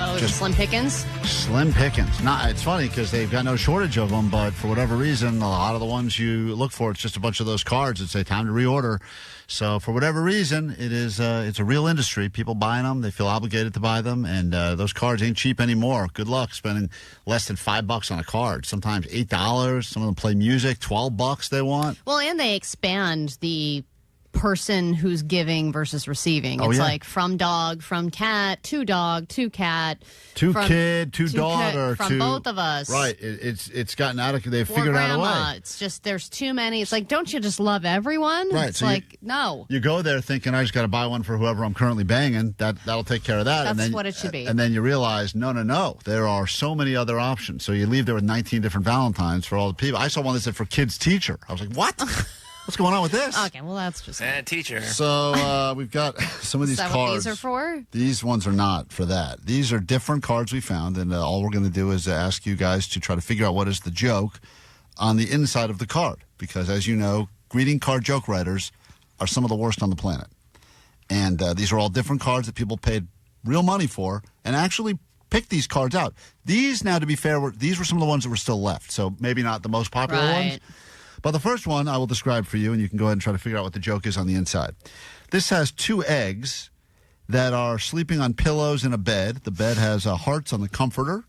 Oh, is it Slim Pickens? Slim Pickens. It's funny because they've got no shortage of them, but for whatever reason, a lot of the ones you look for, it's just a bunch of those cards that say time to reorder. So for whatever reason, it's a real industry. People buying them, they feel obligated to buy them, and those cards ain't cheap anymore. Good luck spending less than $5 on a card. Sometimes $8. Some of them play music, $12 they want. Well, and they expand the person who's giving versus receiving. Oh, It's yeah. like from dog, from cat, to dog, to cat, to from kid, to daughter, from to both of us. Right. It's gotten out of. They've Or figured out a grandma. way. It's just there's too many. It's like, don't you just love everyone? Right, It's so like, no. You go there thinking I just got to buy one for whoever I'm currently banging. That'll take care of that. That's and then, what it should be. And then you realize, no. There are so many other options. So you leave there with 19 different Valentines for all the people. I saw one that said for kids teacher. I was like, what? What's going on with this? Okay, well, that's just... And teacher. So we've got some of these Is that cards. what these are for? These ones are not for that. These are different cards we found, and all we're going to do is ask you guys to try to figure out what is the joke on the inside of the card. Because, as you know, greeting card joke writers are some of the worst on the planet. And these are all different cards that people paid real money for and actually picked these cards out. These, now to be fair, these were some of the ones that were still left, so maybe not the most popular ones. But the first one I will describe for you, and you can go ahead and try to figure out what the joke is on the inside. This has 2 eggs that are sleeping on pillows in a bed. The bed has hearts on the comforter,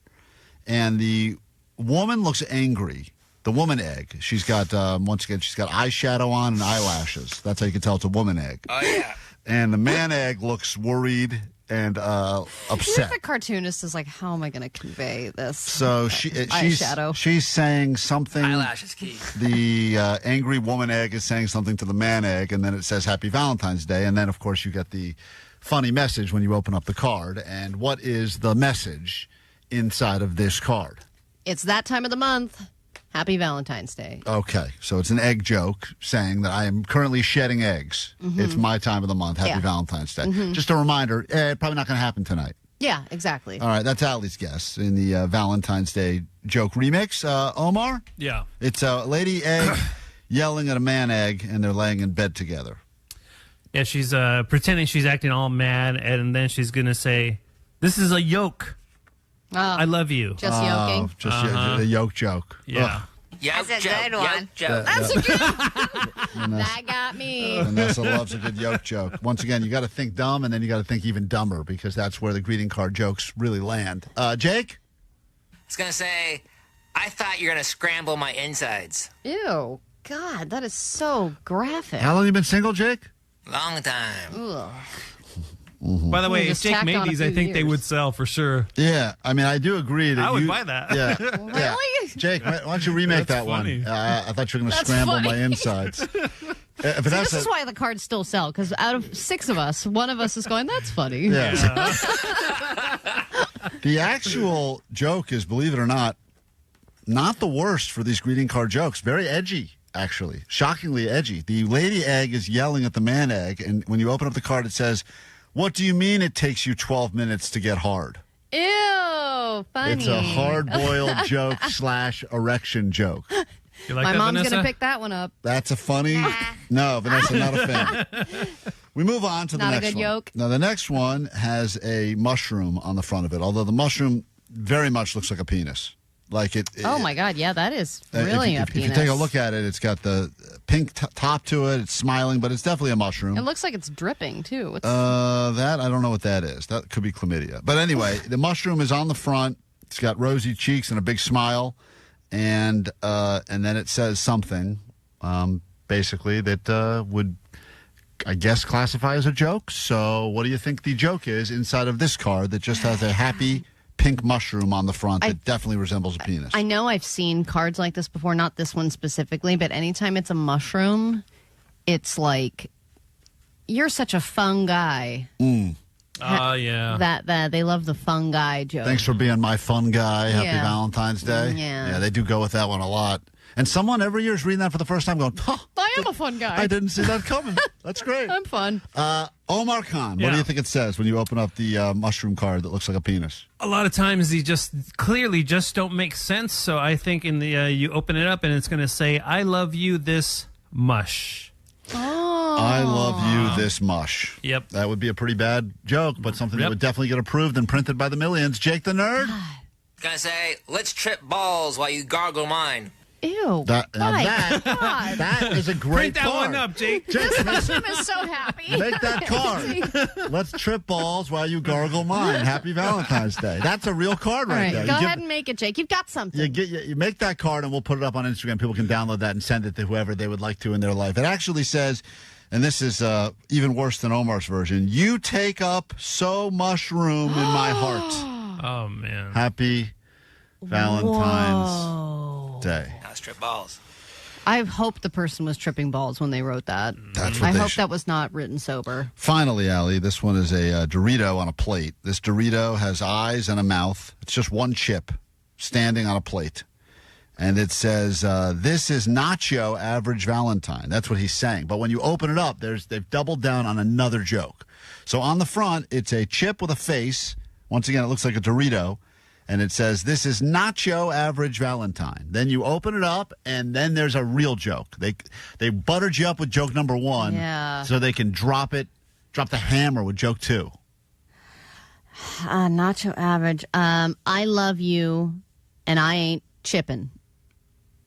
and the woman looks angry. The woman egg. She's got, once again, she's got eyeshadow on and eyelashes. That's how you can tell it's a woman egg. Oh, yeah. And the man egg looks worried and upset. The cartoonist is like, how am I going to convey this? So eyeshadow. she's saying something. Eyelash is key. The angry woman egg is saying something to the man egg, and then it says Happy Valentine's Day. And then, of course, you get the funny message when you open up the card. And what is the message inside of this card? It's that time of the month. Happy Valentine's Day. Okay, so it's an egg joke saying that I am currently shedding eggs. Mhm. It's my time of the month. Happy Yeah. Valentine's Day. Mhm. Just a reminder, probably not going to happen tonight. Yeah, exactly. All right, that's Allie's guess in the Valentine's Day joke remix. Omar? Yeah. It's a lady egg yelling at a man egg, and they're laying in bed together. Yeah, she's pretending she's acting all mad, and then she's going to say, "This is a yoke. I love you." Just yoking? Just a yoke joke. Yeah. Ugh. That's a good one. That's a good one. That got me. Vanessa loves a good yoke joke. Once again, you got to think dumb, and then you got to think even dumber, because that's where the greeting card jokes really land. Jake? It's going to say, I thought you were going to scramble my insides. Ew. God, that is so graphic. How long you been single, Jake? Long time. Ugh. By the way, if Just Jake tacked made on a these, I few think they years. would sell for sure. Yeah, I mean, I do agree that I would you- buy that. Yeah. Really? Yeah. Jake, why don't you remake That's that funny. one? I thought you were going to That's scramble funny. my insides. See, this is why the cards still sell, because out of 6 of us, one of us is going, that's funny. Yeah. The actual joke is, believe it or not the worst for these greeting card jokes. Very edgy, actually. Shockingly edgy. The lady egg is yelling at the man egg, and when you open up the card, it says, "What do you mean it takes you 12 minutes to get hard?" Ew, funny. It's a hard-boiled joke / erection joke. You like My that, mom's Vanessa? going to pick that one up. That's a funny... No, Vanessa, not a fan. We move on to the Not a next good one. yoke? Now, the next one has a mushroom on the front of it, although the mushroom very much looks like a penis. Like it. Oh, my God. Yeah, that is if really you- a if penis. you take a look at it, it's got the pink top to it. It's smiling, but it's definitely a mushroom. It looks like it's dripping, too. It's, That I don't know what that is. That could be chlamydia. But anyway, the mushroom is on the front. It's got rosy cheeks and a big smile, and then it says something, basically that would, I guess, classify as a joke. So, what do you think the joke is inside of this card that just has a happy pink mushroom on the front that definitely resembles a penis? I know I've seen cards like this before, not this one specifically, but anytime it's a mushroom, it's like, you're such a fun guy. Yeah. That they love the fun guy joke. Thanks for being my fun guy. Happy Yeah. Valentine's Day. Yeah. They do go with that one a lot. And someone every year is reading that for the first time going, huh, I am a fun guy. I didn't see that coming. That's great. I'm fun. Omar Khan, what Yeah. do you think it says when you open up the mushroom card that looks like a penis? A lot of times they just clearly just don't make sense. So I think in the you open it up and it's going to say, "I love you this mush." Oh. I love you this mush. Yep. That would be a pretty bad joke, but something that Yep. would definitely get approved and printed by the millions. Jake the Nerd? Gonna say, let's trip balls while you gargle mine. Ew. Now My that, God. that is a great Print that card. one up, Jake. This mushroom is so happy. Make that card. Let's trip balls while you gargle mine. Happy Valentine's Day. That's a real card All right right, there. go You give- ahead and make it, Jake. You've got something. You make that card and we'll put it up on Instagram. People can download that and send it to whoever they would like to in their life. It actually says, And this is even worse than Omar's version. You take up so mushroom in my heart. Oh, man. Happy Valentine's Day. Now strip balls. I hope the person was tripping balls when they wrote that. That's what I they hope should- that was not written sober. Finally, Allie, this one is a Dorito on a plate. This Dorito has eyes and a mouth. It's just one chip standing on a plate. And it says, this is Nacho Average Valentine. That's what he's saying. But when you open it up, they've doubled down on another joke. So on the front, it's a chip with a face. Once again, it looks like a Dorito. And it says, this is Nacho Average Valentine. Then you open it up, and then there's a real joke. They buttered you up with joke number one so they can drop the hammer with joke two. Nacho Average. I love you, and I ain't chipping.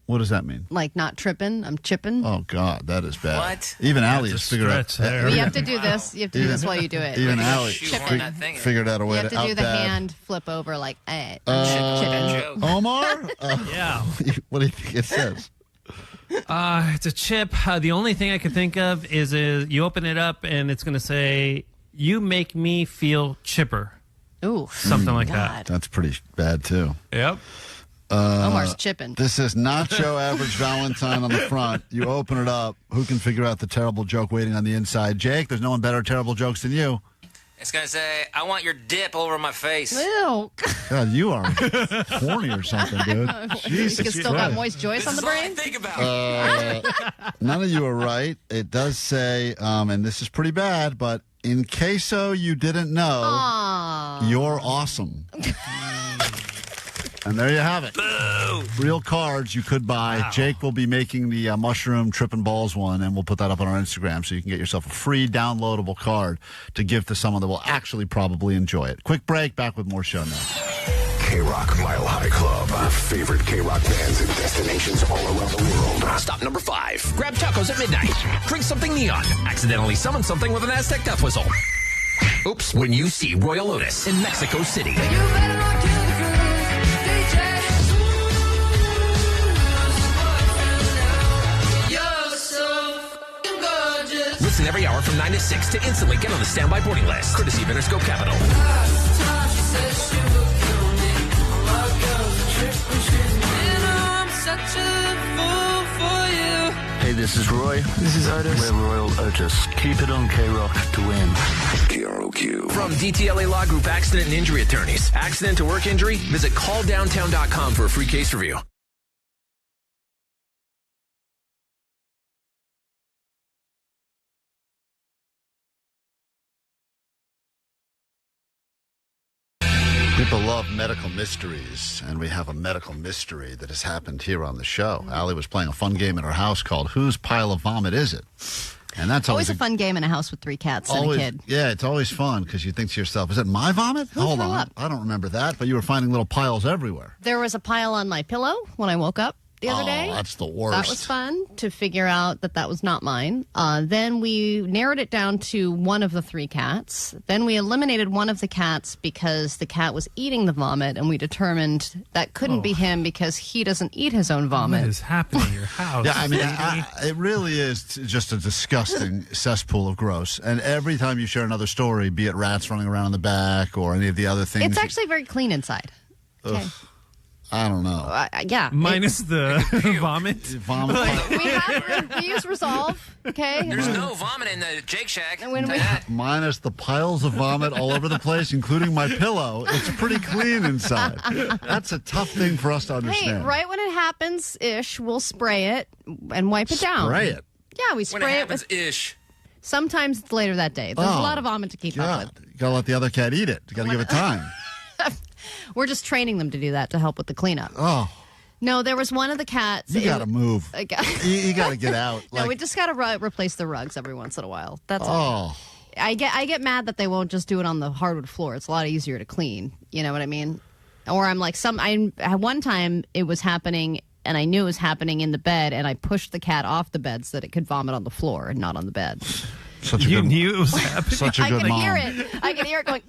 What does that mean? Like not tripping, I'm chipping. Oh, God, that is bad. What? Even Allie has figured out. You have to do this. You have to do this while you do it. Even Like, Allie chipping. figured out a way You have to out do the bad. hand flip over like, chipping. Omar? Yeah. What do you think it says? It's a chip. The only thing I can think of is you open it up and it's going to say, you make me feel chipper. Ooh. Something like that. That's pretty bad, too. Yep. Omar's chipping. This is Nacho Average Valentine on the front. You open it up. Who can figure out the terrible joke waiting on the inside? Jake, there's no one better at terrible jokes than you. It's going to say, I want your dip over my face. Ew. God, you are horny or something, dude. Jesus You still got Christ. moist Joyce on the brain? Think about None of you are right. It does say, and this is pretty bad, but in queso you didn't know, you're awesome. And there you have it. Real cards you could buy. Wow. Jake will be making the mushroom tripping balls one, and we'll put that up on our Instagram so you can get yourself a free downloadable card to give to someone that will actually probably enjoy it. Quick break. Back with more show now. KROQ Mile High Club. Favorite KROQ bands and destinations all around the world. Stop number 5. Grab tacos at midnight. Drink something neon. Accidentally summon something with an Aztec death whistle. Oops, when you see Royal Otis in Mexico City. Listen every hour from 9 to 6 to instantly get on the standby boarding list. Courtesy of Interscope Capital. Hey, this is Roy. This is Otis. We're Royal Otis. Keep it on KROQ to win. KROQ. From DTLA Law Group Accident and Injury Attorneys. Accident to work injury? Visit calldowntown.com for a free case review. People love medical mysteries, and we have a medical mystery that has happened here on the show. Allie was playing a fun game at her house called Whose Pile of Vomit Is It? And that's Always a fun game in a house with 3 cats and a kid. Yeah, it's always fun because you think to yourself, is it my vomit? Who Hold threw on. up? I don't remember that, but you were finding little piles everywhere. There was a pile on my pillow when I woke up the other day. That's the worst. That was fun to figure out that was not mine. Then we narrowed it down to one of the 3 cats. Then we eliminated one of the cats because the cat was eating the vomit, and we determined that couldn't be him because he doesn't eat his own vomit. What is happening in your house? Yeah, I mean, it really is just a disgusting cesspool of gross. And every time you share another story, be it rats running around in the back or any of the other things. It's actually very clean inside. Okay. I don't know. Yeah. Minus the vomit. We use Resolve, okay? There's no vomit in the Jake Shack. And when Minus the piles of vomit all over the place, including my pillow, it's pretty clean inside. That's a tough thing for us to understand. Hey, right when it happens-ish, we'll spray it and wipe it down. Spray it? Yeah, we spray When it it. happens-ish. Sometimes it's later that day. There's a lot of vomit to keep up with. You gotta let the other cat eat it. You gotta give it time. We're just training them to do that to help with the cleanup. Oh. No, there was one of the cats. You gotta move. You gotta get out. No, we just gotta replace the rugs every once in a while. That's all. I get mad that they won't just do it on the hardwood floor. It's a lot easier to clean. You know what I mean? Or I'm like, one time it was happening, and I knew it was happening in the bed, and I pushed the cat off the bed so that it could vomit on the floor and not on the bed. You knew it was happening. Such a good mom. I could hear it going.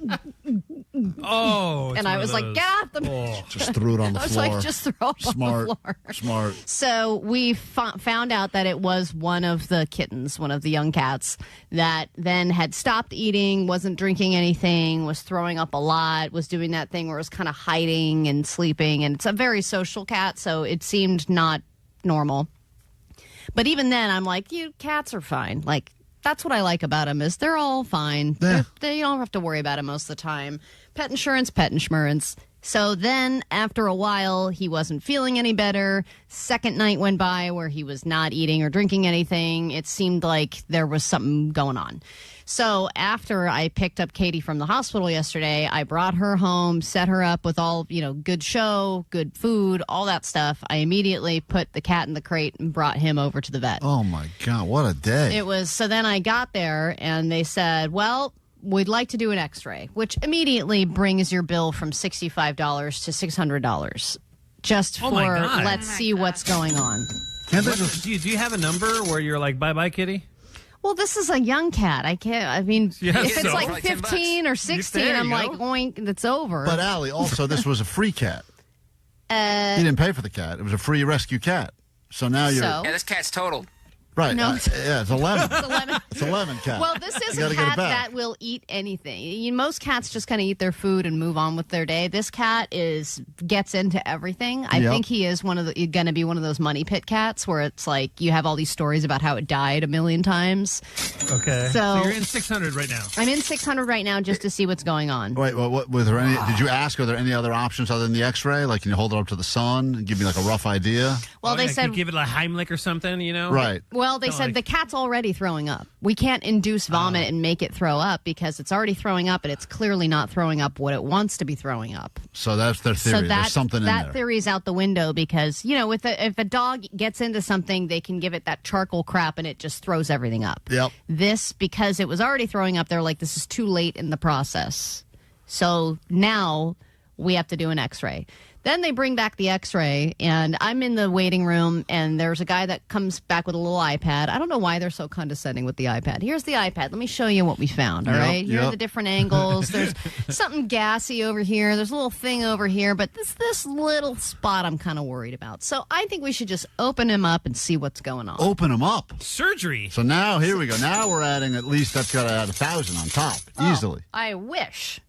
Oh, and I was like, get off the. Just threw it on the floor. I was like, just throw it on the floor. Smart. So we found out that it was one of the kittens, one of the young cats, that then had stopped eating, wasn't drinking anything, was throwing up a lot, was doing that thing where it was kind of hiding and sleeping. And it's a very social cat, so it seemed not normal. But even then, I'm like, cats are fine. Like, that's what I like about them is they're all fine. Yeah. You don't have to worry about them most of the time. Pet insurance. So then after a while, he wasn't feeling any better. Second night went by where he was not eating or drinking anything. It seemed like there was something going on. So after I picked up Katie from the hospital yesterday, I brought her home, set her up with all, good show, good food, all that stuff. I immediately put the cat in the crate and brought him over to the vet. Oh, my God. What a day. So then I got there and they said, well, we'd like to do an x-ray, which immediately brings your bill from $65 to $600 just for let's see what's going on. Do you have a number where you're like, bye-bye, kitty? Well, this is a young cat. If it's like 15 or 16, I'm like, oink, it's over. But, Allie, also, this was a free cat. You didn't pay for the cat. It was a free rescue cat. So now you're... Yeah, this cat's totaled. Right. No. It's a lemon. It's a lemon cat. Well, this is a cat that will eat anything. Most cats just kind of eat their food and move on with their day. This cat gets into everything. I think he is going to be one of those money pit cats where it's like you have all these stories about how it died a million times. Okay. So you're in 600 right now. I'm in 600 right now just to see what's going on. Wait, was there any? Did you ask? Are there any other options other than the X-ray? Like, can you hold it up to the sun and give me like a rough idea? Well, they said give it a Heimlich or something. Right. Well, they said the cat's already throwing up. We can't induce vomit and make it throw up because it's already throwing up and it's clearly not throwing up what it wants to be throwing up. So that's their theory. So There's something in there. That theory's out the window because, if a dog gets into something, they can give it that charcoal crap and it just throws everything up. Yep. This, because it was already throwing up, they're like, this is too late in the process. So now we have to do an x-ray. Then they bring back the x-ray, and I'm in the waiting room, and there's a guy that comes back with a little iPad. I don't know why they're so condescending with the iPad. Here's the iPad. Let me show you what we found, all right? Here are the different angles. There's something gassy over here. There's a little thing over here, but this little spot I'm kind of worried about. So I think we should just open him up and see what's going on. Open him up? Surgery. So now, here we go. Now we're adding at least, that's got to add 1,000 on top, easily. I wish.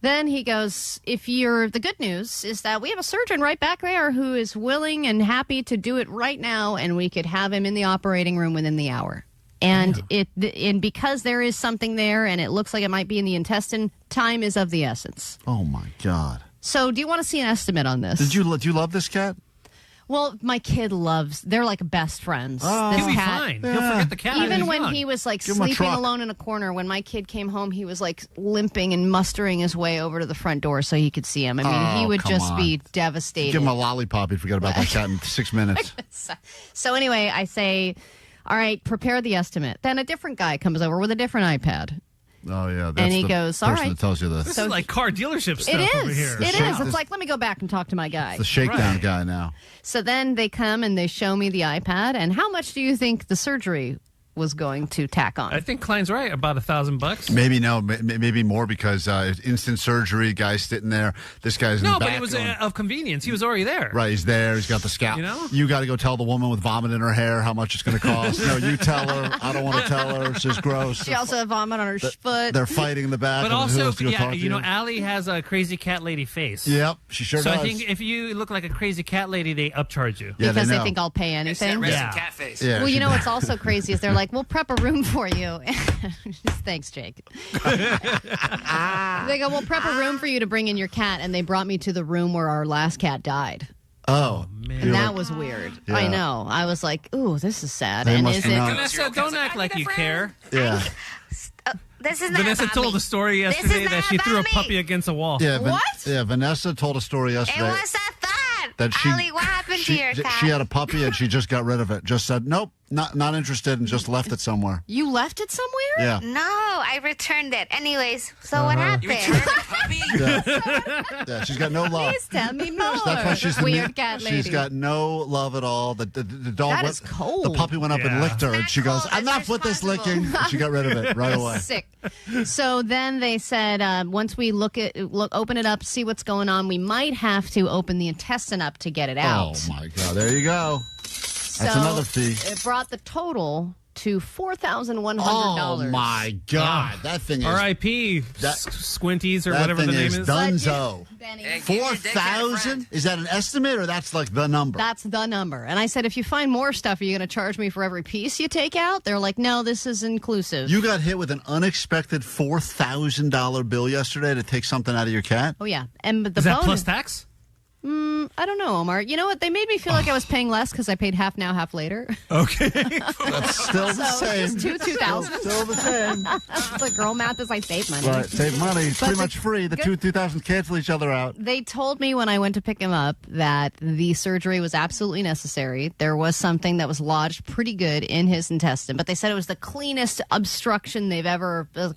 Then he goes, the good news is that we have a surgeon right back there who is willing and happy to do it right now, and we could have him in the operating room within the hour. And and because there is something there and it looks like it might be in the intestine, time is of the essence. Oh, my God. So do you want to see an estimate on this? Do you love this cat? Well, my kid they're like best friends. Oh, this he'll be cat. fine. He'll forget the cat. Even when he was like sleeping alone in a corner, when my kid came home, he was like limping and mustering his way over to the front door so he could see him. I mean, he would just be devastated. Give him a lollipop. He'd forget about that cat in 6 minutes. So anyway, I say, all right, prepare the estimate. Then a different guy comes over with a different iPad. Oh, yeah. That's and he goes, all right. That tells you this. This is like car dealership stuff over here. It is. It's like, let me go back and talk to my guy. The shakedown guy now. So then they come and they show me the iPad. And how much do you think the surgery was going to tack on? I think Klein's right, about $1,000. Maybe more because instant surgery, guy's sitting there. This guy's in the back. No, but it was of convenience. He was already there. Right, he's there. He's got the scalp. You got to go tell the woman with vomit in her hair how much it's going to cost. No, you tell her. I don't want to tell her. It's just gross. She also had vomit on her foot. They're fighting in the back. But also, Allie has a crazy cat lady face. Yep, she sure does. So I think if you look like a crazy cat lady, they upcharge you. Yeah, because they think I'll pay anything. Cat face. Yeah, well, what's also crazy is they're like, we'll prep a room for you. Thanks, Jake. They go, we'll prep a room for you to bring in your cat, and they brought me to the room where our last cat died. Oh, man. And that was weird. Yeah. I know. I was like, ooh, this is sad. They and must is have it? known. Vanessa, don't act like you care. Yeah. This is not Vanessa about told me. a story yesterday that she threw a puppy against a wall. Yeah, What? Yeah, Vanessa told a story yesterday. It was a thought. That Ollie, what happened to your cat? She had a puppy and she just got rid of it. Just said, nope, Not interested and just left it somewhere. You left it somewhere? Yeah. No, I returned it. Anyways, so what happened? Yeah, she's got no love. Please tell me more. That's why she's Weird cat lady. She's got no love at all. The dog That went, is cold. The puppy went up and licked her, and she goes, "Enough with this licking." And she got rid of it right away. Sick. So then they said once we open it up, see what's going on, we might have to open the intestine up to get it out. Oh my God! There you go. That's So another fee. It brought the total to $4,100. Oh my God! That thing is R.I.P. Squinties or that whatever thing the name is is. Dunzo. Hey, 4,000? Is that an estimate or that's like the number? That's the number. And I said, if you find more stuff, are you going to charge me for every piece you take out? They're like, no, this is inclusive. You got hit with an unexpected $4,000 bill yesterday to take something out of your cat? Oh, yeah. And the Is that bonus, plus tax? I don't know, Omar. You know what? They made me feel like I was paying less because I paid half now, half later. Okay. That's still the same. Just $2,000. Still the same. The girl math is I save money. Right, save money. It's But pretty much free. The 2,000 cancel each other out. They told me when I went to pick him up that the surgery was absolutely necessary. There was something that was lodged pretty good in his intestine, but they said it was the cleanest obstruction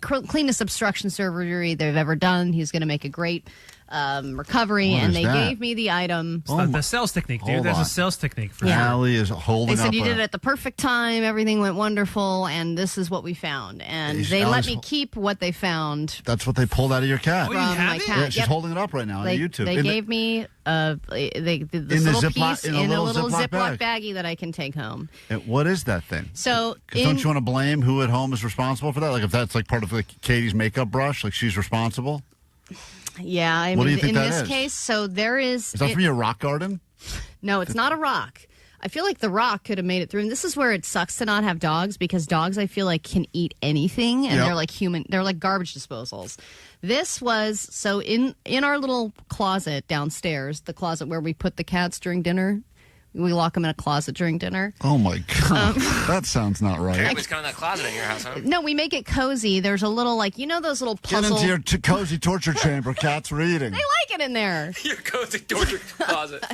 cleanest obstruction surgery they've ever done. He's going to make a great recovery, What and is they that? gave me the item. The sales technique, dude. Hold There's on. a sales technique for Yeah. Allie is holding They said up you a- did it at the perfect time. Everything went wonderful, and this is what we found. And they let me keep what they found That's what they pulled out of your cat. from my cat. Yeah, she's Yep. holding it up right now They, on YouTube. they gave me this in the little Ziploc- piece in a in a little little Ziploc Ziploc baggie that I can take home. What is that thing? So, Because don't you want to blame who at home is responsible for that? Like if that's like part of like Katie's makeup brush, like she's responsible? yeah, I What do mean, you think in that this is? case, so there is. Is that from your rock garden? No, it's not a rock. I feel like the rock could have made it through. And this is where it sucks to not have dogs because dogs, I feel like, can eat anything, and Yep. they're like they're like garbage disposals. This was so in our little closet downstairs, the closet where we put the cats during dinner. We lock them in a closet during dinner. Oh my God, that sounds not right. Everybody's coming in that closet in your house, huh? No, we make it cozy. There's a little those little Get puzzle. into your cozy torture chamber. Cats were eating. They like it in there. Your cozy torture closet.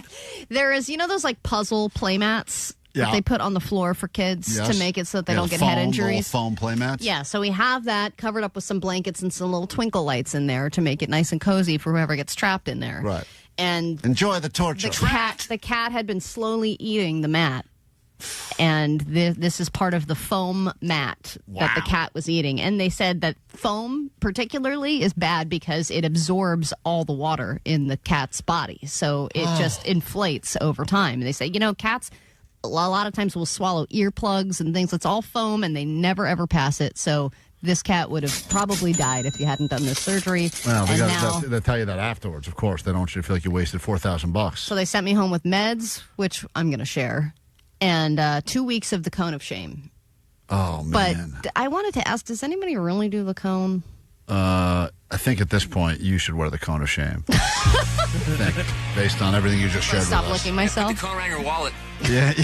There is, those like puzzle play mats Yeah. that they put on the floor for kids Yes. to make it so that they Yeah, don't get foam, head little injuries. foam play mats. Yeah, so we have that covered up with some blankets and some little twinkle lights in there to make it nice and cozy for whoever gets trapped in there. Right. And Enjoy the torture. the cat had been slowly eating the mat. And this is part of the foam mat that the cat was eating. And they said that foam particularly is bad because it absorbs all the water in the cat's body. So it just inflates over time. And they say, cats a lot of times will swallow earplugs and things. It's all foam and they never ever pass it. So this cat would have probably died if you hadn't done this surgery. Well, And they tell you that afterwards, of course. They don't want you to feel like you wasted $4,000. So they sent me home with meds, which I'm going to share, and 2 weeks of the cone of shame. Oh, man. But I wanted to ask, does anybody really do the cone? I think at this point, you should wear the cone of shame. I think, based on everything you just shared with Stop us. looking myself. Put the cone around your wallet. Yeah.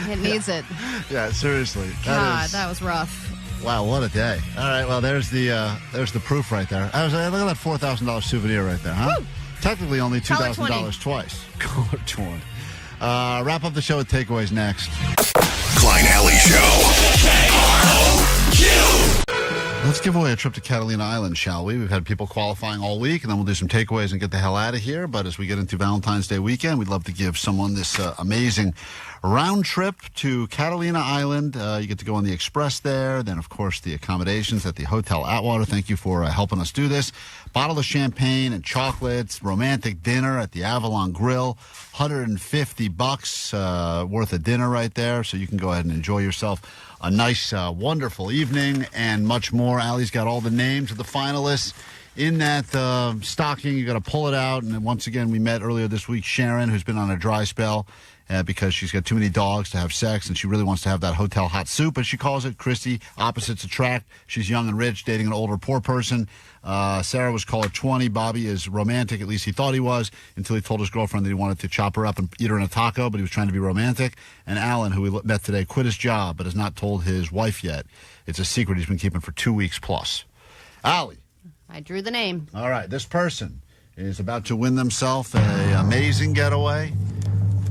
It needs it. Yeah, seriously. God, that was rough. Wow, what a day. All right, well, there's the proof right there. Look at that $4,000 souvenir right there, huh? Woo! Technically only $20. $2,000 twice. Color 20. Wrap up the show with takeaways next. Klein Alley Show. Let's give away a trip to Catalina Island, shall we? We've had people qualifying all week, and then we'll do some takeaways and get the hell out of here. But as we get into Valentine's Day weekend, we'd love to give someone this amazing round trip to Catalina Island. You get to go on the express there. Then, of course, the accommodations at the Hotel Atwater. Thank you for helping us do this. Bottle of champagne and chocolates, romantic dinner at the Avalon Grill. $150 worth of dinner right there, so you can go ahead and enjoy yourself a nice, wonderful evening and much more. Allie's got all the names of the finalists in that stocking. You got to pull it out. And then once again, we met earlier this week Sharon, who's been on a dry spell because she's got too many dogs to have sex, and she really wants to have that hotel hot soup, as she calls it. Christy, opposites attract. She's young and rich, dating an older poor person. Sarah was caller 20. Bobby is romantic, at least he thought he was, until he told his girlfriend that he wanted to chop her up and eat her in a taco, but he was trying to be romantic. And Alan, who we met today, quit his job, but has not told his wife yet. It's a secret he's been keeping for 2 weeks plus. Allie. I drew the name. All right, this person is about to win themselves an amazing getaway.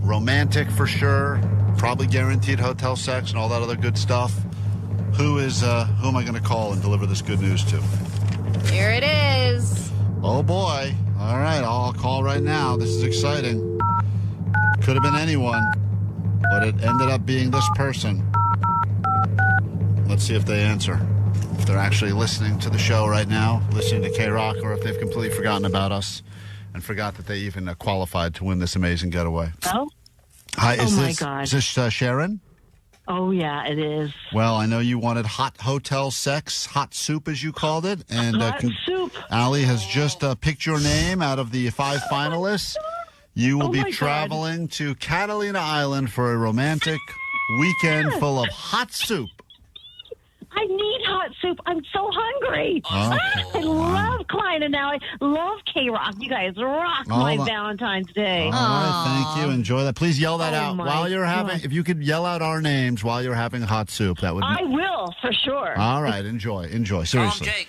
Romantic for sure. probably guaranteed hotel sex and all that other good stuff. Who am I going to call and deliver this good news to? Here it is. Oh, boy. All right, I'll call right now. This is exciting. Could have been anyone, but it ended up being this person. Let's see if they answer. If they're actually listening to the show right now, listening to KROQ, or if they've completely forgotten about us and forgot that they even qualified to win this amazing getaway. Oh? Hi, is my this, God. Is this Sharon? Oh, yeah, it is. Well, I know you wanted hot hotel sex, hot soup as you called it. And Hot soup. Allie has just picked your name out of the 5 finalists. You will Oh, be my traveling to Catalina Island for a romantic weekend full of hot soup. I need hot soup. I'm so hungry. Okay. I love Klein, and now I love KROQ. You guys rock my Valentine's Day. All right, thank you. Enjoy that. Please yell that out my while you're having. God. If you could yell out our names while you're having hot soup, that would. I will, for sure. All right, enjoy. Seriously. Jake.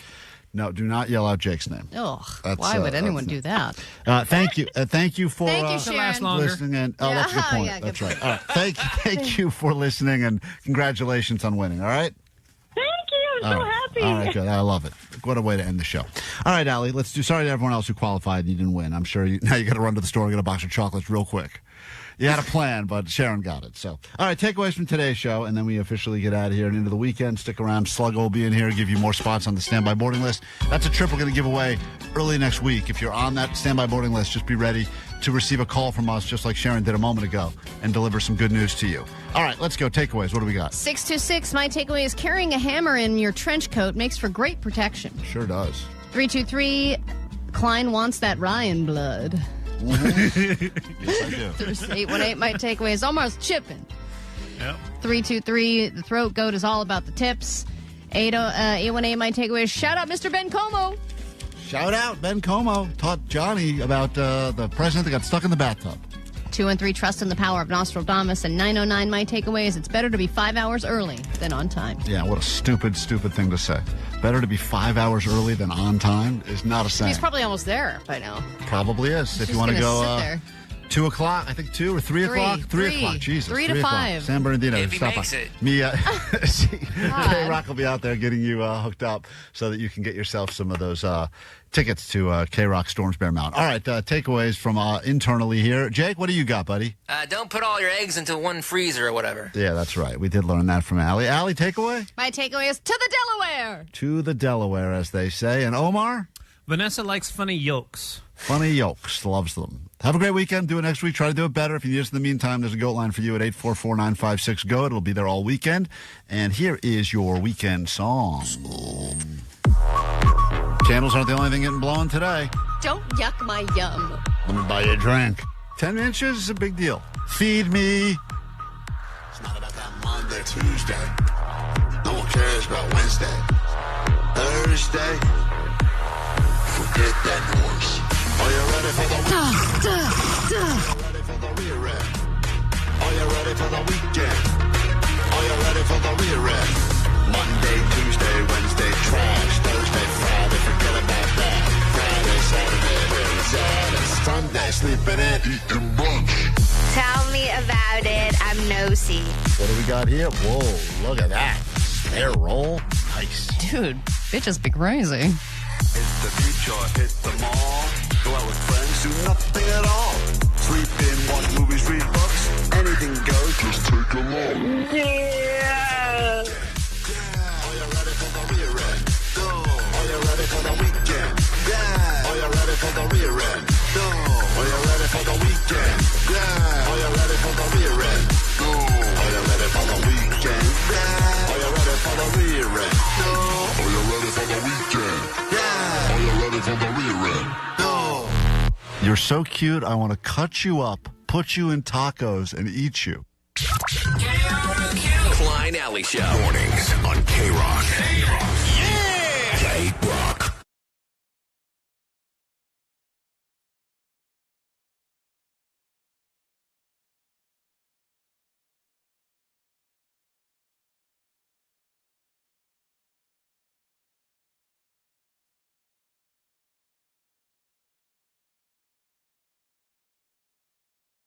No, do not yell out Jake's name. Ugh, That's, why would anyone do that? Thank you. Thank you for Thank you, Sharon. last longer. listening. And that's a good point. Yeah, That's good right. All right. Thank you for listening, and congratulations on winning. All right. Thank you. I'm so happy. All right, good. I love it. What a way to end the show. All right, Allie, let's do. Sorry to everyone else who qualified and you didn't win. I'm sure now you got to run to the store and get a box of chocolates real quick. You had a plan, but Sharon got it. So, all right, takeaways from today's show, and then we officially get out of here and into the weekend. Stick around. Sluggo will be in here, give you more spots on the standby boarding list. That's a trip we're going to give away early next week. If you're on that standby boarding list, just be ready to receive a call from us, just like Sharon did a moment ago, and deliver some good news to you. All right, let's go. Takeaways. What do we got? 626, my takeaway is carrying a hammer in your trench coat makes for great protection. Sure does. 323, Klein wants that Ryan blood. Yes, I do. 818, my takeaway is almost chipping. Yep. 323, the throat goat is all about the tips. 818, my takeaway is shout out Mr. Ben Como. Shout out Ben Como. Taught Johnny about the president that got stuck in the bathtub. 213, trust in the power of Nostradamus. And 909, my takeaway is it's better to be 5 hours early than on time. Yeah, what a stupid thing to say. Better to be 5 hours early than on time is not a saying. He's probably almost there by now. Probably is. He's if you just want to gonna go sit there. 2 o'clock, I think 2 or 3 o'clock? 3 o'clock, Jesus. 3 to 3 o'clock. 5. San Bernardino. If he stop makes by. it. K-Rock will be out there getting you hooked up so that you can get yourself some of those tickets to K-Rock Storms Bear Mountain. All right, takeaways from internally here. Jake, what do you got, buddy? Don't put all your eggs into one freezer or whatever. Yeah, that's right. We did learn that from Allie. Allie, takeaway? My takeaway is to the Delaware. To the Delaware, as they say. And Omar? Vanessa likes funny yolks. Funny yolks. Loves them. Have a great weekend. Do it next week. Try to do it better. If you need us in the meantime, there's a GOAT line for you at 844-956-GOAT. It'll be there all weekend. And here is your weekend song. Candles aren't the only thing getting blown today. Don't yuck my yum. Let me buy you a drink. 10 inches is a big deal. Feed me. It's not about that Monday, Tuesday. No one cares about Wednesday. Thursday. Forget that noise. Are you ready for the weekend? Ready for the rear end? Are you ready for the weekend? Are you ready for the rear end? Monday, Tuesday, Wednesday, trash. Thursday, Friday, forget about that. Friday, Saturday, really sad. And Sunday, sleeping in, eating brunch. Tell me about it. I'm nosy. What do we got here? Whoa, look at that. Snare roll. Nice. Dude, bitches be crazy. It's the future, hit the mall. Go out with friends, do nothing at all. Sleep in, watch movies, read books. Anything goes, just take along. Yeah. Are you ready for the rear end? No. Are you ready for the weekend? Yeah. Are you ready for the rear end? No. Are you ready for the weekend? Yeah. Are you ready for the rear end? No. Are you ready for the weekend? Yeah. Are you ready for the rear end? No. Are you ready for the weekend? Yeah. Are you ready for the rear end? No. You're so cute, I want to cut you up, put you in tacos, and eat you. Klein Alley Show. Mornings on KROQ. Yeah! K-Rock.